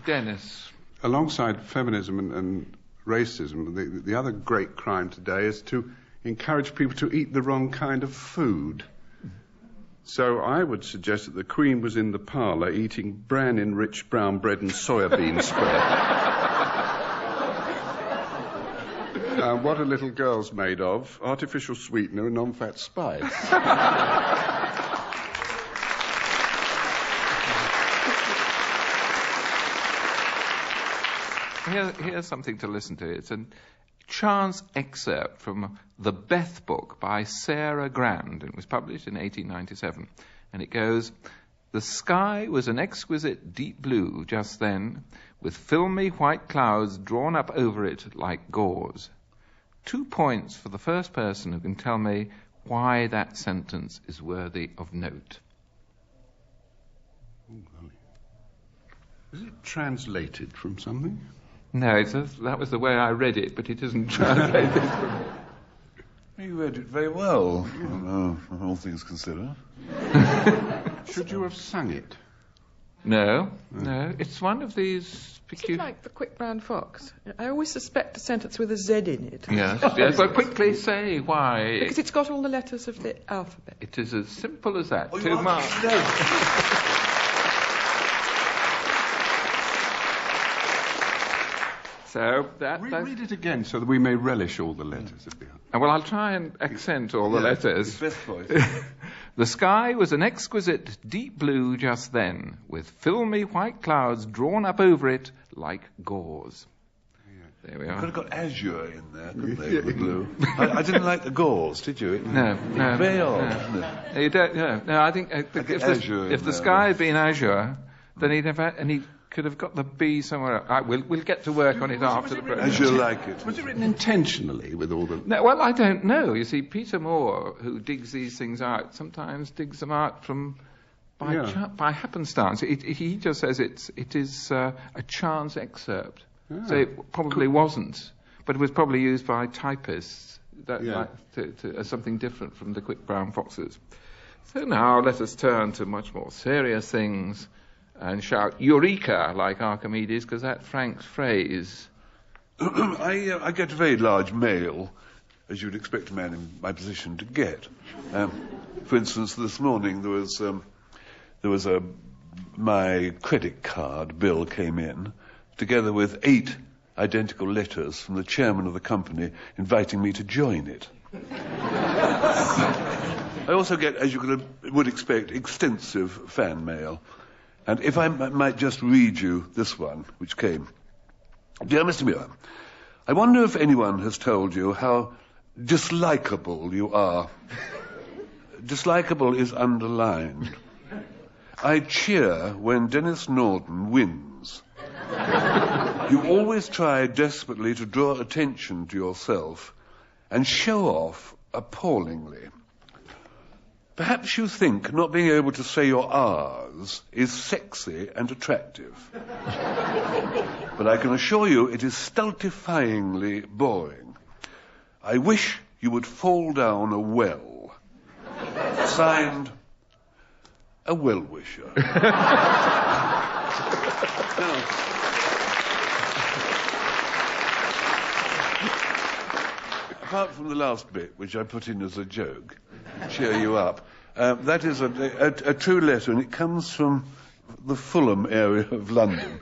Denis. Alongside feminism and racism, the other great crime today is to encourage people to eat the wrong kind of food. So I would suggest that the Queen was in the parlour eating bran-enriched brown bread and soybean spread. What are little girls made of? Artificial sweetener and non-fat spice. here's something to listen to. It's a chance excerpt from The Beth Book by Sarah Grand. It was published in 1897. And it goes, "The sky was an exquisite deep blue just then, with filmy white clouds drawn up over it like gauze. 2 points for the first person who can tell me why that sentence is worthy of note." Is it translated from something? No, that was the way I read it, but it isn't translated from it. You read it very well, all things considered. Should you have sung it? No. It's one of these Is it peculiar... like the Quick Brown Fox? I always suspect a sentence with a Z in it. Yes, but quickly say why. Because it's got all the letters of the alphabet. It is as simple as that. Oh, 2 marks. So Read it again so that we may relish all the letters. Well, I'll try and accent all the letters. Best voice. The sky was an exquisite deep blue just then, with filmy white clouds drawn up over it like gauze. There we are. Could have got azure in there, couldn't they, with the blue? I didn't like the gauze, did you? No. Very odd, isn't it? You don't, no, I think if the sky had been azure, then he'd have had, and he could have got the B somewhere else. We'll get to work on it after the break. As you like it. Was it written intentionally with all the... No, well, I don't know. You see, Peter Moore, who digs these things out, sometimes digs them out by happenstance. He just says it is a chance excerpt. So it probably wasn't, but it was probably used by typists as something different from the Quick Brown Foxes. So now let us turn to much more serious things and shout Eureka like Archimedes, because that's Frank's phrase. I get a very large mail, as you'd expect a man in my position to get. For instance, this morning there was my credit card bill came in, together with 8 identical letters from the chairman of the company inviting me to join it. I also get, as you would expect, extensive fan mail. And if I might just read you this one, which came. Dear Mr. Muir, I wonder if anyone has told you how dislikable you are. Dislikable is underlined. I cheer when Denis Norden wins. You always try desperately to draw attention to yourself and show off appallingly. Perhaps you think not being able to say your R's is sexy and attractive. But I can assure you it is stultifyingly boring. I wish you would fall down a well. Signed, a well-wisher. Now, apart from the last bit, which I put in as a joke, cheer you up, that is a true letter, and it comes from the Fulham area of London.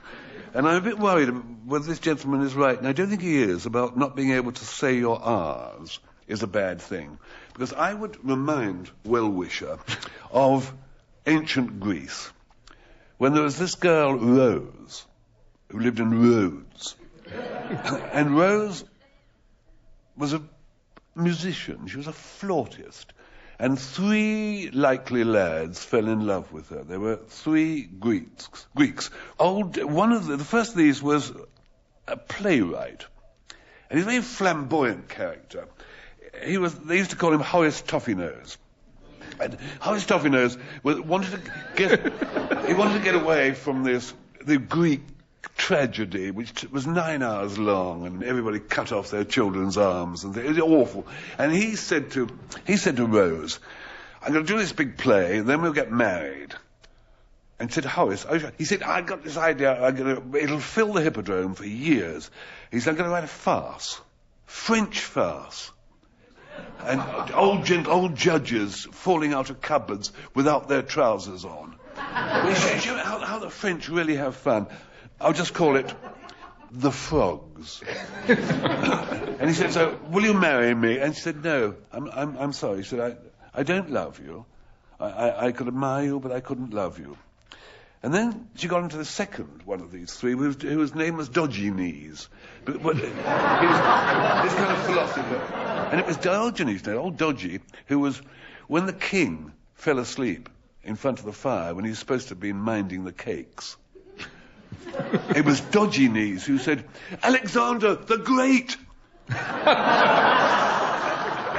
And I'm a bit worried whether this gentleman is right, and I don't think he is, about not being able to say your R's is a bad thing. Because I would remind well-wisher of ancient Greece, when there was this girl, Rose, who lived in Rhodes. And Rose was a musician. She was a flautist. And 3 likely lads fell in love with her. There were 3 Greeks. The first of these was a playwright. And he's a very flamboyant character. They used to call him Horace Toffee-Nose. And Horace Toffee-Nose wanted to get away from the Greek tragedy, which was 9 hours long, and everybody cut off their children's arms, and it was awful. And he said to Rose, I'm going to do this big play, and then we'll get married. And said, Horace, he said, I got this idea, it'll fill the Hippodrome for years. He said, I'm going to write a farce, French farce. And old judges falling out of cupboards without their trousers on. Show how the French really have fun. I'll just call it The Frogs. And he said, so, will you marry me? And she said, no, I'm sorry. She said, I don't love you. I could admire you, but I couldn't love you. And then she got into the second one of these three, whose name was Dodgy Knees. But he was this kind of philosopher. And it was Diogenes, now, old Dodgy, who was, when the king fell asleep in front of the fire, when he was supposed to have been minding the cakes, it was Dodgy Knees who said, "Alexander the Great!" And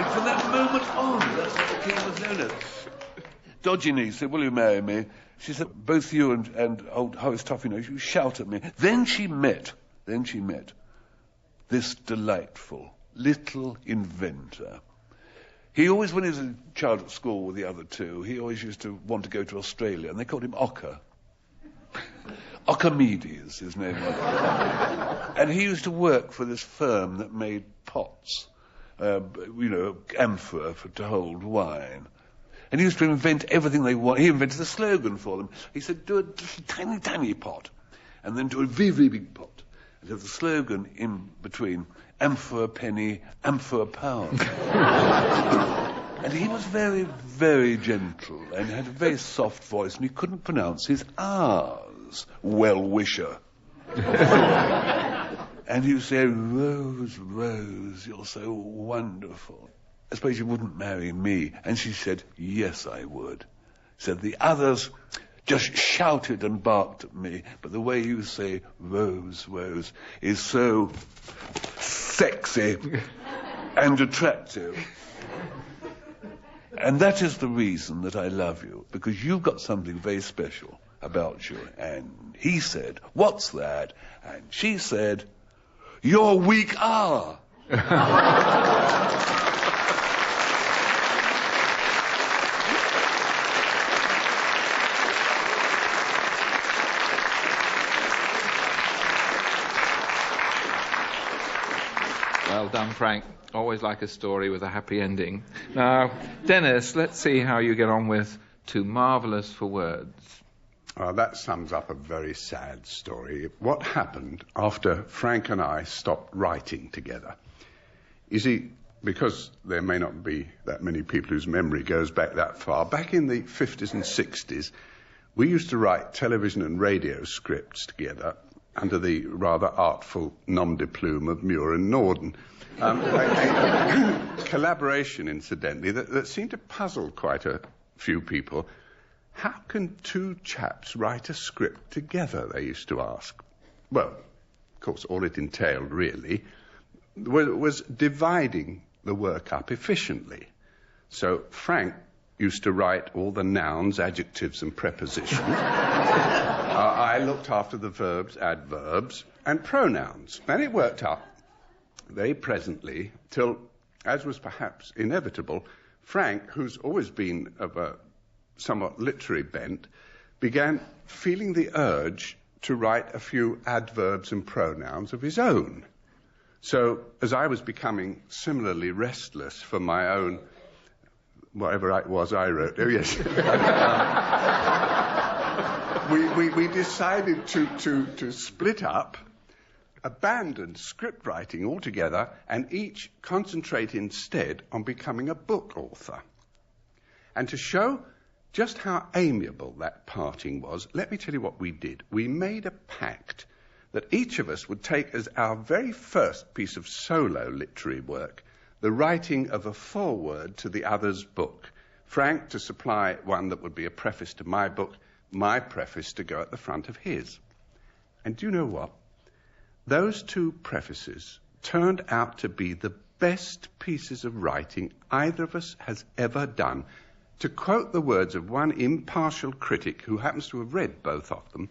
from that moment on, that's what the king was known as. Dodgy Knees said, "Will you marry me?" She said, "Both you and old Horace Toffee-Nose, you shout at me." Then she met this delightful little inventor. He always, when he was a child at school with the other two, he always used to want to go to Australia, and they called him Ocker. Ockermedes, his name was. And he used to work for this firm that made pots, amphora to hold wine. And he used to invent everything they want. He invented a slogan for them. He said, "Do a tiny, tiny pot, and then do a very, very big pot. And have the slogan in between, amphora penny, amphora pound." And he was very, very gentle, and had a very soft voice, and he couldn't pronounce his R's. Well-wisher. And he would say, "Rose, Rose, you're so wonderful. I suppose you wouldn't marry me?" And she said, "Yes, I would." Said the others just shouted and barked at me, but the way you say "Rose, Rose" is so sexy and attractive. And that is the reason that I love you, because you've got something very special about you. And he said, "What's that?" And she said, "You're weak R." Well done, Frank. Always like a story with a happy ending. Now, Denis, let's see how you get on with Too Marvellous for Words. That sums up a very sad story. What happened after Frank and I stopped writing together? You see, because there may not be that many people whose memory goes back that far, back in the 50s and 60s, we used to write television and radio scripts together under the rather artful nom de plume of Muir and Norden. A collaboration, incidentally, that seemed to puzzle quite a few people. How can two chaps write a script together, they used to ask. Well, of course, all it entailed, really, was dividing the work up efficiently. So Frank used to write all the nouns, adjectives, and prepositions. I looked after the verbs, adverbs, and pronouns. And it worked out very pleasantly till, as was perhaps inevitable, Frank, who's always been of a somewhat literary bent, began feeling the urge to write a few adverbs and pronouns of his own. So, as I was becoming similarly restless for my own, whatever it was I wrote, oh yes, we decided to split up, abandon script writing altogether, and each concentrate instead on becoming a book author. And to show just how amiable that parting was, let me tell you what we did. We made a pact that each of us would take as our very first piece of solo literary work the writing of a foreword to the other's book. Frank to supply one that would be a preface to my book, my preface to go at the front of his. And do you know what? Those two prefaces turned out to be the best pieces of writing either of us has ever done. To quote the words of one impartial critic who happens to have read both of them,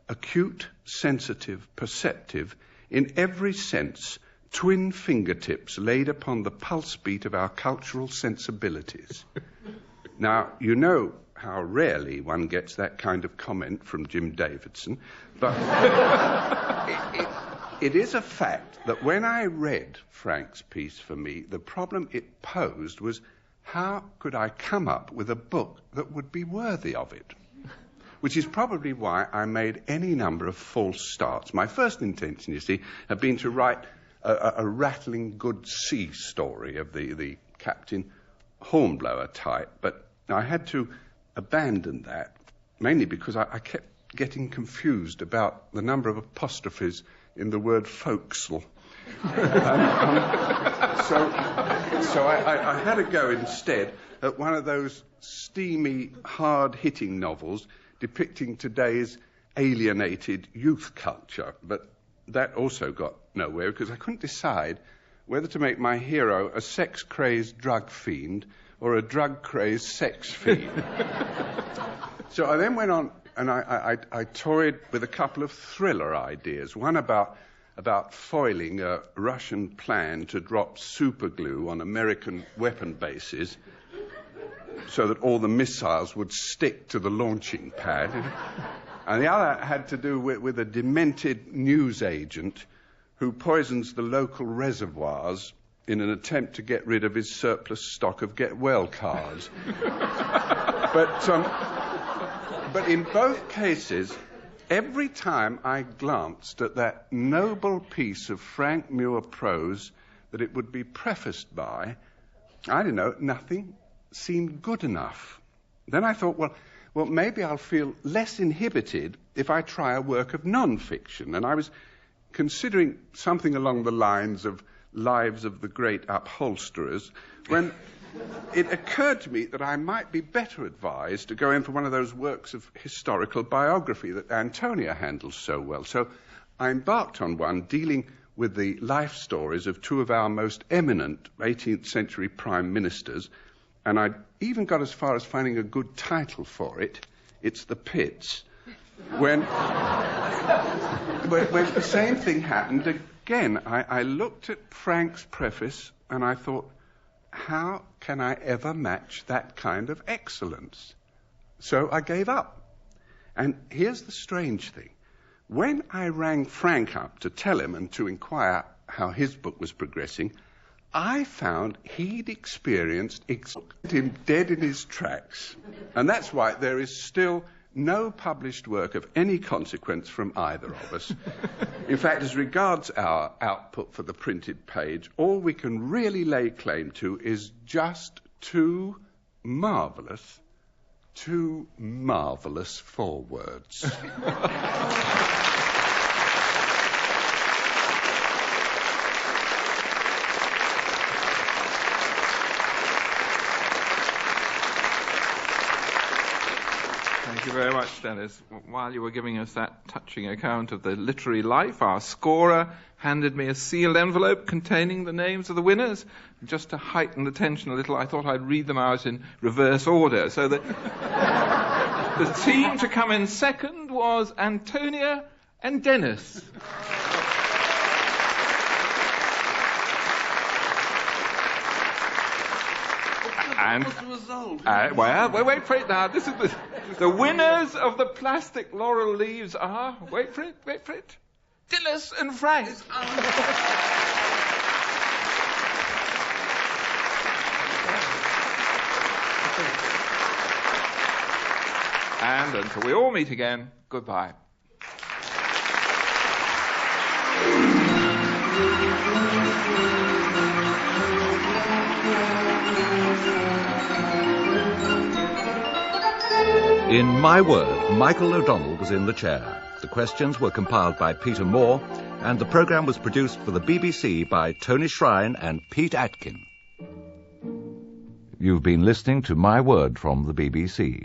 acute, sensitive, perceptive, in every sense, twin fingertips laid upon the pulse beat of our cultural sensibilities. Now, you know how rarely one gets that kind of comment from Jim Davidson, but it is a fact that when I read Frank's piece for me, the problem it posed was, how could I come up with a book that would be worthy of it? Which is probably why I made any number of false starts. My first intention, you see, had been to write a rattling good sea story of the Captain Hornblower type, but I had to abandon that, mainly because I kept getting confused about the number of apostrophes in the word forecastle. So I had a go instead at one of those steamy, hard-hitting novels depicting today's alienated youth culture. But that also got nowhere because I couldn't decide whether to make my hero a sex-crazed drug fiend or a drug-crazed sex fiend. So I then went on and I toyed with a couple of thriller ideas. One about foiling a Russian plan to drop superglue on American weapon bases so that all the missiles would stick to the launching pad. And the other had to do with a demented news agent who poisons the local reservoirs in an attempt to get rid of his surplus stock of Get Well cards. But in both cases, every time I glanced at that noble piece of Frank Muir prose that it would be prefaced by, I don't know, nothing seemed good enough. Then I thought, well, maybe I'll feel less inhibited if I try a work of non-fiction. And I was considering something along the lines of Lives of the Great Upholsterers, when it occurred to me that I might be better advised to go in for one of those works of historical biography that Antonia handles so well. So I embarked on one dealing with the life stories of two of our most eminent 18th century prime ministers, and I even got as far as finding a good title for it. It's The Pits. When the same thing happened again, I looked at Frank's preface and I thought, how can I ever match that kind of excellence? So I gave up. And here's the strange thing. When I rang Frank up to tell him and to inquire how his book was progressing, I found he'd experienced him dead in his tracks. And that's why there is still no published work of any consequence from either of us. In fact, as regards our output for the printed page, all we can really lay claim to is just two marvellous forewords. Thank you very much, Dennis. While you were giving us that touching account of the literary life, our scorer handed me a sealed envelope containing the names of the winners. Just to heighten the tension a little, I thought I'd read them out in reverse order. So that the team to come in second was Antonia and Denis. What's the result? Wait for it now. This is the winners of the plastic laurel leaves are, wait for it, Dilys and Frank. And until we all meet again, goodbye. In My Word, Michael O'Donnell was in the chair. The questions were compiled by Peter Moore, and the programme was produced for the BBC by Tony Shrine and Pete Atkin. You've been listening to My Word from the BBC.